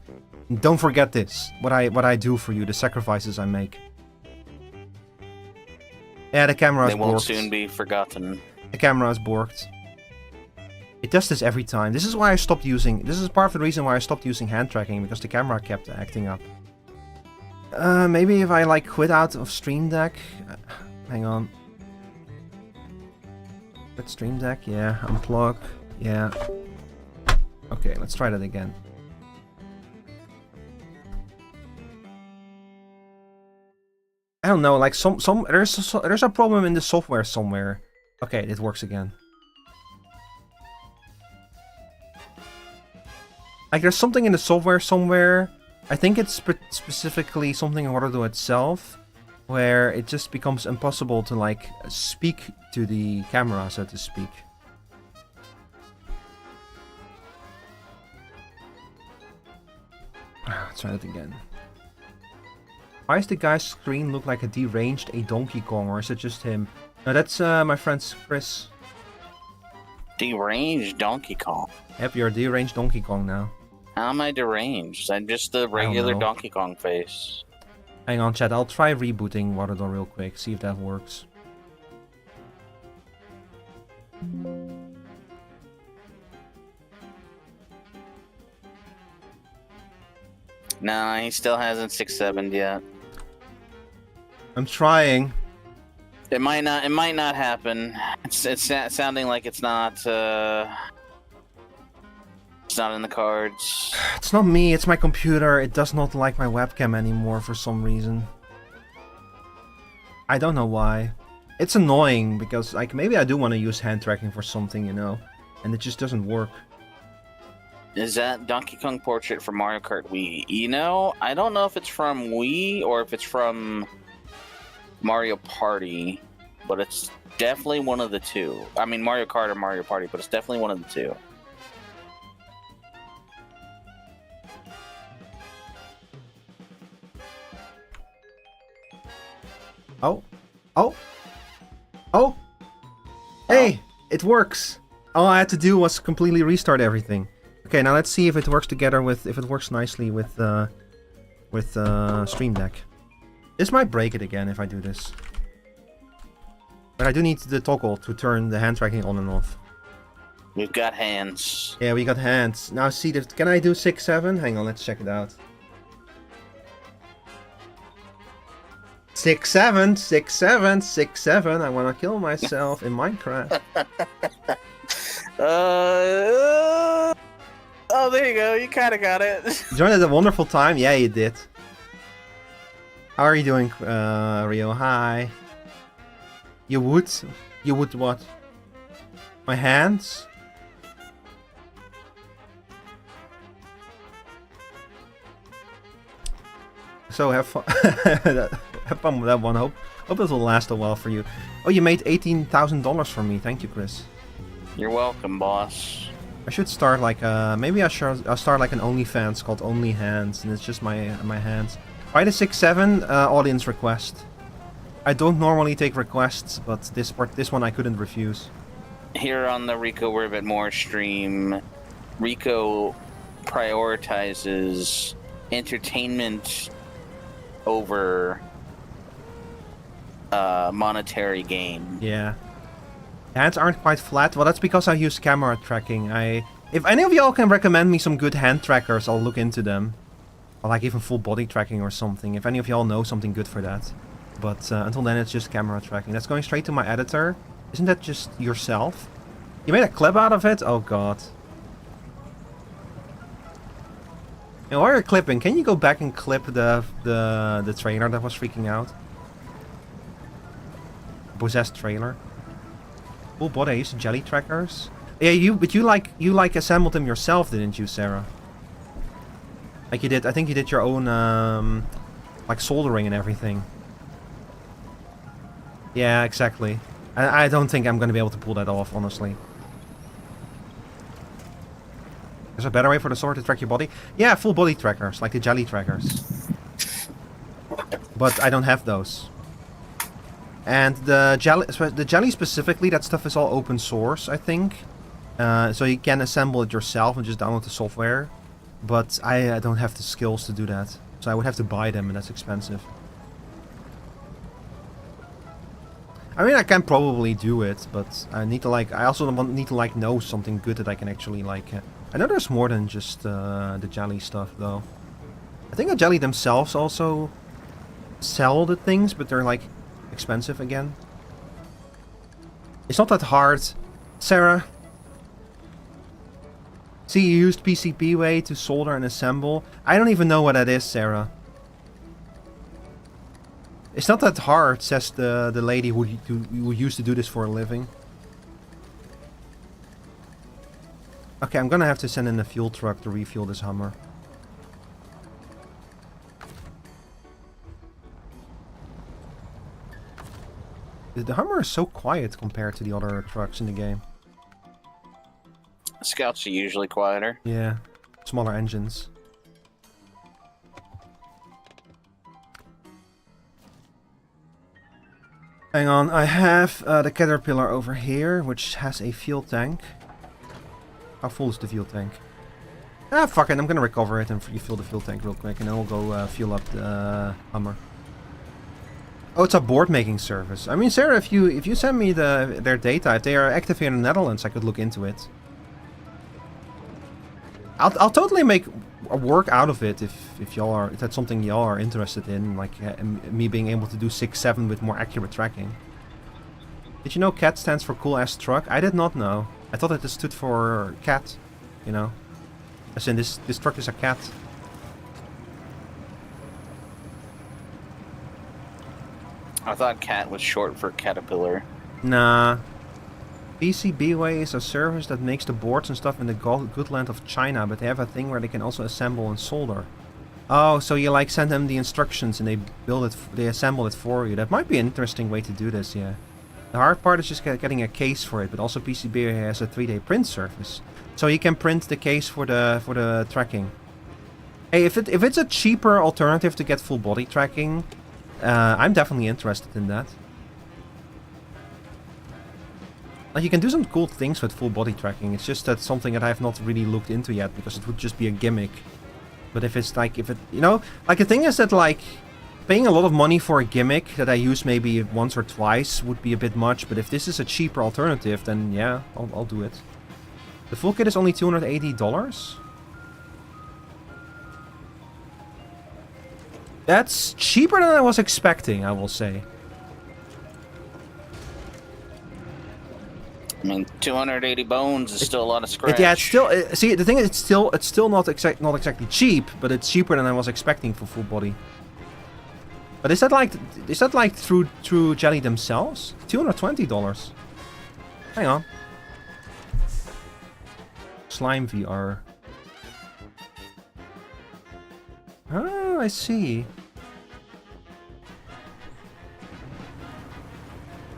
And don't forget this. What I do for you, the sacrifices I make. Yeah, the camera is borked. They won't soon be forgotten. The camera is borked. It does this every time. This is why I stopped using... This is part of the reason why I stopped using hand tracking, because the camera kept acting up. Maybe if I, like, quit out of Stream Deck... hang on. Quit Stream Deck, yeah. Unplug, yeah. Okay, let's try that again. I don't know, like, there's a problem in the software somewhere. Okay, it works again. Like, there's something in the software somewhere. I think it's specifically something in Auto itself, where it just becomes impossible to, like, speak to the camera, so to speak. Let's try it again. Why does the guy's screen look like a deranged Donkey Kong, or is it just him? No, that's my friend Chris. Deranged Donkey Kong? Yep, you're a deranged Donkey Kong now. How am I deranged? I'm just the regular Donkey Kong face. Hang on, chat. I'll try rebooting Waterdor real quick, see if that works. Nah, he still hasn't 6-7'd yet. I'm trying. It might not happen. It's sounding like it's not in the cards. It's not me, it's my computer. It does not like my webcam anymore for some reason. I don't know why. It's annoying because, like, maybe I do want to use hand tracking for something, you know, and it just doesn't work. Is that Donkey Kong Portrait from Mario Kart Wii? You know, I don't know if it's from Wii or if it's from Mario Party, but it's definitely one of the two. I mean, Mario Kart or Mario Party, but it's definitely one of the two. Oh. Oh. Oh. Hey, it works. All I had to do was completely restart everything. Okay, now let's see if it works together with, if it works nicely with Stream Deck. This might break it again if I do this. But I do need the toggle to turn the hand tracking on and off. We've got hands. Yeah, we got hands. Now see, can I do 6-7? Hang on, let's check it out. 6-7, 6-7, 6-7. I want to kill myself in Minecraft. Oh, there you go. You kind of got it. Joined at a wonderful time. Yeah, you did. How are you doing, Rio? Hi. You would what? My hands? So have fun. Have fun with that one. Hope this will last a while for you. Oh, you made $18,000 for me. Thank you, Chris. You're welcome, boss. I should start like maybe I'll start like an OnlyFans called Only Hands, and it's just my hands. Why the 6-7 audience request? I don't normally take requests, but this one I couldn't refuse. Here on the Rico We're a Bit More stream, Rico prioritizes entertainment over monetary gain. Yeah. Hands aren't quite flat. Well, that's because I use camera tracking. If any of y'all can recommend me some good hand trackers, I'll look into them. Or like even full body tracking or something. If any of y'all know something good for that. But until then, it's just camera tracking. That's going straight to my editor. Isn't that just yourself? You made a clip out of it? Oh god. And while you're clipping, can you go back and clip the trailer that was freaking out? Possessed trailer. Full body, I used jelly trackers. Yeah, but you like assembled them yourself, didn't you, Sarah? Like you did. I think you did your own like soldering and everything. Yeah, exactly. I don't think I'm gonna be able to pull that off, honestly. Is there a better way for the sword to track your body? Yeah, full body trackers, like the jelly trackers. But I don't have those. And the jelly specifically, that stuff is all open source, I think. So you can assemble it yourself and just download the software. But I don't have the skills to do that. So I would have to buy them, and that's expensive. I mean, I can probably do it, but I need to I also need to know something good that I can actually I know there's more than just the jelly stuff, though. I think the jelly themselves also sell the things, but they're expensive again. It's not that hard, Sarah. See, you used PCBWay to solder and assemble. I don't even know what that is, Sarah. It's not that hard, says the lady who used to do this for a living. Okay, I'm gonna have to send in a fuel truck to refuel this Hummer. The Hummer is so quiet compared to the other trucks in the game. Scouts are usually quieter. Yeah, smaller engines. Hang on, I have the Caterpillar over here, which has a fuel tank. How full is the fuel tank? Ah, fuck it, I'm gonna recover it and refill the fuel tank real quick, and then we'll go fuel up the Hummer. Oh, it's a board making service. I mean, Sarah, if you send me their data, if they are active here in the Netherlands, I could look into it. I'll totally make a work out of it if that's something y'all are interested in, me being able to do 6-7 with more accurate tracking. Did you know CAT stands for cool ass truck? I did not know. I thought it stood for cat, you know. As in this truck is a cat. I thought CAT was short for Caterpillar. Nah. PCBWay is a service that makes the boards and stuff in the good land of China, but they have a thing where they can also assemble and solder. Oh, so you send them the instructions and they assemble it for you. That might be an interesting way to do this, yeah. The hard part is just getting a case for it, but also PCBWay has a 3D print service. So you can print the case for the tracking. Hey, if it's a cheaper alternative to get full body tracking, I'm definitely interested in that. You can do some cool things with full body tracking. It's just that's something that I have not really looked into yet because it would just be a gimmick. But if it's you know, the thing is that Paying a lot of money for a gimmick that I use maybe once or twice would be a bit much, but if this is a cheaper alternative, then yeah, I'll do it. The full kit is only $280? That's cheaper than I was expecting, I will say. I mean, 280 bones is still a lot of scratch. Yeah, it's still... see, the thing is, it's still not exactly cheap, but it's cheaper than I was expecting for full body. But is that like through Jelly themselves? $220. Hang on. Slime VR. Oh, I see.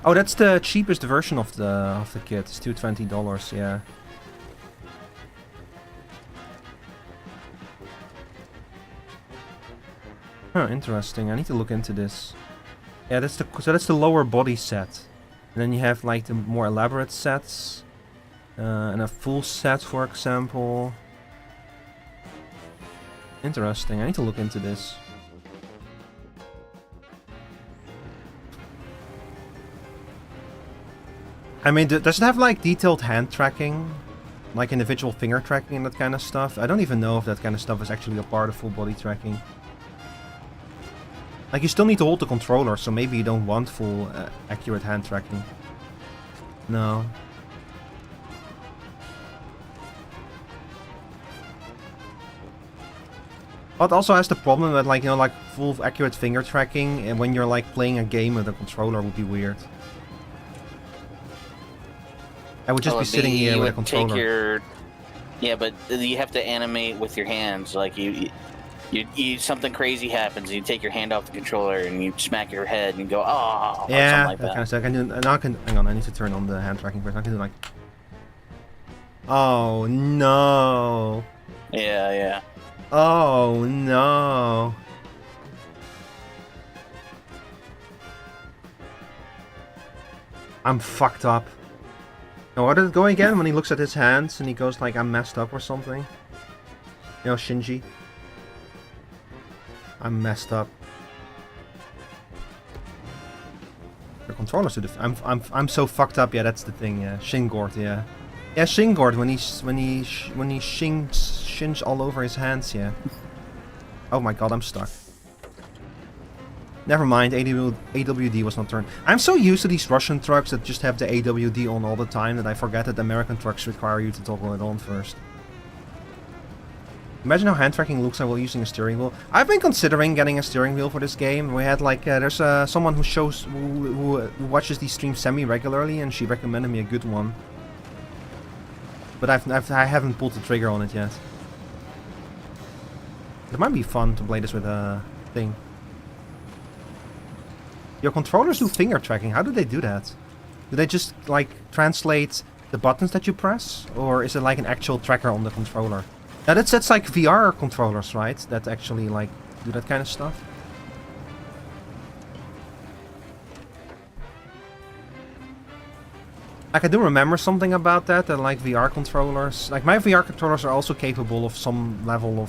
Oh, that's the cheapest version of the kit. It's $220, yeah. Huh, interesting. I need to look into this. Yeah, that's the lower body set. And then you have like the more elaborate sets. And a full set, for example. Interesting. I need to look into this. I mean, does it have like detailed hand tracking? Like individual finger tracking and that kind of stuff? I don't even know if that kind of stuff is actually a part of full body tracking. Like, you still need to hold the controller, so maybe you don't want full accurate hand tracking. No. But also has the problem that, like, you know, like full accurate finger tracking, and when you're like playing a game with a controller would be weird. I would just be sitting here with a controller. Yeah, but you have to animate with your hands. Like you something crazy happens, and you take your hand off the controller and you smack your head and go, oh, yeah, like that kind of stuff. I can do. Now I can. Hang on, I need to turn on the hand tracking first. I can do like. Oh no. Yeah, yeah. Oh no. I'm fucked up. Now, what did it go again when he looks at his hands and he goes like, I'm messed up or something? You know, Shinji. I'm messed up. The controllers to I'm so fucked up. Yeah, that's the thing. Yeah, Shingord. Yeah, yeah, Shingord when he shins all over his hands. Yeah. Oh my god, I'm stuck. Never mind, AWD was not turned. I'm so used to these Russian trucks that just have the AWD on all the time that I forget that American trucks require you to toggle it on first. Imagine how hand tracking looks while using a steering wheel. I've been considering getting a steering wheel for this game. We had like, there's someone who watches these streams semi-regularly, and she recommended me a good one. But I haven't pulled the trigger on it yet. It might be fun to play this with a thing. Your controllers do finger tracking. How do they do that? Do they just, like, translate the buttons that you press? Or is it like an actual tracker on the controller? Now that's like VR controllers, right? That actually, like, do that kind of stuff? Like, I do remember something about that like VR controllers... Like, my VR controllers are also capable of some level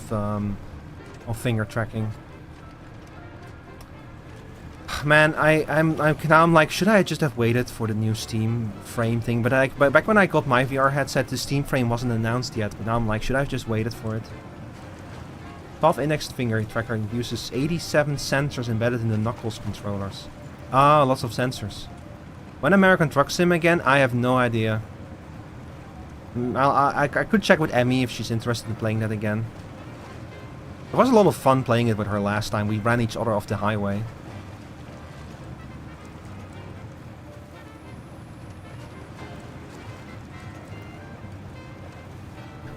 of finger tracking. Man, I'm like, should I just have waited for the new Steam frame thing? But back when I got my VR headset, the Steam frame wasn't announced yet. But now I'm like, should I have just waited for it? Valve indexed finger tracker uses 87 sensors embedded in the knuckles controllers. Ah, lots of sensors. When American Truck Sim again? I have no idea. I could check with Emmy if she's interested in playing that again. It was a lot of fun playing it with her last time. We ran each other off the highway.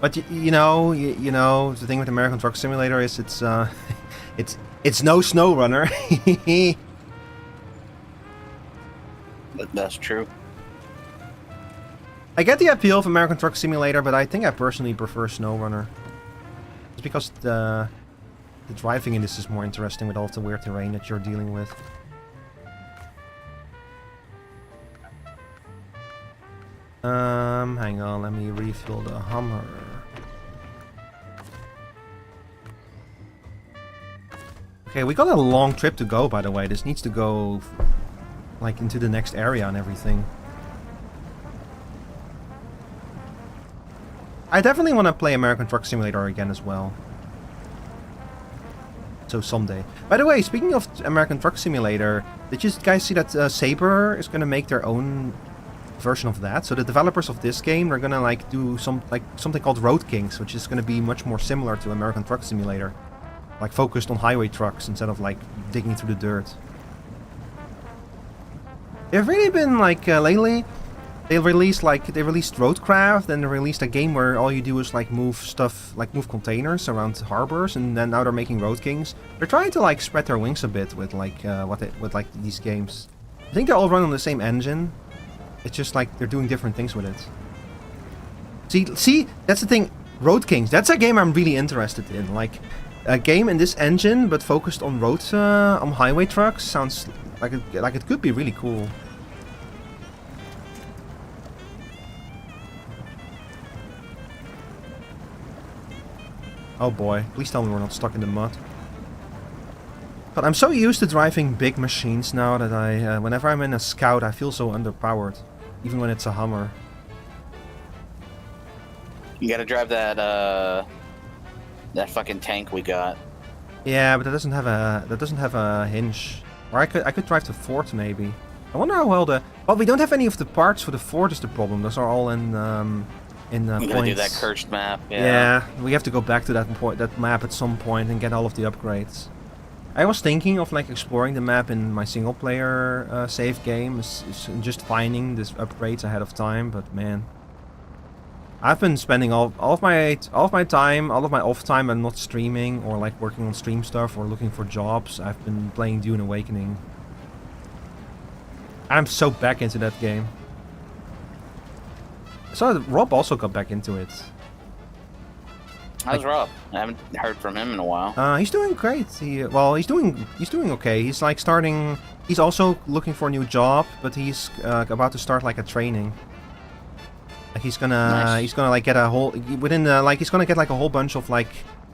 But you know, the thing with American Truck Simulator is it's no Snowrunner. That's true. I get the appeal of American Truck Simulator, but I think I personally prefer Snowrunner. It's because the driving in this is more interesting with all of the weird terrain that you're dealing with. Hang on, let me refill the Hummer. Okay, we got a long trip to go, by the way. This needs to go, like, into the next area and everything. I definitely want to play American Truck Simulator again as well. So someday. By the way, speaking of American Truck Simulator, did you guys see that Saber is going to make their own version of that? So the developers of this game are going to like do something called Road Kings, which is going to be much more similar to American Truck Simulator. Like focused on highway trucks instead of like digging through the dirt. They've really been like lately. They released Roadcraft, and they released a game where all you do is like move stuff, like move containers around harbors, and then now they're making Road Kings. They're trying to like spread their wings a bit with like with these games. I think they all run on the same engine. It's just like they're doing different things with it. See, that's the thing. Road Kings. That's a game I'm really interested in. Like a game in this engine, but focused on on highway trucks. Sounds like it could be really cool. Oh boy, please tell me we're not stuck in the mud. But I'm so used to driving big machines now that whenever I'm in a Scout, I feel so underpowered. Even when it's a Hummer. You gotta drive that, that fucking tank we got. Yeah, but that doesn't have a hinge. Or I could drive the Ford maybe. I wonder how well well, we don't have any of the parts for the Ford is the problem. Those are all in You points. gotta do that cursed map. Yeah, we have to go back to that map at some point and get all of the upgrades. I was thinking of like exploring the map in my single player save game, just finding these upgrades ahead of time. But man, I've been spending all of my time, all of my off time, and not streaming or like working on stream stuff or looking for jobs. I've been playing Dune Awakening. I'm so back into that game. So Rob also got back into it. How's Rob? I haven't heard from him in a while. He's doing great. He's doing okay. He's like starting. He's also looking for a new job, but he's about to start like a training. Like he's gonna like get a whole he's gonna get like a whole bunch of like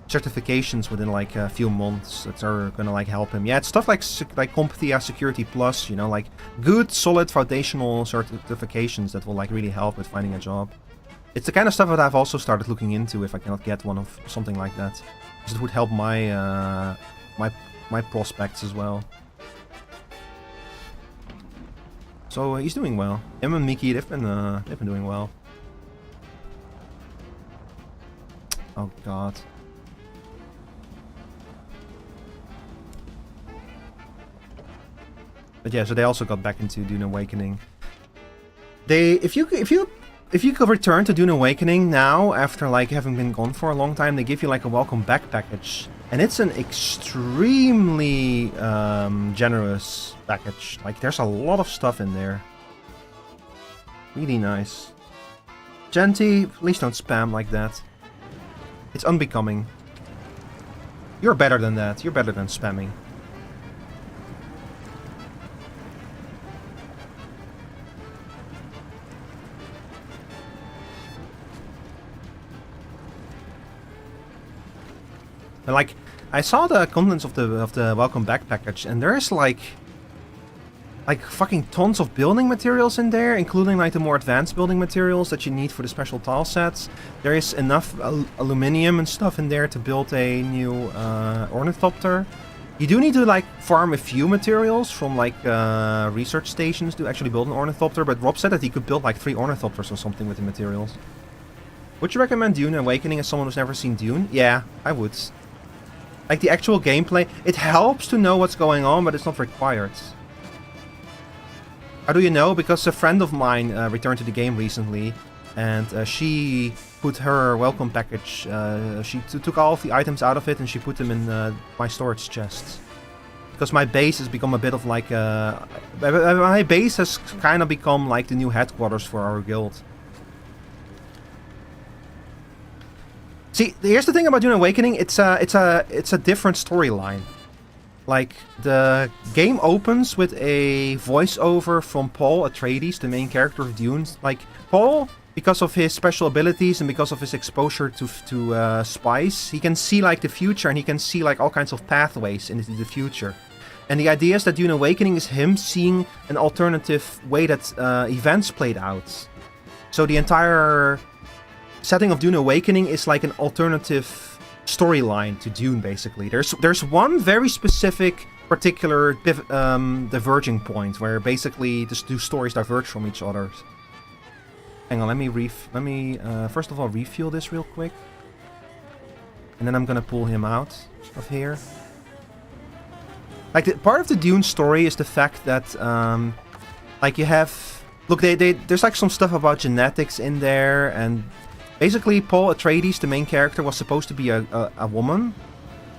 certifications within like a few months that are gonna like help him. Yeah, it's stuff like CompTIA Security Plus, you know, like good solid foundational certifications that will like really help with finding a job. It's the kind of stuff that I've also started looking into if I cannot get one of something like that, because it would help my my prospects as well. So he's doing well. Him and Miki, they've been doing well. Oh god. But yeah, so they also got back into Dune Awakening. If you could return to Dune Awakening now after like having been gone for a long time, they give you like a welcome back package, and it's an extremely generous package. Like there's a lot of stuff in there. Really nice. Genty, please don't spam like that. It's unbecoming. You're better than that. You're better than spamming. Like, I saw the contents of the welcome back package, and there's like fucking tons of building materials in there, including like the more advanced building materials that you need for the special tile sets. There is enough aluminium and stuff in there to build a new ornithopter. You do need to like farm a few materials from like research stations to actually build an ornithopter, but Rob said that he could build like 3 ornithopters or something with the materials. Would you recommend Dune Awakening as someone who's never seen Dune? Yeah, I would. Like the actual gameplay, it helps to know what's going on, but it's not required. How do you know? Because a friend of mine returned to the game recently, and she put her welcome package, she took all of the items out of it and she put them in my storage chests. Because my base has become a bit of like my base has kind of become like the new headquarters for our guild. See, here's the thing about Dune Awakening. It's a different storyline. like the game opens with a voiceover from Paul Atreides, the main character of Dune. Like Paul, because of his special abilities and because of his exposure to spice, he can see like the future, and he can see like all kinds of pathways into the future. And the idea is that Dune Awakening is him seeing an alternative way that events played out. So the entire setting of Dune Awakening is like an alternative storyline to Dune, basically. There's one very specific, particular diverging point where basically the two stories diverge from each other. Hang on, let me first of all refuel this real quick, and then I'm gonna pull him out of here. Like part of the Dune story is the fact that like you have there's like some stuff about genetics in there, and basically, Paul Atreides, the main character, was supposed to be a woman.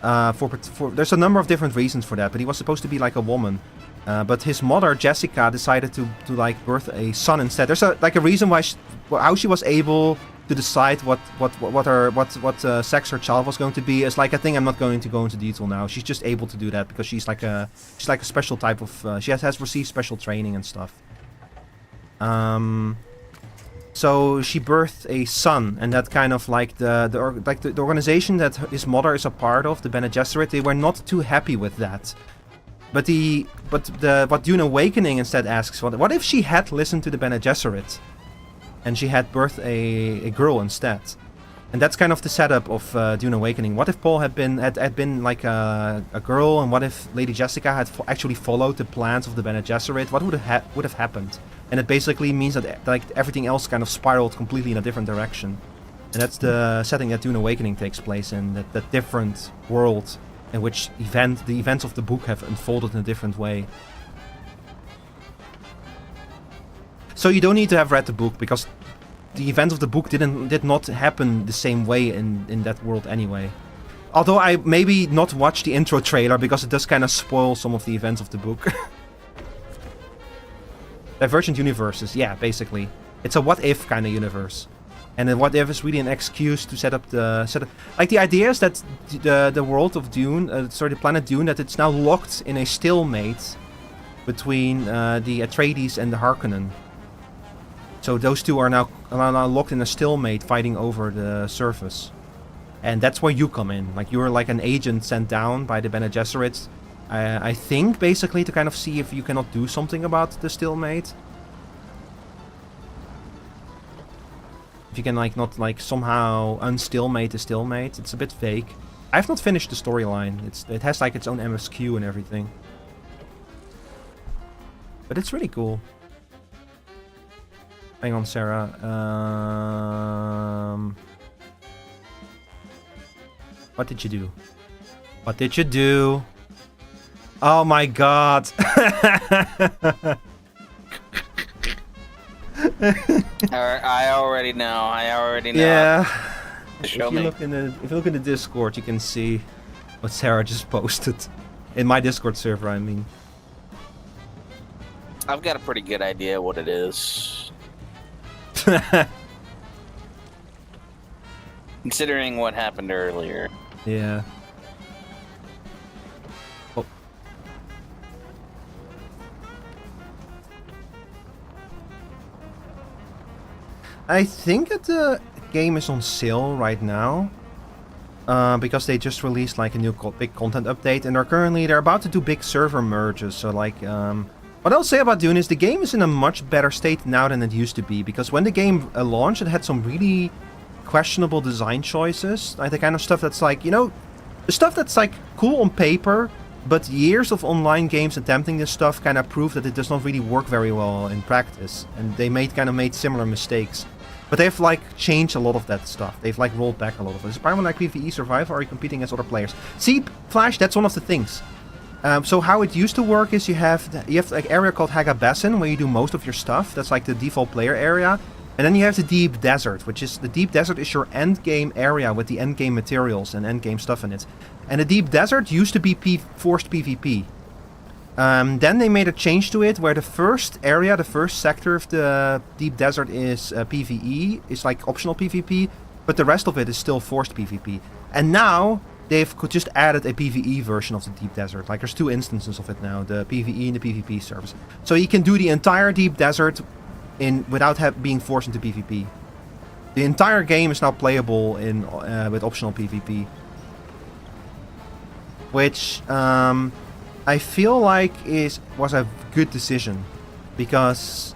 There's a number of different reasons for that, but he was supposed to be like a woman. But his mother, Jessica, decided to like birth a son instead. There's a reason why how she was able to decide what sex her child was going to be is like a thing I'm not going to go into detail now. She's just able to do that because she's like a special type of she has received special training and stuff. So she birthed a son, and that kind of like the organization that his mother is a part of, the Bene Gesserit, they were not too happy with that. But what Dune Awakening instead asks, what if she had listened to the Bene Gesserit, and she had birthed a girl instead? And that's kind of the setup of Dune Awakening. What if Paul had been like a girl, and what if Lady Jessica had actually followed the plans of the Bene Gesserit? What would have happened? And it basically means that like everything else kind of spiraled completely in a different direction. And that's the setting that Dune Awakening takes place in, that different world in which the events of the book have unfolded in a different way. So you don't need to have read the book, because the events of the book did not happen the same way in that world anyway. Although I maybe not watch the intro trailer, because it does kind of spoil some of the events of the book. Divergent universes, yeah, basically. It's a what-if kind of universe. And the what-if is really an excuse to set up. Like, the idea is that the world of Dune, the planet Dune, that it's now locked in a stalemate between the Atreides and the Harkonnen. So those two are now locked in a stalemate, fighting over the surface. And that's where you come in. Like, you're like an agent sent down by the Bene Gesserit, I think, basically, to kind of see if you cannot do something about the stalemate. If you can, like, not, like, somehow unstalemate the stalemate. It's a bit fake. I've not finished the storyline. It has, like, its own MSQ and everything. But it's really cool. Hang on, Sarah. What did you do? What did you do? Oh my god. I already know. Yeah. Show if you look in the Discord, you can see what Sarah just posted. In my Discord server, I mean. I've got a pretty good idea what it is. Considering what happened earlier. Yeah. Oh. I think that the game is on sale right now. Because they just released like a new big content update, and they're about to do big server merges. So like, what I'll say about Dune is the game is in a much better state now than it used to be. Because when the game launched, it had some really questionable design choices. Like the kind of stuff that's like, you know, the stuff that's like cool on paper, but years of online games attempting this stuff kind of prove that it does not really work very well in practice. And they made similar mistakes. But they've like changed a lot of that stuff. They've like rolled back a lot of it. Is Spider-Man like PvE survival, or are you competing against other players? See, Flash, that's one of the things. So how it used to work is you have like area called Haga Basin, where you do most of your stuff. That's like the default player area. And then you have the Deep Desert, the Deep Desert is your end game area with the end game materials and end game stuff in it. And the Deep Desert used to be forced PvP. Then they made a change to it where the first sector of the Deep Desert is PvE, is like optional PvP, but the rest of it is still forced PvP. And now they've just added a PvE version of the Deep Desert. Like, there's 2 instances of it now, the PvE and the PvP servers. So you can do the entire Deep Desert without being forced into PvP. The entire game is now playable with optional PvP. Which I feel like was a good decision. Because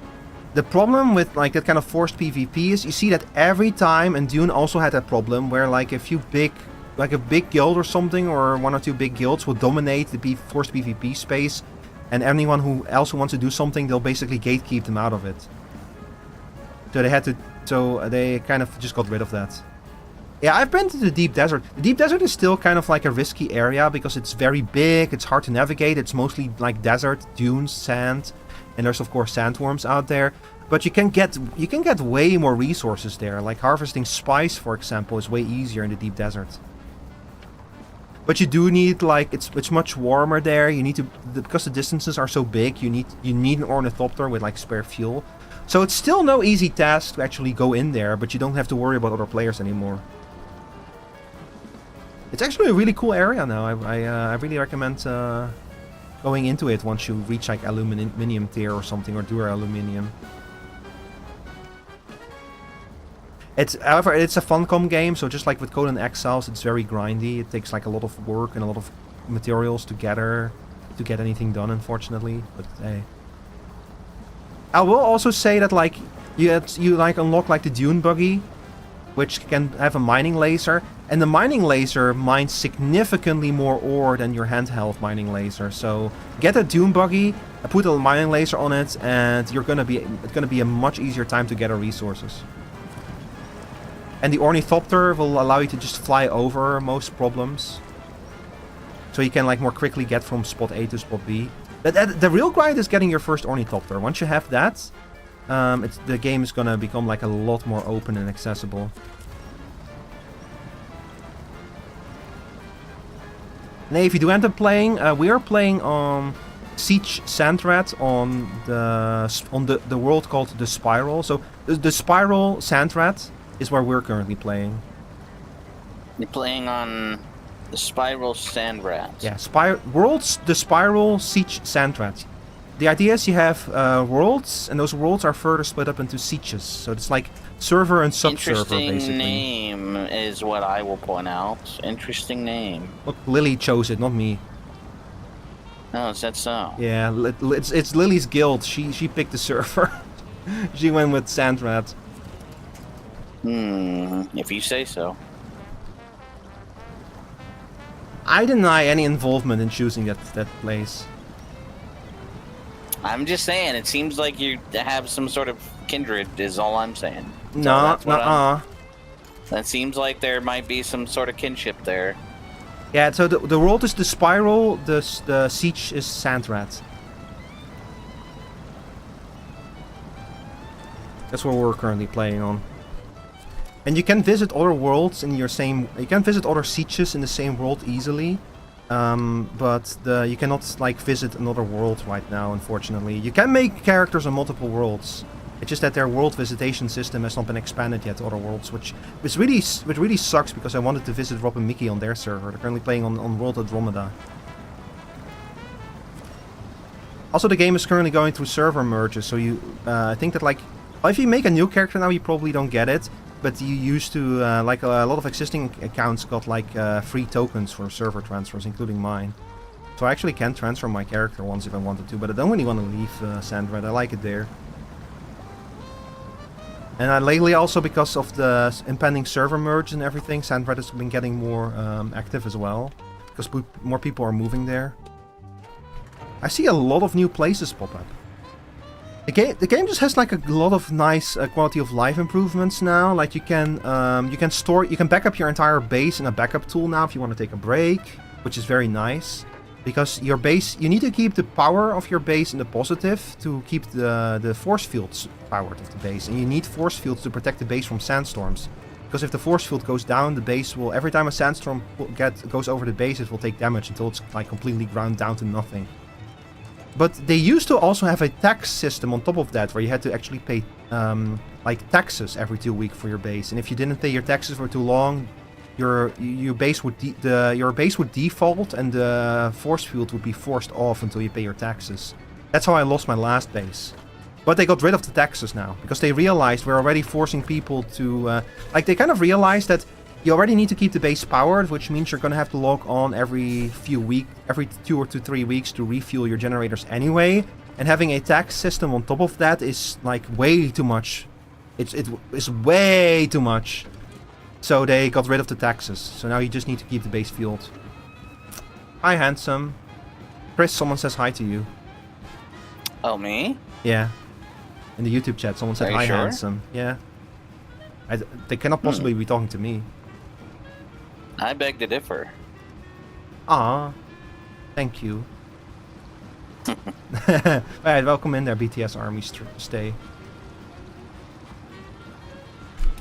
the problem with like that kind of forced PvP is you see that every time, and Dune also had that problem, where like a big guild or something, or 1 or 2 big guilds will dominate the forced PvP space, and anyone who else wants to do something, they'll basically gatekeep them out of it. So they kind of just got rid of that. Yeah, I've been to the Deep Desert. The Deep Desert is still kind of like a risky area because it's very big, it's hard to navigate, it's mostly like desert, dunes, sand, and there's of course sandworms out there. But you can get way more resources there. Like harvesting spice, for example, is way easier in the Deep Desert. But you do need, like, it's much warmer there. You need to, because the distances are so big, you need an ornithopter with like spare fuel. So it's still no easy task to actually go in there, but you don't have to worry about other players anymore. It's actually a really cool area now. I really recommend going into it once you reach like aluminium tier or something, or dura aluminium. However, it's a Funcom game, so just like with Conan Exiles, it's very grindy. It takes like a lot of work and a lot of materials to get anything done, unfortunately. But hey, I will also say that like you like unlock like the Dune buggy, which can have a mining laser, and the mining laser mines significantly more ore than your handheld mining laser. So get a Dune buggy, put a mining laser on it, and it's gonna be a much easier time to gather resources. And the ornithopter will allow you to just fly over most problems. So you can like more quickly get from spot A to spot B. The real grind is getting your first ornithopter. Once you have that, the game is gonna become like a lot more open and accessible. And if you do end up playing, we are playing on Siege Sandrat on the world called the Spiral. So the Spiral Sandrat is where we're currently playing. You're playing on the Spiral Sandrat. Yeah, the Spiral Siege Sandrat. The idea is you have worlds, and those worlds are further split up into sieges. So it's like server and sub-server, basically. Interesting name is what I will point out. Interesting name. Look, Lily chose it, not me. Oh, is that so? Yeah, it's Lily's guild. She picked the server. She went with Sandrat. If you say so. I deny any involvement in choosing that place. I'm just saying, it seems like you have some sort of kindred, is all I'm saying. No, That seems like there might be some sort of kinship there. Yeah, so the world is the Spiral, the Siege is Sandrat. That's what we're currently playing on. And you can visit other worlds in your same... You can visit other sieges in the same world easily. But you cannot like visit another world right now, unfortunately. You can make characters on multiple worlds. It's just that their world visitation system has not been expanded yet to other worlds, which really sucks, because I wanted to visit Rob and Mickey on their server. They're currently playing on World Andromeda. Also, the game is currently going through server merges, so I think that like if you make a new character now, you probably don't get it. But you used to, like a lot of existing accounts got like free tokens for server transfers, including mine. So I actually can transfer my character once if I wanted to, but I don't really want to leave Sandred. I like it there. And lately also, because of the impending server merge and everything, Sandred has been getting more active as well. Because more people are moving there. I see a lot of new places pop up. The game just has like a lot of nice quality of life improvements now. Like you can back up your entire base in a backup tool now if you want to take a break, which is very nice. Because your base, you need to keep the power of your base in the positive to keep the force fields powered of the base, and you need force fields to protect the base from sandstorms. Because if the force field goes down, the base will, every time a sandstorm goes over the base, it will take damage until it's like completely ground down to nothing. But they used to also have a tax system on top of that, where you had to actually pay like taxes every 2 weeks for your base. And if you didn't pay your taxes for too long, your base would your base would default and the force field would be forced off until you pay your taxes. That's how I lost my last base. But they got rid of the taxes now because they realized we're already forcing people to like they kind of realized that you already need to keep the base powered, which means you're gonna have to log on every 2 or 3 weeks to refuel your generators anyway. And having a tax system on top of that is like way too much. It's way too much. So they got rid of the taxes. So now you just need to keep the base fueled. Hi, handsome. Chris, someone says hi to you. Oh, me? Yeah. In the YouTube chat, someone said hi, sure? handsome. Yeah. They cannot possibly be talking to me. I beg to differ. Ah, thank you. Alright, welcome in there, BTS Army stay.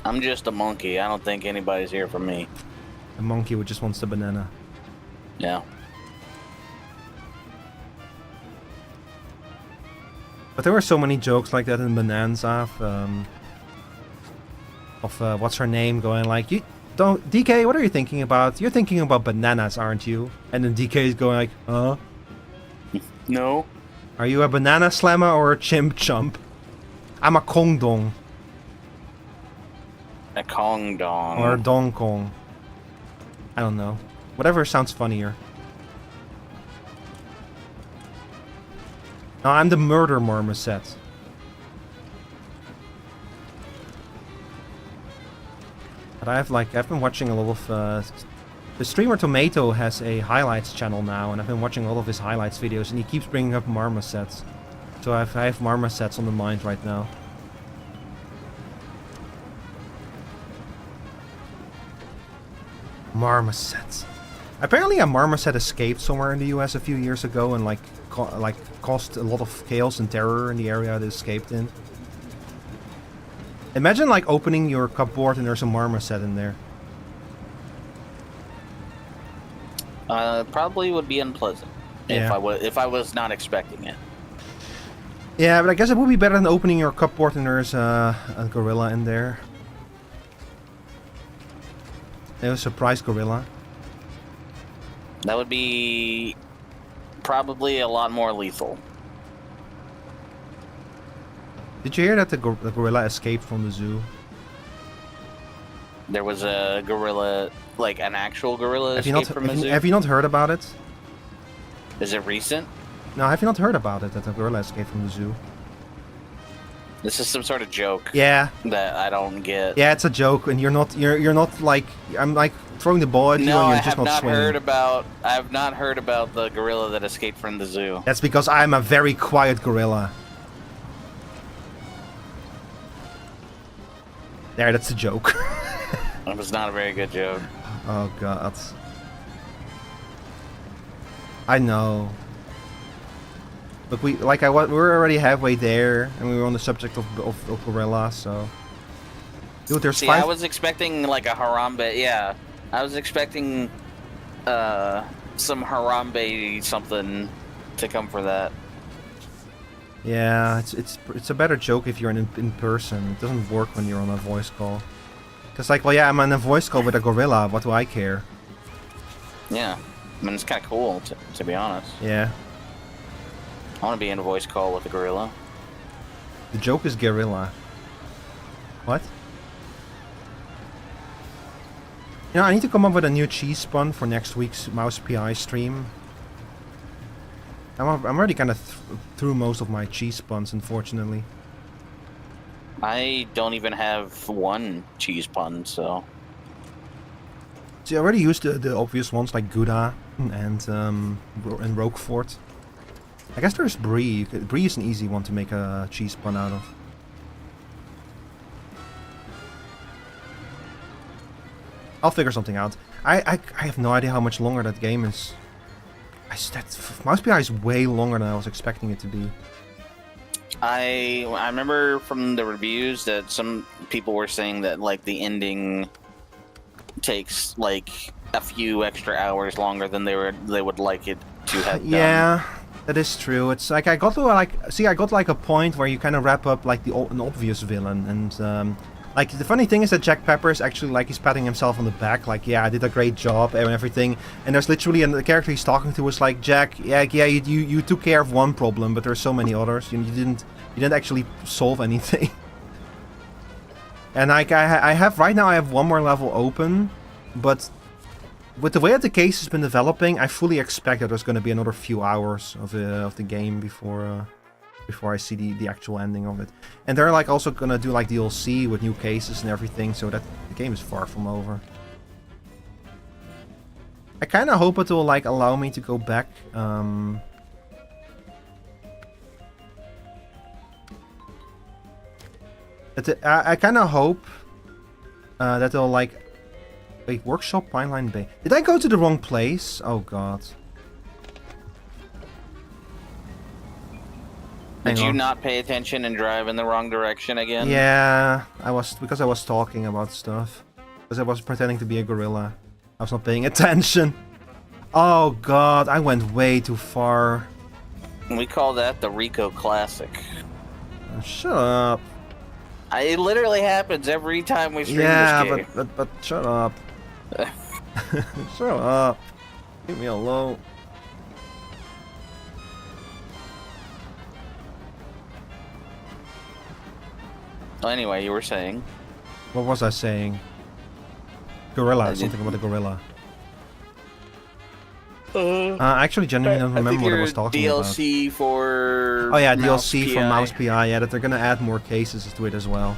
I'm just a monkey. I don't think anybody's here for me. A monkey who just wants the banana. Yeah. But there were so many jokes like that in Bonanza of what's her name going like, you don't, DK, what are you thinking about? You're thinking about bananas, aren't you? And then DK is going like, huh? No. Are you a banana slammer or a chimp chump? I'm a Kong Dong. A Kong Dong. Or Dong Kong. I don't know. Whatever sounds funnier. No, I'm the murder marmoset. But I've been watching a lot of the streamer Tomato has a highlights channel now, and I've been watching a lot of his highlights videos, and he keeps bringing up marmosets. So I have marmosets on the mind right now. Marmosets. Apparently a marmoset escaped somewhere in the US a few years ago and caused a lot of chaos and terror in the area it escaped in. Imagine like opening your cupboard and there's a marmoset in there. Probably would be unpleasant. Yeah. If I was not expecting it. Yeah, but I guess it would be better than opening your cupboard and there's a gorilla in there. A surprise gorilla. That would be probably a lot more lethal. Did you hear that the gorilla escaped from the zoo? There was a gorilla, like an actual gorilla escaped from a zoo? Have you not heard about it? Is it recent? No, have you not heard about it, that the gorilla escaped from the zoo? This is some sort of joke. Yeah. That I don't get. Yeah, it's a joke, and you're not like, I'm like throwing the ball at you, and you're just not swinging. I have not heard about the gorilla that escaped from the zoo. That's because I'm a very quiet gorilla. There, that's a joke. It was not a very good joke. Oh god. I know. Look, we're already halfway there, and we were on the subject of gorilla, so. Dude, there's See, five. I was expecting like a Harambe. Yeah, I was expecting some Harambe something to come for that. Yeah, it's a better joke if you're in person. It doesn't work when you're on a voice call. Cause like, well, yeah, I'm on a voice call with a gorilla. What do I care? Yeah, I mean it's kind of cool to be honest. Yeah. I want to be in a voice call with a gorilla. The joke is gorilla. What? You know, I need to come up with a new cheese spun for next week's Mouse PI stream. I'm already kind of through most of my cheese puns, unfortunately. I don't even have one cheese pun, so. See, I already used the obvious ones like Gouda and Roquefort. I guess there's Brie. Brie is an easy one to make a cheese pun out of. I'll figure something out. I have no idea how much longer that game is. Mouse PI is way longer than I was expecting it to be. I remember from the reviews that some people were saying that like the ending takes like a few extra hours longer than they would like it to have done. Yeah, that is true. It's like I got to a point where you kind of wrap up like an obvious villain, and Like, the funny thing is that Jack Pepper is actually, like, he's patting himself on the back, like, yeah, I did a great job and everything. And there's literally, the character he's talking to is like, Jack, yeah, you took care of one problem, but there's so many others. You didn't actually solve anything. And like, I have, right now I have one more level open, but with the way that the case has been developing, I fully expect that there's going to be another few hours of the game before I see the actual ending of it. And they're like also gonna do like DLC with new cases and everything, so that the game is far from over. I kind of hope it will like allow me to go back. I kind of hope that they'll like. Wait, workshop Pineline Bay. Did I go to the wrong place? Oh god. Did you not pay attention and drive in the wrong direction again? Yeah, because I was talking about stuff. Because I was pretending to be a gorilla. I was not paying attention. Oh god, I went way too far. We call that the Rico Classic. Shut up. It literally happens every time we stream this game. Yeah, but shut up. Shut up. Leave me alone. Well, anyway, you were saying. What was I saying? Gorilla. Something about a gorilla. I actually genuinely don't remember what I was talking DLC about. for. Oh yeah, Mouse DLC for PI. Mouse PI. Yeah, that they're gonna add more cases to it as well.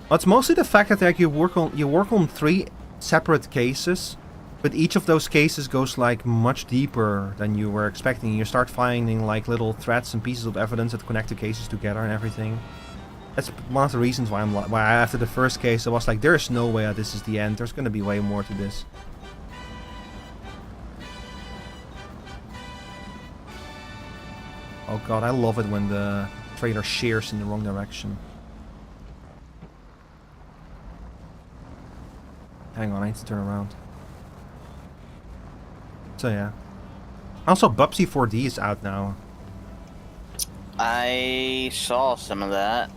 Well, it's mostly the fact that like you work on 3 separate cases, but each of those cases goes like much deeper than you were expecting. You start finding like little threads and pieces of evidence that connect the cases together and everything. That's one of the reasons why why after the first case I was like, there's no way this is the end. There's gonna be way more to this. Oh god, I love it when the trailer shears in the wrong direction. Hang on, I need to turn around. So yeah. Also, Bubsy 4D is out now. I saw some of that.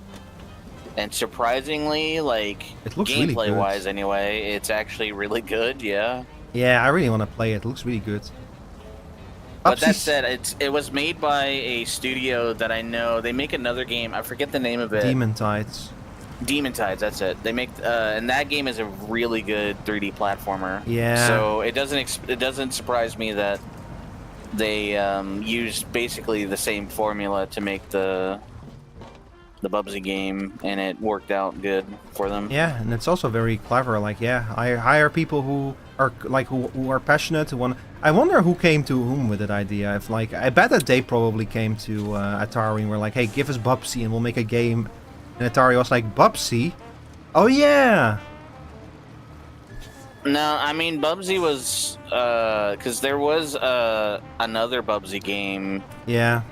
And surprisingly, like, it looks really good. gameplay-wise anyway, it's actually really good, yeah. Yeah, I really want to play it. It looks really good. But that said, it was made by a studio that I know. They make another game. I forget the name of it. Demon Tides. Demon Tides, that's it. They make, and that game is a really good 3D platformer. Yeah. So it doesn't surprise me that they used basically the same formula to make the Bubsy game, and it worked out good for them. Yeah, and it's also very clever. Like, yeah, I hire people who are like who are passionate. Who want. I wonder who came to whom with that idea. If like, I bet that they probably came to Atari and were like, "Hey, give us Bubsy and we'll make a game." And Atari was like, "Bubsy? Oh yeah." No, I mean Bubsy was because there was another Bubsy game. Yeah.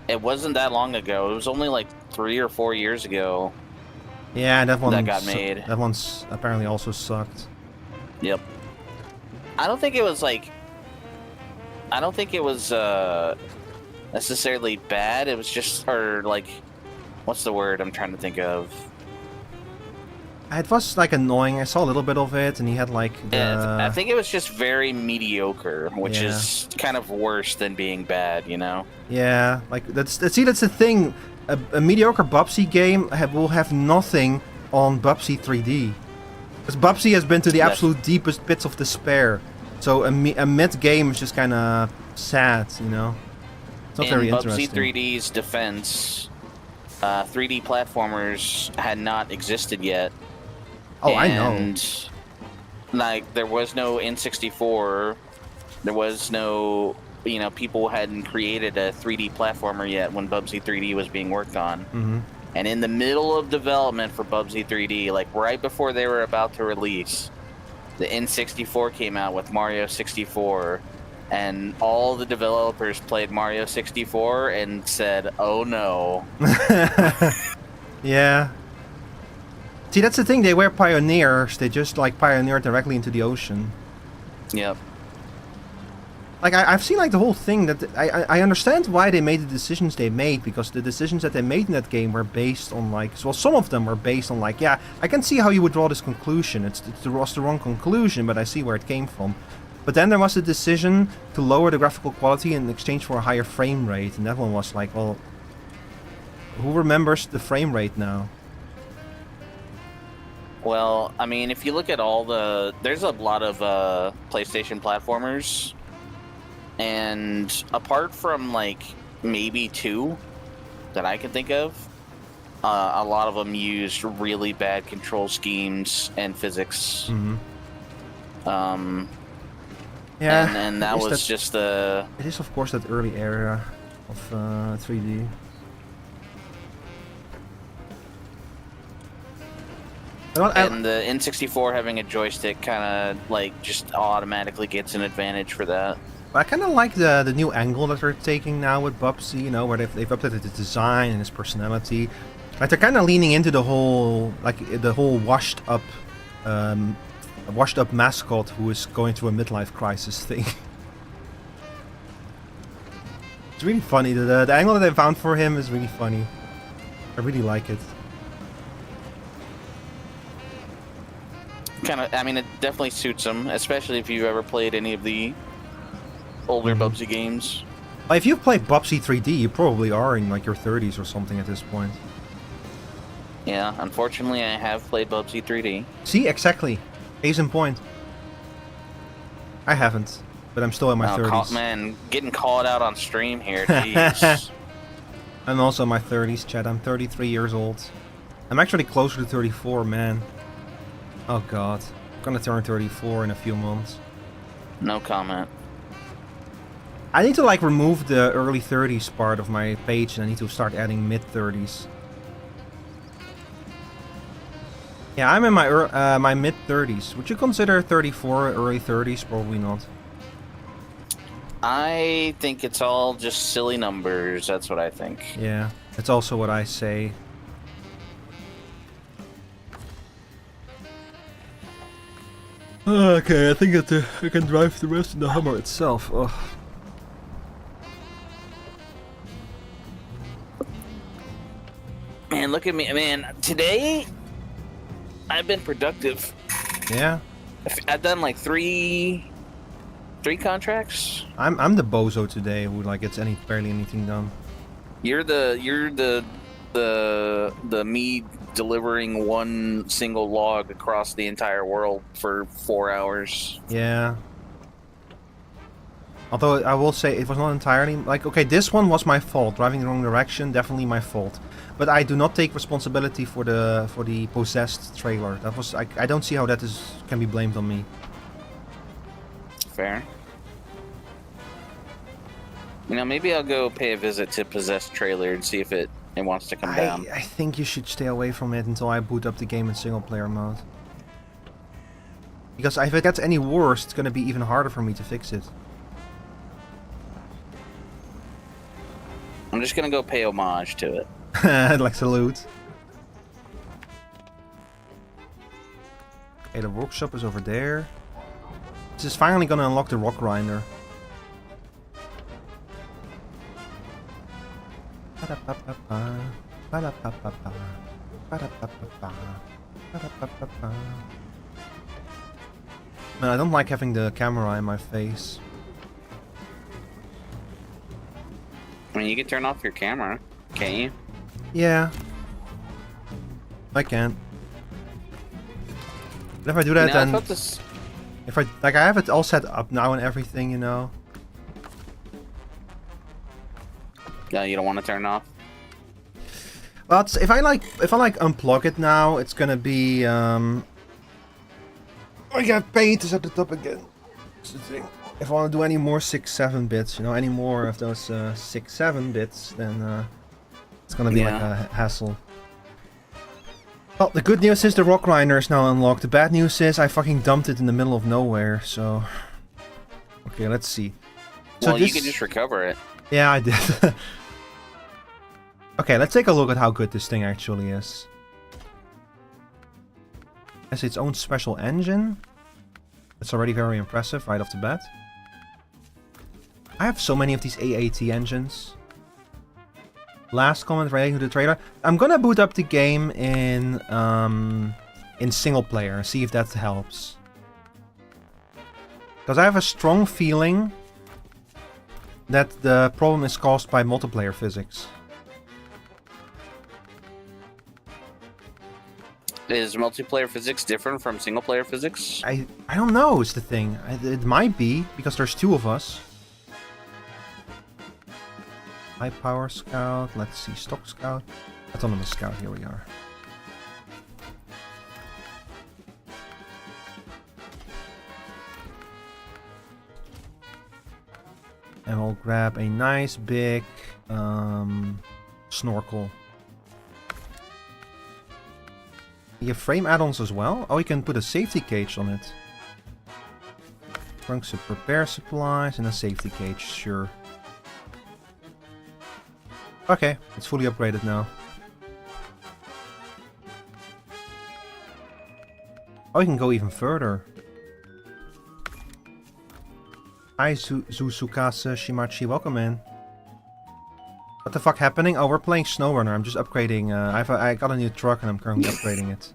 It wasn't that long ago. It was only like 3 or 4 years ago. Yeah, that one got made. That one's apparently also sucked. Yep. I don't think it was like. I don't think it was necessarily bad. It was just, or like, what's the word I'm trying to think of? It was like annoying. I saw a little bit of it, and he had like the... I think it was just very mediocre, which is kind of worse than being bad, you know? Yeah, like that's the thing. A mediocre Bubsy game will have nothing on Bubsy 3D, because Bubsy has been to the absolute deepest pits of despair. So a mid game is just kind of sad, you know. It's not very interesting. In Bubsy 3D's defense, 3D platformers had not existed yet. Oh, I know. And like there was no N64, there was no, you know, people hadn't created a 3D platformer yet when Bubsy 3D was being worked on. Mm-hmm. And in the middle of development for Bubsy 3D, like right before they were about to release, the N64 came out with Mario 64, and all the developers played Mario 64 and said, "Oh no." Yeah. See, that's the thing. They were pioneers. They just like pioneered directly into the ocean. Yep. like I've seen like the whole thing that I understand why they made the decisions they made, because the decisions that they made in that game were based on like, well, some of them were based on like, yeah, I can see how you would draw this conclusion. It was the wrong conclusion, but I see where it came from. But then there was a decision to lower the graphical quality in exchange for a higher frame rate, and that one was like, well, who remembers the frame rate now? Well, I mean, if you look at all there's a lot of PlayStation platformers, and apart from like maybe 2 that I can think of, a lot of them used really bad control schemes and physics. Mm-hmm. Yeah, and that was just the... It is, of course, that early era of 3D. And the N64 having a joystick kind of like just automatically gets an advantage for that. I kind of like the new angle that they're taking now with Bubsy, you know, where they've updated the design and his personality. Like they're kind of leaning into the whole washed up mascot who is going through a midlife crisis thing. It's really funny. The angle that they found for him is really funny. I really like it. Kind of, I mean, it definitely suits him, especially if you've ever played any of the older Bubsy games. Well, if you've played Bubsy 3D, you probably are in like your 30s or something at this point. Yeah, unfortunately, I have played Bubsy 3D. See, exactly. Case in point. I haven't, but I'm still in my 30s. Man, getting called out on stream here, jeez. I'm also in my 30s, Chad. I'm 33 years old. I'm actually closer to 34, man. Oh god. I'm gonna turn 34 in a few months. No comment. I need to like remove the early 30s part of my page, and I need to start adding mid 30s. Yeah, I'm in my my mid 30s. Would you consider 34 early 30s? Probably not. I think it's all just silly numbers. That's what I think. Yeah, that's also what I say. Okay, I think that I can drive the rest in the Hummer itself. Ugh. Man, look at me. Man, today I've been productive. Yeah? I've done like three contracts. I'm the bozo today who like gets barely anything done. You're the me delivering one single log across the entire world for 4 hours. Yeah. Although I will say it was not entirely like, okay, this one was my fault. Driving the wrong direction, definitely my fault. But I do not take responsibility for the possessed trailer. That was I don't see how that can be blamed on me. Fair. You know, maybe I'll go pay a visit to Possessed Trailer and see if it wants to come down. I think you should stay away from it until I boot up the game in single player mode. Because if it gets any worse, it's gonna be even harder for me to fix it. I'm just gonna go pay homage to it. Like salute. Okay, the workshop is over there. This is finally gonna unlock the rock grinder. Man, I don't like having the camera in my face. I mean, you can turn off your camera, can't you? Yeah. I can. But if I do that, then... If I have it all set up now and everything, you know. No, you don't want to turn it off? Well, if I unplug it now, it's gonna be I got paint to set it up again. That's the thing. If I want to do any more 6-7 bits, you know, any more of those 6-7 bits, then it's gonna be like a hassle. Well, the good news is the rock grinder is now unlocked. The bad news is I fucking dumped it in the middle of nowhere, so... Okay, let's see. So well, you can just recover it. Yeah, I did. Okay, let's take a look at how good this thing actually is. It has its own special engine. It's already very impressive right off the bat. I have so many of these AAT engines. Last comment relating to the trailer. I'm gonna boot up the game in single player and see if that helps. Because I have a strong feeling that the problem is caused by multiplayer physics. Is multiplayer physics different from single player physics? I don't know is the thing. It might be, because there's 2 of us. High power scout, let's see, stock scout. Autonomous scout, here we are. And we'll grab a nice big snorkel. You have frame add-ons as well? Oh, you can put a safety cage on it. Trunks of repair supplies and a safety cage, sure. Okay, it's fully upgraded now. Oh, you can go even further. Hi, Zusukasa Shimachi, welcome in. What the fuck happening? Oh, we're playing Snowrunner. I'm just upgrading. I got a new truck and I'm currently upgrading it.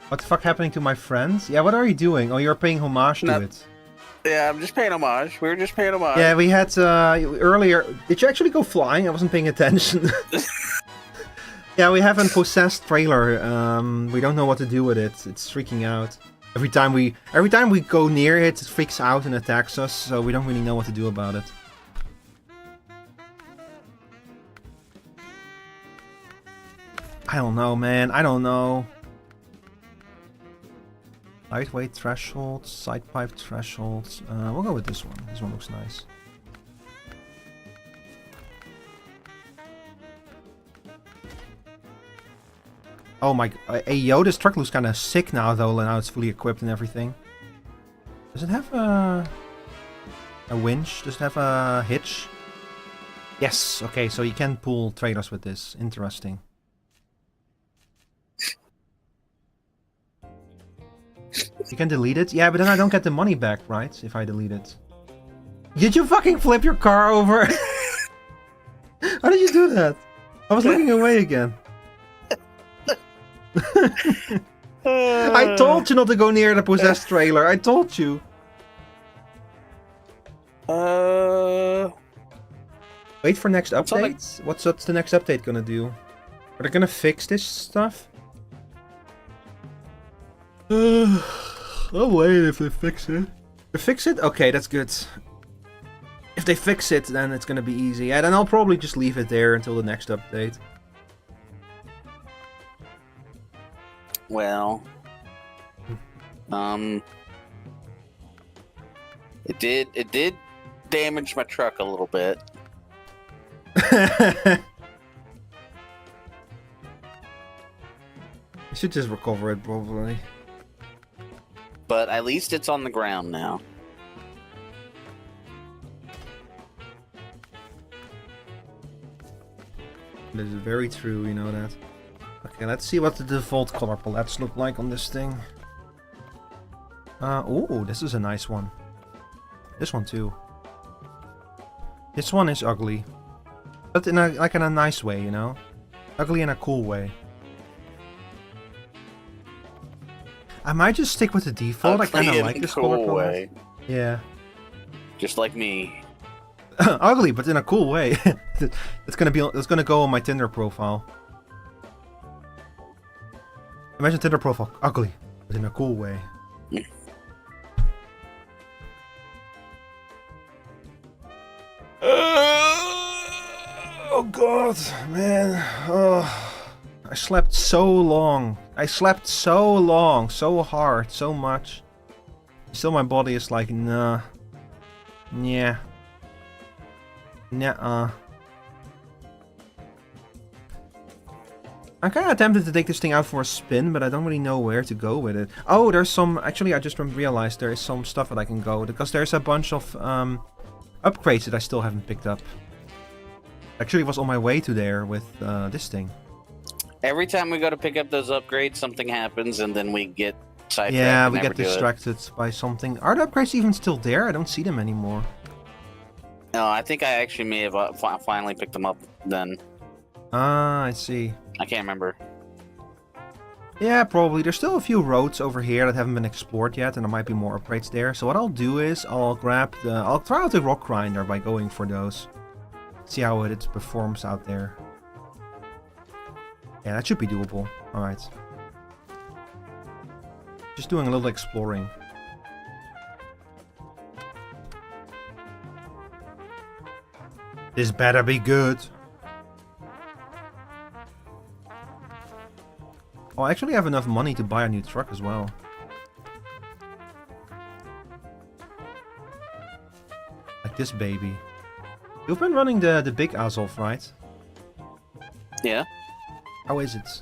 What the fuck happening to my friends? Yeah, what are you doing? Oh, you're paying homage to it. Yeah, I'm just paying homage. We were just paying homage. Yeah, we had earlier. Did you actually go flying? I wasn't paying attention. Yeah, we have a possessed trailer. We don't know what to do with it. It's freaking out. Every time we go near it, it freaks out and attacks us. So we don't really know what to do about it. I don't know, man. I don't know. Lightweight thresholds, side pipe thresholds. We'll go with this one. This one looks nice. Oh my... Hey, yo, this truck looks kind of sick now, though. Now it's fully equipped and everything. Does it have a winch? Does it have a hitch? Yes. Okay, so you can pull trailers with this. Interesting. You can delete it? Yeah, but then I don't get the money back, right? If I delete it. Did you fucking flip your car over? How did you do that? I was looking away again. I told you not to go near the possessed trailer. I told you. Wait for next update? What's the next update gonna do? Are they gonna fix this stuff? I'll wait if they fix it. They fix it? Okay, that's good. If they fix it, then it's gonna be easy. Yeah, then I'll probably just leave it there until the next update. Well, it did damage my truck a little bit. I should just recover it, probably. But at least it's on the ground now. This is very true, you know that. Okay, let's see what the default color palettes look like on this thing. Oh, this is a nice one. This one too. This one is ugly. But in a nice way, you know? Ugly in a cool way. I might just stick with the default. I kind of like this color palette. Yeah. Just like me. Ugly, but in a cool way. It's gonna go on my Tinder profile. Imagine Tinder profile ugly, but in a cool way. Oh god, man. Oh. I slept so long. I slept so long, so hard, so much. Still my body is like, nah. Yeah. Nuh-uh. I'm kind of tempted to take this thing out for a spin, but I don't really know where to go with it. Oh, there's some... Actually, I just realized there is some stuff that I can go, because there's a bunch of upgrades that I still haven't picked up. Actually, I was on my way to there with this thing. Every time we go to pick up those upgrades, something happens, and then we get sidetracked. Yeah, we get distracted by something. Are the upgrades even still there? I don't see them anymore. No, I think I actually may have finally picked them up then. Ah, I see. I can't remember. Yeah, probably. There's still a few roads over here that haven't been explored yet, and there might be more upgrades there. So what I'll do is I'll try out the rock grinder by going for those. See how it performs out there. Yeah, that should be doable. Alright. Just doing a little exploring. This better be good. Oh, I actually have enough money to buy a new truck as well. Like this baby. You've been running the big Azov, right? Yeah. How is it?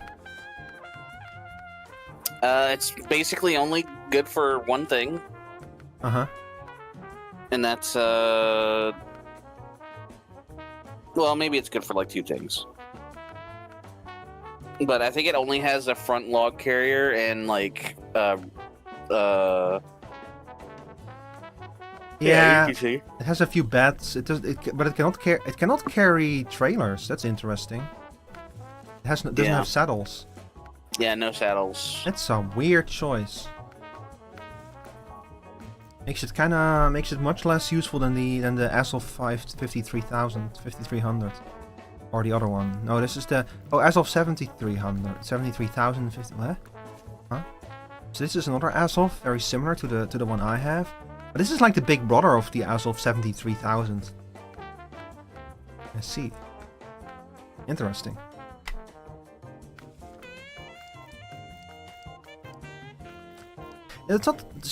It's basically only good for one thing. Uh-huh. And that's, well, maybe it's good for like two things. But I think it only has a front log carrier and like, Yeah, you can see. it has a few beds. But it cannot carry trailers. That's interesting. It doesn't have saddles. Yeah, no saddles. That's a weird choice. Makes it much less useful than the Azov 5300. Or the other one. No, this is the Azov 7300. 73,050. What? Huh? So this is another Azov, very similar to the one I have. But this is like the big brother of the Azov 73,000. I see. Interesting. It's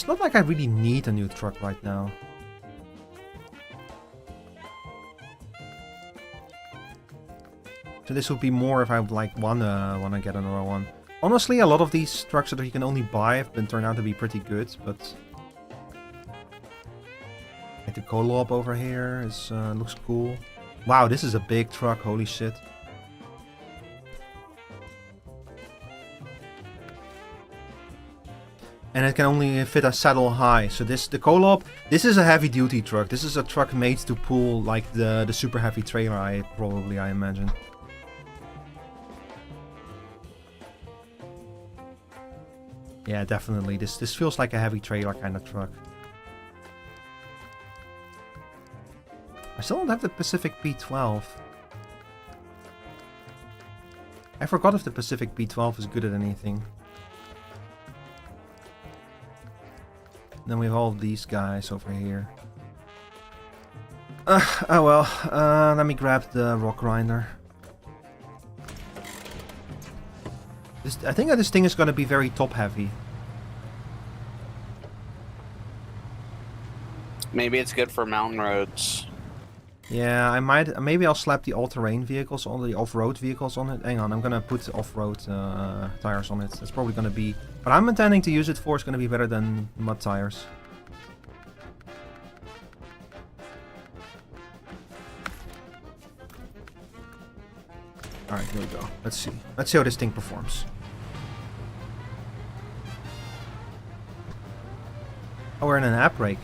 not like I really need a new truck right now. So this would be more if I would like wanna get another one. Honestly, a lot of these trucks that you can only buy have been turned out to be pretty good, but like the Kolob over here looks cool. Wow, this is a big truck, holy shit. And it can only fit a saddle high. So the Kolob, this is a heavy duty truck. This is a truck made to pull like the super heavy trailer, I imagine. Yeah, definitely. This feels like a heavy trailer kind of truck. I still don't have the Pacific B12. I forgot if the Pacific B12 is good at anything. Then we have all these guys over here. Oh well, let me grab the rock grinder. I think that this thing is going to be very top heavy. Maybe it's good for mountain roads. Yeah, maybe I'll slap the all-terrain vehicles on the off-road vehicles on it. Hang on, I'm gonna put off-road tires on it. That's probably gonna be... What I'm intending to use it for is gonna be better than mud tires. Alright, here we go. Let's see. Let's see how this thing performs. Oh, we're in an app break.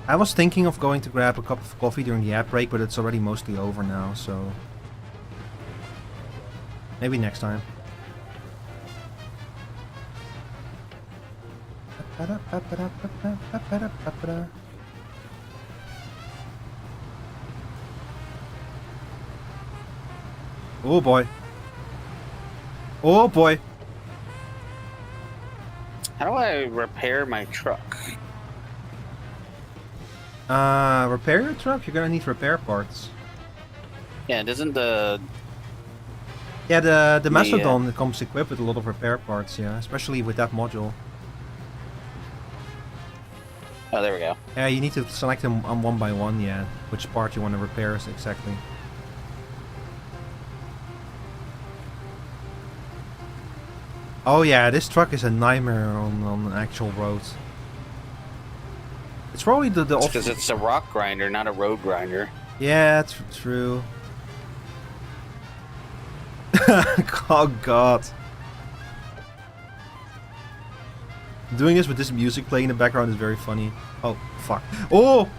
I was thinking of going to grab a cup of coffee during the app break, but it's already mostly over now, so... Maybe next time. Oh boy. Oh boy. How do I repair my truck? Repair your truck? You're gonna need repair parts. Yeah, doesn't the... Yeah, the Mastodon comes equipped with a lot of repair parts, yeah. Especially with that module. Oh, there we go. Yeah, you need to select them on one by one, yeah. Which part you want to repair exactly. Oh yeah, this truck is a nightmare on actual roads. It's probably the because it's a rock grinder, not a road grinder. Yeah, it's true. Oh god. Doing this with this music playing in the background is very funny. Oh, fuck. Oh!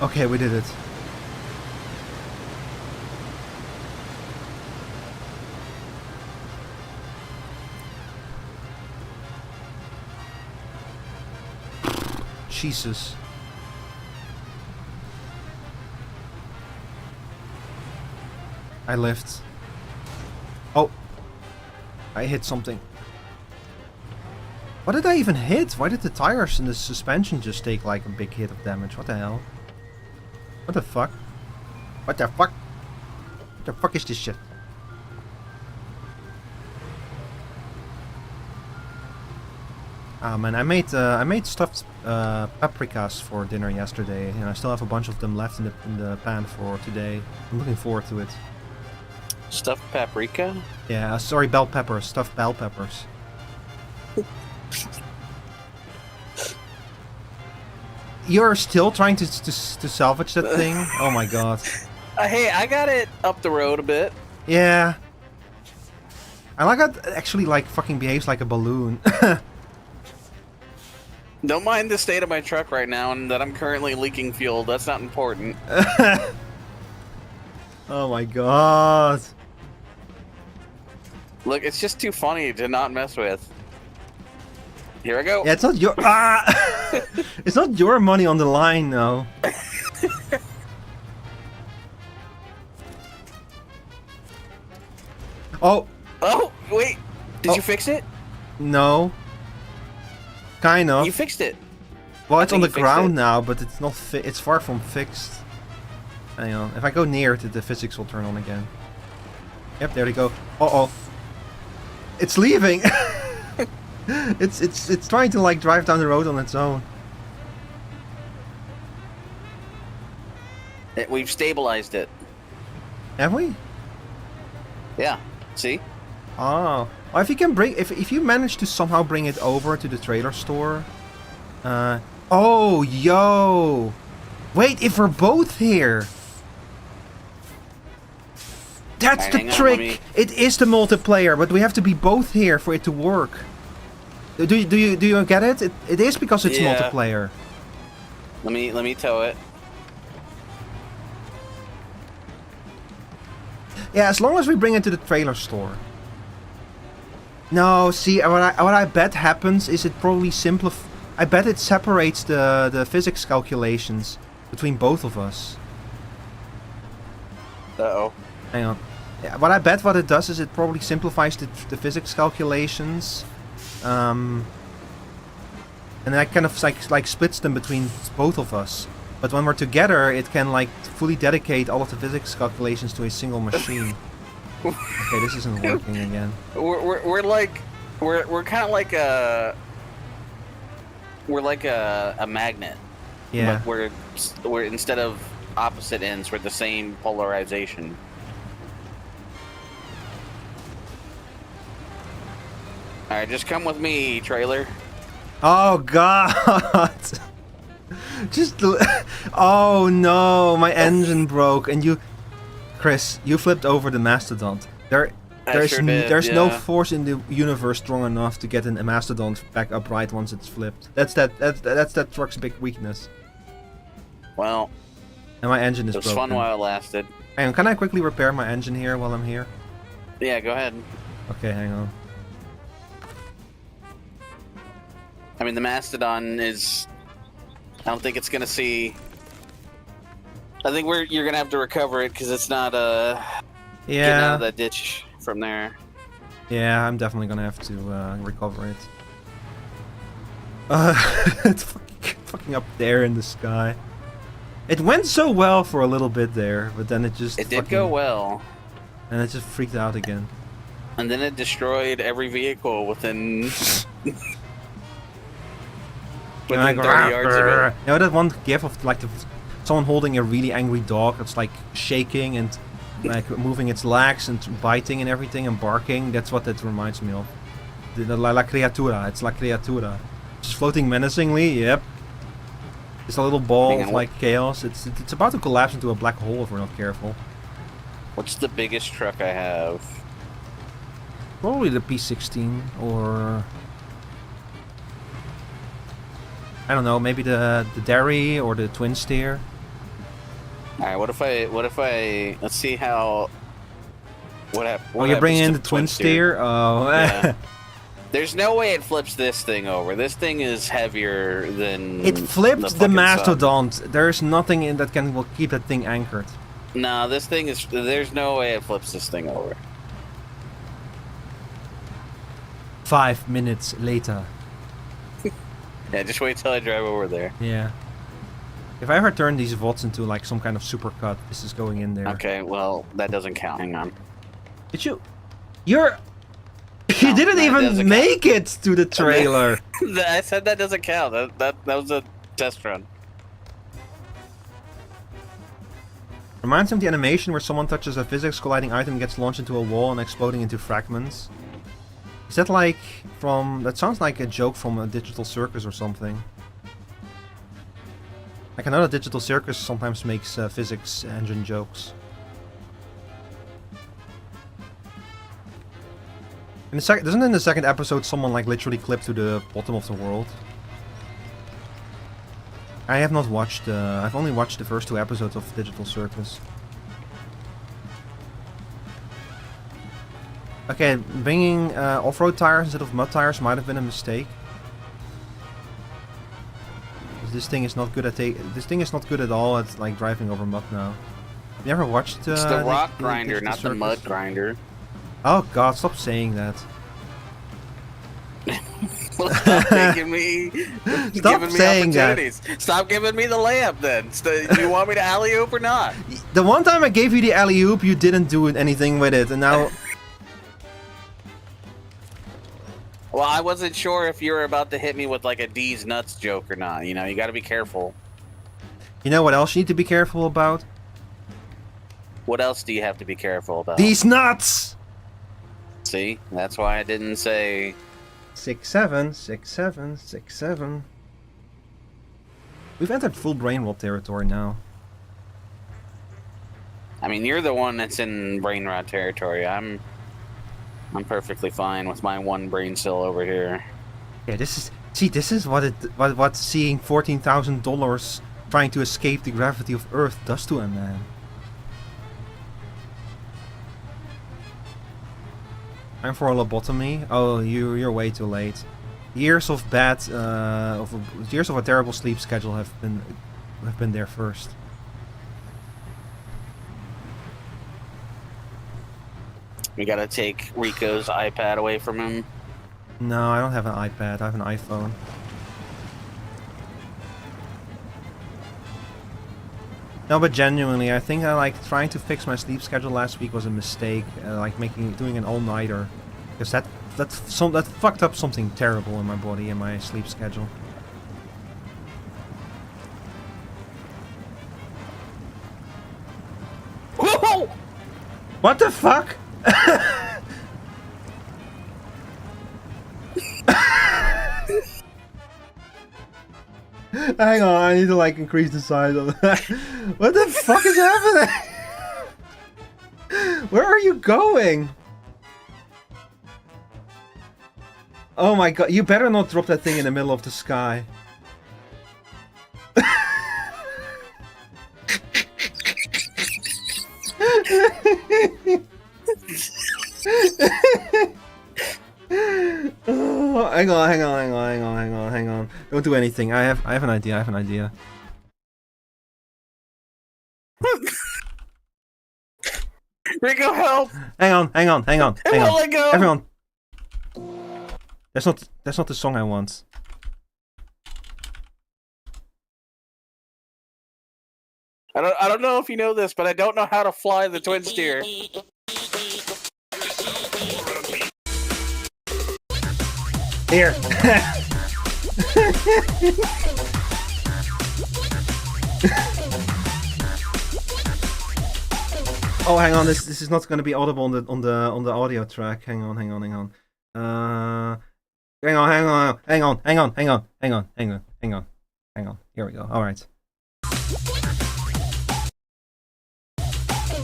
Okay, we did it. Jesus. I lived. Oh. I hit something. What did I even hit? Why did the tires and the suspension just take like a big hit of damage? What the hell? What the fuck? What the fuck? What the fuck is this shit? Ah man, I made stuffed paprikas for dinner yesterday, and I still have a bunch of them left in the pan for today. I'm looking forward to it. Stuffed paprika? Yeah, sorry, bell peppers, stuffed bell peppers. You're still trying to salvage that thing? Oh my god. Hey, I got it up the road a bit. Yeah. I like how it actually like fucking behaves like a balloon. Don't mind the state of my truck right now and that I'm currently leaking fuel. That's not important. Oh my god. Look, it's just too funny to not mess with. Here I go. Yeah, it's not your it's not your money on the line, though. Oh. Oh, wait. Did you fix it? No. Kind of. You fixed it. Well, it's on the ground now, but it's not. It's far from fixed. Hang on. If I go near it, the physics will turn on again. Yep, there we go. Uh-oh. It's leaving. It's trying to like drive down the road on its own. We've stabilized it. Have we? Yeah. See? Oh. Well, if you can bring, if you manage to somehow bring it over to the trailer store. Oh, yo. Wait, if we're both here. That's the trick. It is the multiplayer, but we have to be both here for it to work. Do you get it? It is because it's multiplayer. Let me tow it. Yeah, as long as we bring it to the trailer store. No, see, what I bet happens is it probably I bet it separates the physics calculations between both of us. Uh-oh. Hang on. Yeah, what I bet what it does is it probably simplifies the physics calculations. And then it kind of like splits them between both of us. But when we're together, it can like fully dedicate all of the physics calculations to a single machine. Okay, this isn't working again. We're kind of like a magnet. Yeah. But we're instead of opposite ends, we're the same polarization. All right, just come with me, trailer. Oh god. Oh no, my engine broke, and Chris, you flipped over the mastodon. There's no force in the universe strong enough to get a mastodon back upright once it's flipped. That's that truck's big weakness. Well, and my engine is broken. It was fun while it lasted. Hang on, can I quickly repair my engine here while I'm here? Yeah, go ahead. Okay, hang on. I mean, the mastodon is. I don't think it's gonna see. I think you're gonna have to recover it because it's not getting out of that ditch from there. Yeah, I'm definitely gonna have to recover it. It's fucking up there in the sky. It went so well for a little bit there, but then it just. It did go well. And it just freaked out again. And then it destroyed every vehicle within. Within 30 yards of it. You know that one gif of like someone holding a really angry dog that's like shaking and like moving its legs and biting and everything and barking? That's what that reminds me of. La criatura. It's La criatura. Just floating menacingly. Yep. It's a little ball of like chaos. It's about to collapse into a black hole if we're not careful. What's the biggest truck I have? Probably the P16 or. I don't know, maybe the Derry or the Twin Steer. All right, what if I let's see how what You're happens bringing in to the twin steer? Oh. Yeah. There's no way it flips this thing over. This thing is heavier than It flipped the fucking mastodon. There's nothing in that will keep that thing anchored. No, this thing is. There's no way it flips this thing over. 5 minutes later. Yeah, just wait till I drive over there. Yeah. If I ever turn these VODs into like some kind of supercut, this is going in there. Okay, well that doesn't count. Hang on. Did you? You didn't even make it to the trailer. I said that doesn't count. That was a test run. Reminds me of the animation where someone touches a physics colliding item, gets launched into a wall and exploding into fragments. Is that like from... That sounds like a joke from a Digital Circus or something. Like another Digital Circus sometimes makes physics engine jokes. Doesn't in the second episode someone like literally clip to the bottom of the world? I have not watched, I've only watched the first 2 episodes of Digital Circus. Okay, bringing off-road tires instead of mud tires might have been a mistake. This thing is not good at this thing is not good at all at like driving over mud now. You never watched? It's the rock grinder, not the mud grinder. Oh God! Stop saying that. Stop making me. Stop saying that. Stop giving me the layup then. Do you want me to alley-oop or not? The one time I gave you the alley-oop, you didn't do anything with it, and now. Well, I wasn't sure if you were about to hit me with like a D's nuts joke or not. You know, you got to be careful. You know what else you need to be careful about? What else do you have to be careful about? These nuts! See? That's why I didn't say... 6-7, 6-7, 6-7. We've entered full brain rot territory now. I mean, you're the one that's in brain rot territory. I'm perfectly fine with my one brain cell over here. Yeah, this is what seeing $14,000 trying to escape the gravity of Earth does to a man. I'm for a lobotomy. Oh, you're way too late. Years of years of a terrible sleep schedule have been there first. We gotta take Rico's iPad away from him. No, I don't have an iPad. I have an iPhone. No, but genuinely, I think trying to fix my sleep schedule last week was a mistake. Doing an all-nighter, because that fucked up something terrible in my body and my sleep schedule. Whoa! What the fuck? Hang on, I need to increase the size of that. What the fuck is happening? Where are you going? Oh my god, you better not drop that thing in the middle of the sky. Oh, hang on. Don't do anything. I have an idea. Rico, help! Hang on. Let go! Everyone. That's not the song I want. I don't know if you know this, but I don't know how to fly the twin steer. Here. Oh, hang on. This is not going to be audible on the audio track. Hang on. Hang on. Here we go. All right.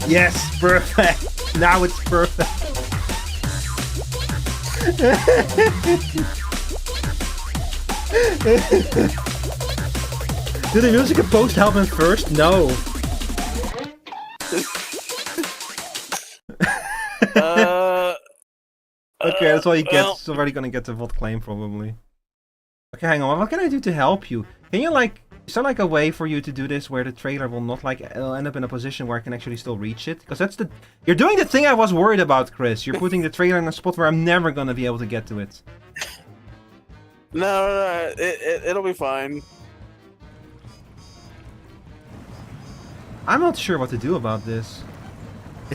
Yes, perfect. Now it's perfect. Did the music and post help him first? No. Okay, that's all you get. Well, It's already gonna get the VOD claim, probably. Okay, hang on. What can I do to help you? Can you, like... Is there, like, a way for you to do this where the trailer will not, like, end up in a position where I can actually still reach it? Because that's the... You're doing the thing I was worried about, Chris. You're putting the trailer in a spot where I'm never gonna be able to get to it. No, it'll be fine. I'm not sure what to do about this.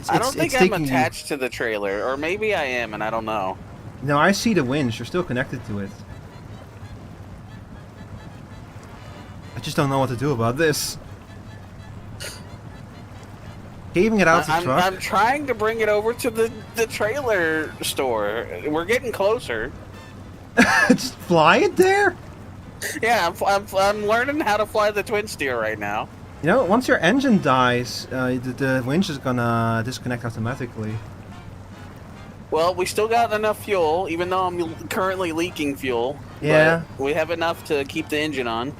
I don't think I'm attached to the trailer, or maybe I am, and I don't know. No, I see the winch. You're still connected to it. I just don't know what to do about this. Caving it out the truck? I'm trying to bring it over to the trailer store. We're getting closer. Just fly it there? Yeah, I'm learning how to fly the twin steer right now. You know, once your engine dies, the winch is gonna disconnect automatically. Well, we still got enough fuel, even though I'm currently leaking fuel. Yeah. But we have enough to keep the engine on.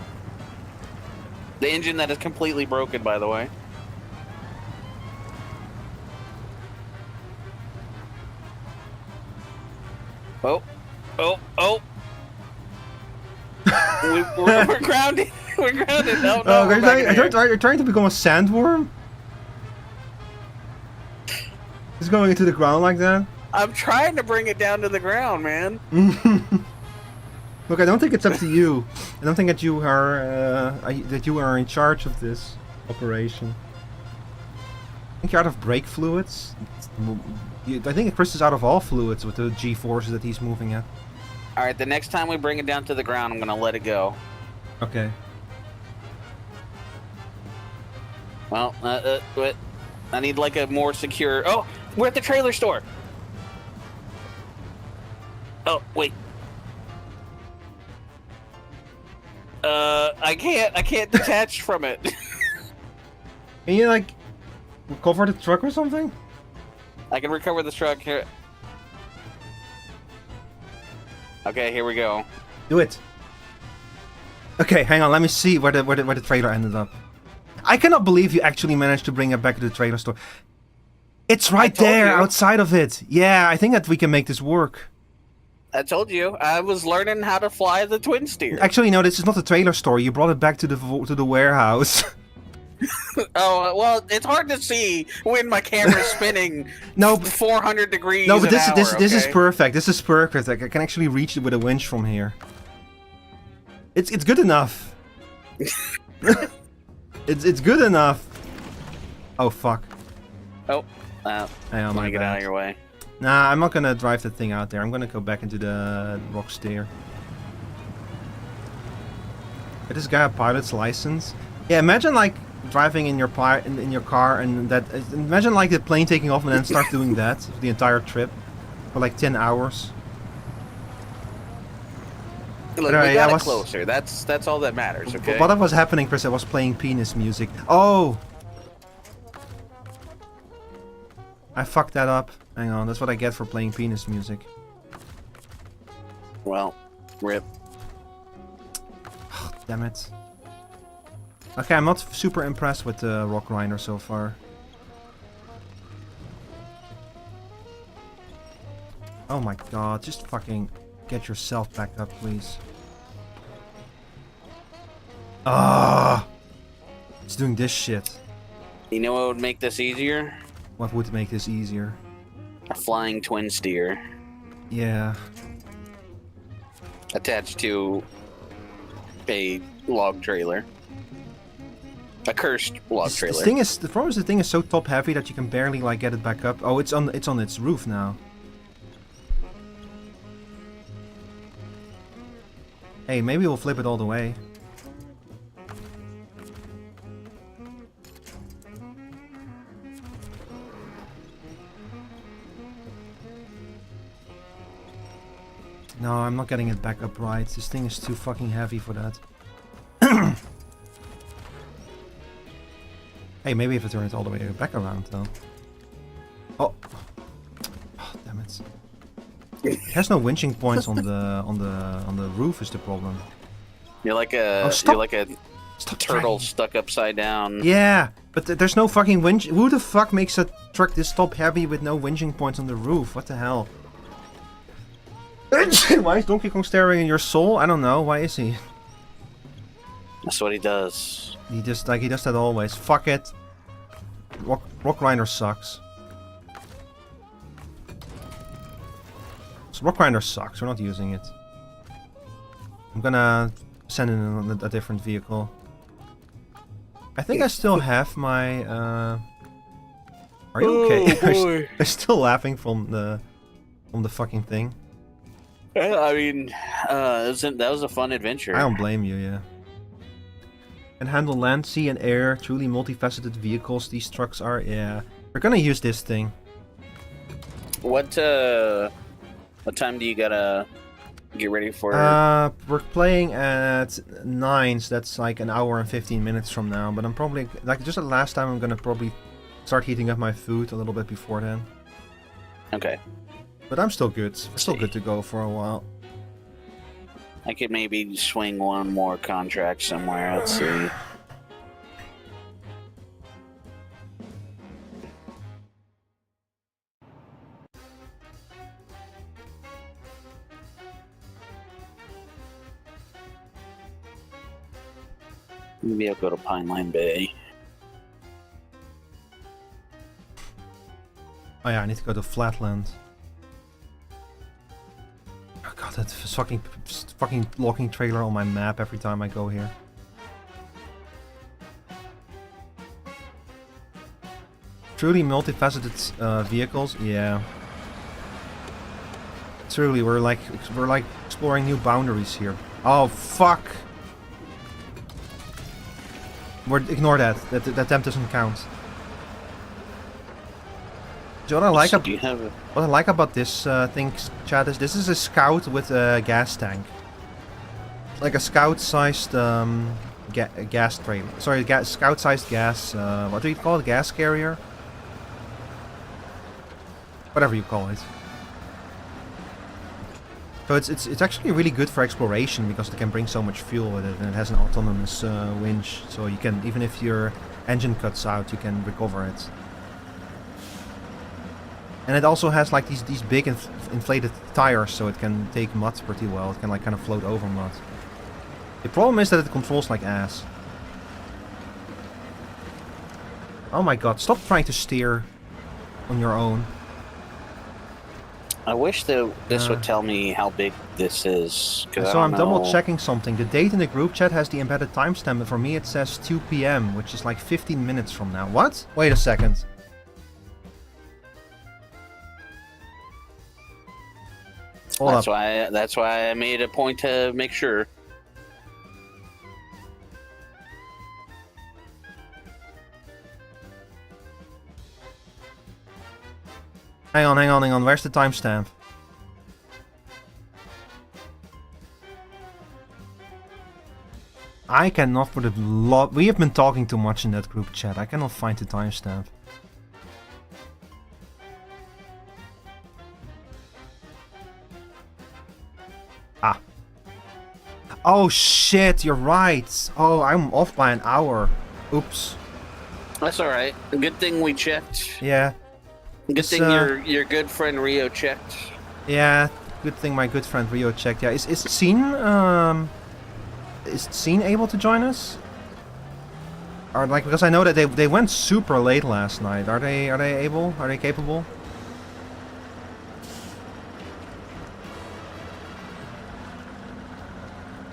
The engine that is completely broken, by the way. Oh. We're grounded. We're grounded. No, you're trying to become a sandworm? It's going into the ground like that? I'm trying to bring it down to the ground, man. Look, I don't think it's up to you. I don't think that you are in charge of this operation. I think you're out of brake fluids. I think Chris is out of all fluids with the G-forces that he's moving at. Alright, the next time we bring it down to the ground, I'm gonna let it go. Okay. Well, I need like a more secure... Oh! We're at the trailer store! Oh, wait. I can't detach from it. Can you, like, recover the truck or something? I can recover the truck here. Okay, here we go. Do it. Okay, hang on. Let me see where the trailer ended up. I cannot believe you actually managed to bring it back to the trailer store. It's right there, outside of it. Yeah, I think that we can make this work. I told you, I was learning how to fly the twin steer. Actually, no, this is not the trailer store. You brought it back to the warehouse. Oh, well, it's hard to see when my camera's spinning 400 degrees No, but this is okay? perfect. This is perfect. Like, I can actually reach it with a winch from here. It's good enough. it's good enough. Oh fuck. Oh, hang on, let me get out of your way. Nah, I'm not gonna drive the thing out there. I'm gonna go back into the rock steer. Is this guy a pilot's license? Yeah, imagine like driving in your car and that. Imagine like the plane taking off and then start doing that the entire trip for like 10 hours. Look, anyway, we got it closer. That's all that matters. Okay. What was happening, Chris? I was playing penis music. Oh. I fucked that up. Hang on, that's what I get for playing penis music. Well, rip. Oh, damn it. Okay, I'm not super impressed with the Rock Grinder so far. Oh my god, just fucking get yourself back up, please. Ah! It's doing this shit. You know what would make this easier? What would make this easier? A flying twin steer. Yeah. Attached to a log trailer. A cursed log trailer. The problem is the thing is so top heavy that you can barely like get it back up. Oh, it's on its roof now. Hey, maybe we'll flip it all the way. No, I'm not getting it back up right. This thing is too fucking heavy for that. Hey, maybe if I turn it all the way back around, though. Oh, damn it! It has no winching points on the roof. Is the problem? You're like a turtle stuck upside down. Yeah, But there's no fucking winch. Who the fuck makes a truck this top heavy with no winching points on the roof? What the hell? Why is Donkey Kong staring in your soul? I don't know. Why is he? That's what he does. He just he does that always. Fuck it. Rock Grinder sucks. So Rock Grinder sucks. We're not using it. I'm gonna send in a different vehicle. I think I still have my. Are you okay? Oh, boy. I'm still laughing from the fucking thing. I mean, that was a fun adventure. I don't blame you. Yeah. Can handle land, sea, and air. Truly multifaceted vehicles. These trucks are. Yeah. We're gonna use this thing. What time do you gotta get ready for? We're playing at 9, so that's like an hour and 15 minutes from now. But I'm probably like just the last time. I'm gonna probably start heating up my food a little bit before then. Okay. But I'm still good. We're still good to go for a while. I could maybe swing one more contract somewhere. Let's see. Maybe I'll go to Pineline Bay. Oh yeah, I need to go to Flatland. Oh god, that fucking locking trailer on my map every time I go here. Truly multifaceted vehicles, yeah. Truly, we're like exploring new boundaries here. Oh fuck! Ignore that. That attempt doesn't count. Do you know what I like about this thing, Chad, is this is a scout with a gas tank. Like a scout-sized gas trailer. Sorry, scout-sized gas. What do you call it? Gas carrier? Whatever you call it. So it's actually really good for exploration because it can bring so much fuel with it, and it has an autonomous winch, so you can, even if your engine cuts out, you can recover it. And it also has like these big inflated tires, so it can take mud pretty well. It can like kind of float over mud. The problem is that it controls like ass. Oh my god! Stop trying to steer on your own. I wish that this would tell me how big this is. So I'm double checking something. The date in the group chat has the embedded timestamp, but for me it says 2 PM, which is like 15 minutes from now. What? Wait a second. Hold up. That's why I made a point to make sure. Hang on. Where's the timestamp? I cannot for the lot. We have been talking too much in that group chat. I cannot find the timestamp. Ah. Oh shit, you're right. Oh, I'm off by an hour. Oops. That's alright. Good thing we checked. Yeah. Good thing your good friend Rio checked. Yeah, good thing my good friend Rio checked. Yeah, is Scene able to join us? Or like, because I know that they went super late last night. Are they able? Are they capable?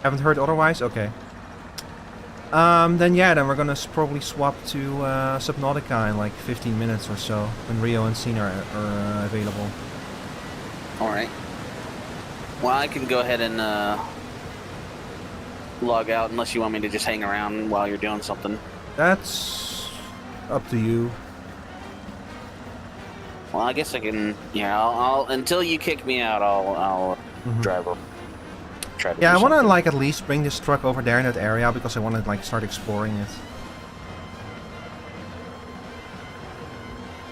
Haven't heard otherwise? Okay. Then we're gonna probably swap to Subnautica in like 15 minutes or so, when Rio and Scene are available. Alright. Well, I can go ahead and log out unless you want me to just hang around while you're doing something. That's up to you. Well, I guess I can. Yeah, I'll until you kick me out, I'll drive up. Yeah, I want to like at least bring this truck over there in that area because I want to like start exploring it.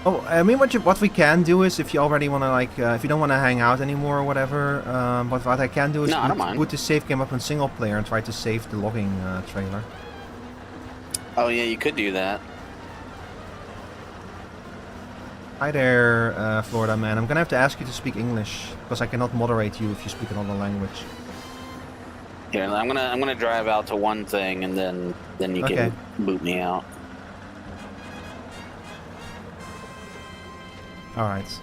Oh, I mean, what we can do is, if you already want to like, if you don't want to hang out anymore or whatever, what I can do is boot the save game up in single player and try to save the logging trailer. Oh yeah, you could do that. Hi there, Florida man. I'm gonna have to ask you to speak English because I cannot moderate you if you speak another language. Here, I'm gonna drive out to one thing, and then you Okay. can boot me out. All right.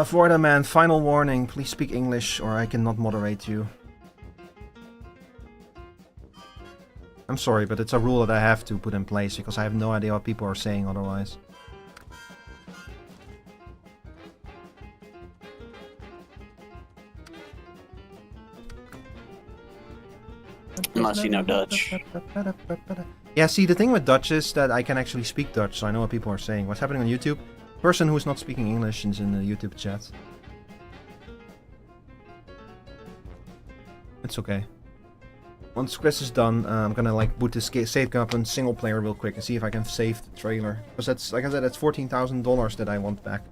Florida man, final warning. Please speak English or I cannot moderate you. I'm sorry, but it's a rule that I have to put in place because I have no idea what people are saying otherwise. Unless you know Dutch. Yeah, see, the thing with Dutch is that I can actually speak Dutch, so I know what people are saying. What's happening on YouTube? Person who's not speaking English is in the YouTube chat. It's okay. Once Chris is done, I'm gonna like boot this save game up on single player real quick and see if I can save the trailer. Because that's, like I said, that's $14,000 that I want back.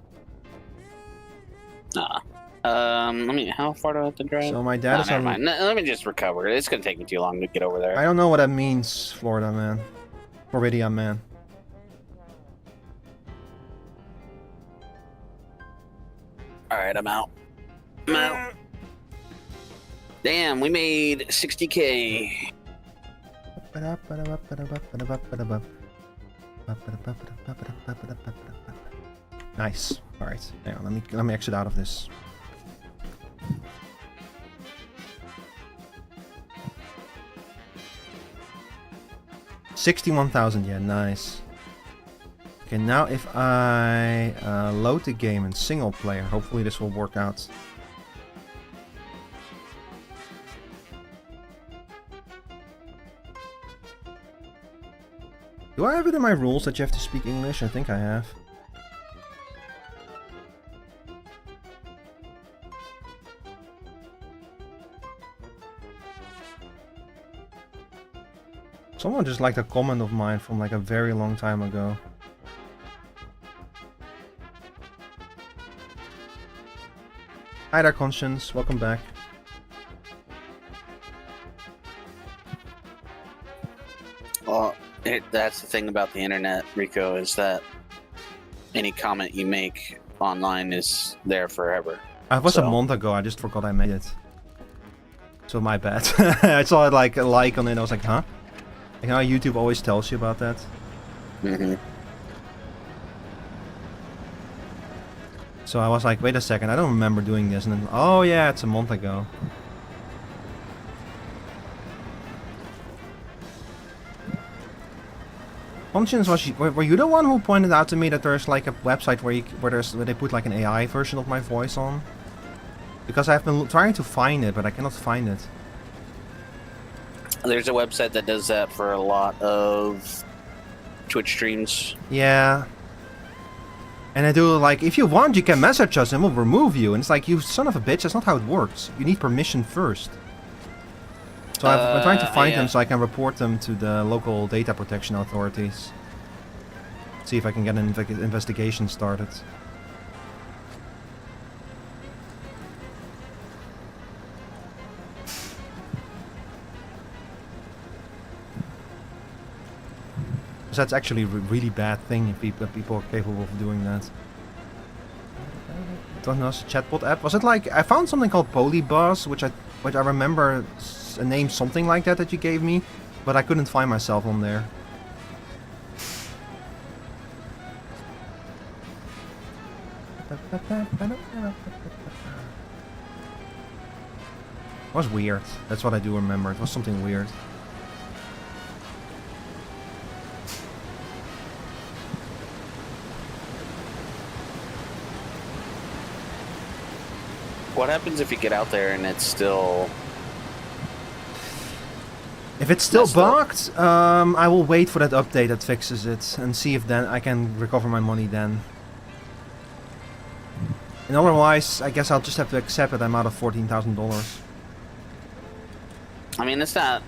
Nah. Let me. How far do I have to drive? So my dad is never on. mind. Let me just recover. It's gonna take me too long to get over there. I don't know what that means, Florida man. Floridian man. All right, I'm out. I'm out. Damn, we made 60K. Nice. All right. Hang on. Let me exit out of this. $61,000. Yeah, nice. Okay, now if I load the game in single player, hopefully this will work out. Do I have it in my rules that you have to speak English? I think I have. Someone just liked a comment of mine from like a very long time ago. Hi there, Conscience. Welcome back. Well, that's the thing about the internet, Rico, is that any comment you make online is there forever. It was a month ago. I just forgot I made it. So my bad. I saw it like a like on it. I was like, huh? Like how YouTube always tells you about that. Mm-hmm. So I was like, wait a second, I don't remember doing this. And then, oh yeah, it's a month ago. Conscience, were you the one who pointed out to me that there's like a website where they put like an AI version of my voice on? Because I've been trying to find it, but I cannot find it. There's a website that does that for a lot of Twitch streams. Yeah. And I do like, if you want, you can message us and we'll remove you. And it's like, you son of a bitch, that's not how it works. You need permission first. So I've been trying to find them so I can report them to the local data protection authorities. See if I can get an investigation started. Because that's actually a really bad thing if people are capable of doing that. Don't know, chatbot app. Was it like, I found something called Polybuzz, which I remember a name something like that you gave me, but I couldn't find myself on there. It was weird. That's what I do remember. It was something weird. What happens if you get out there and it's still... If it's still bugged, I will wait for that update that fixes it and see if then I can recover my money then. And otherwise, I guess I'll just have to accept that I'm out of $14,000. I mean, that's not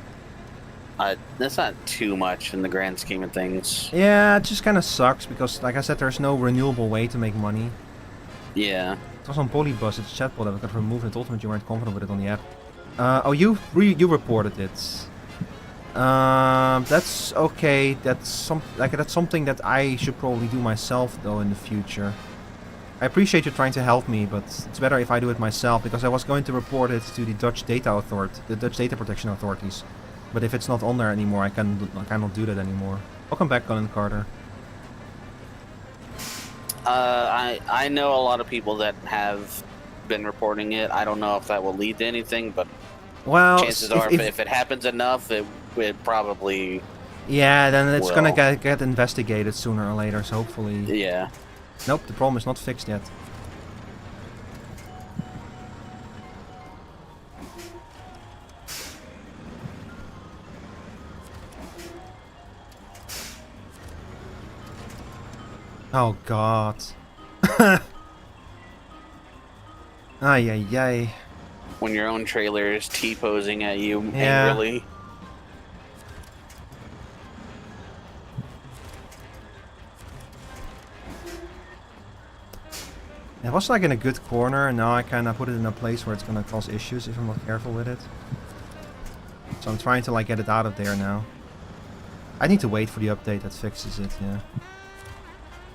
too much in the grand scheme of things. Yeah, it just kind of sucks because, like I said, there's no renewable way to make money. Yeah. It was on Polybus, it's a chatbot that got removed and told me you weren't confident with it on the app. Oh, you reported it. That's okay. That's something that I should probably do myself though in the future. I appreciate you trying to help me, but it's better if I do it myself because I was going to report it to the Dutch Data Protection Authorities. But if it's not on there anymore, I cannot do that anymore. Welcome back, Colin Carter. I know a lot of people that have been reporting it. I don't know if that will lead to anything, but well, chances are, if it happens enough, it probably. Yeah, then it's gonna get investigated sooner or later. So hopefully. Yeah. Nope, the problem is not fixed yet. Oh god. Ay ay ay. When your own trailer is T-posing at you yeah. angrily. It was like in a good corner, and now I kind of put it in a place where it's gonna cause issues if I'm not careful with it. So I'm trying to like get it out of there now. I need to wait for the update that fixes it, yeah.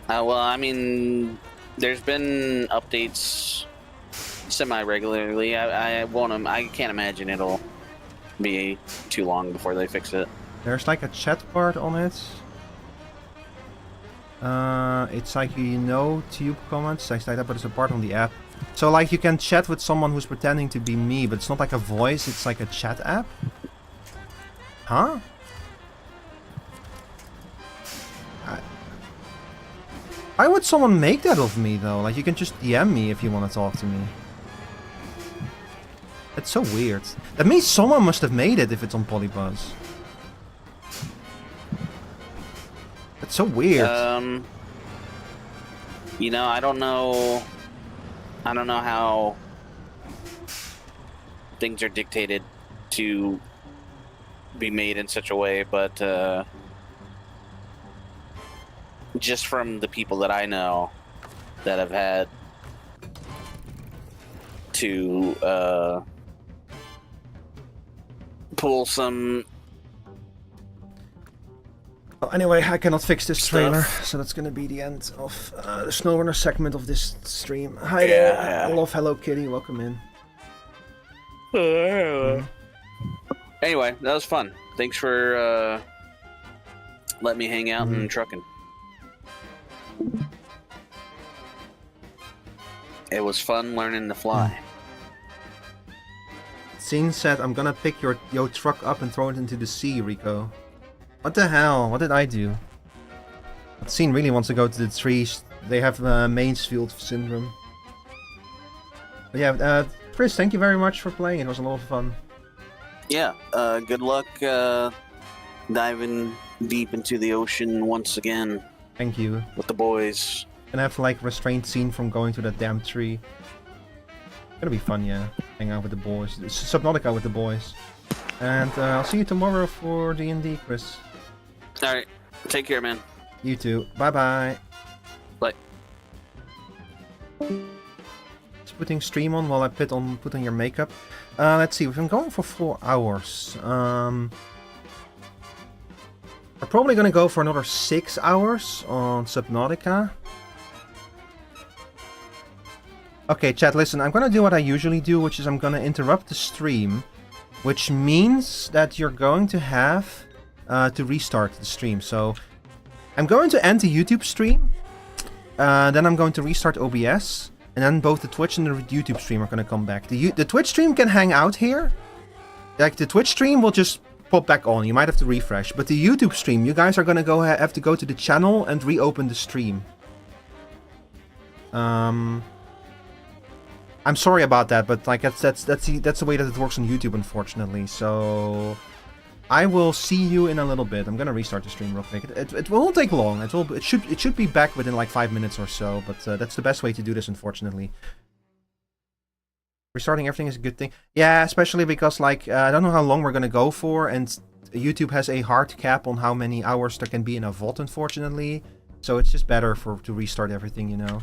Well, I mean, there's been updates semi-regularly. I can't imagine it'll be too long before they fix it. There's like a chat part on it. It's like, you know, tube comments, things like that, but it's a part on the app. So like you can chat with someone who's pretending to be me, but it's not like a voice, it's like a chat app. Huh? Why would someone make that of me though? Like you can just DM me if you want to talk to me. That's so weird. That means someone must have made it if it's on Polybuzz. That's so weird. You know, I don't know how things are dictated to be made in such a way, but just from the people that I know that have had to pull some. Well, anyway, I cannot fix this trailer, so that's gonna be the end of the Snowrunner segment of this stream. Hi there, I love Hello Kitty, welcome in. Anyway, that was fun. Thanks for letting me hang out and trucking. It was fun learning to fly. Scene said, I'm gonna pick your truck up and throw it into the sea, Rico. What the hell? What did I do? Scene really wants to go to the trees. They have Mansfield syndrome. But yeah, Chris, thank you very much for playing. It was a lot of fun. Yeah, good luck diving deep into the ocean once again. Thank you. With the boys. Gonna have like restrained Scene from going to that damn tree. Gonna be fun, yeah. Hang out with the boys. It's Subnautica with the boys. And I'll see you tomorrow for D&D, Chris. Alright. Take care, man. You too. Bye-bye. Bye. Just putting stream on while I put on your makeup. Let's see. We've been going for 4 hours. We're probably gonna go for another 6 hours on Subnautica. Okay, chat, listen. I'm gonna do what I usually do, which is I'm gonna interrupt the stream. Which means that you're going to have to restart the stream. So I'm going to end the YouTube stream. Then I'm going to restart OBS. And then both the Twitch and the YouTube stream are going to come back. The Twitch stream can hang out here. Like the Twitch stream will just pop back on. You might have to refresh. But the YouTube stream, you guys are going to have to go to the channel and reopen the stream. I'm sorry about that, but like that's the way that it works on YouTube, unfortunately. So I will see you in a little bit. I'm gonna restart the stream real quick. It won't take long. It should be back within like 5 minutes or so. But that's the best way to do this, unfortunately. Restarting everything is a good thing. Yeah, especially because like I don't know how long we're gonna go for, and YouTube has a hard cap on how many hours there can be in a VOD, unfortunately. So it's just better to restart everything, you know.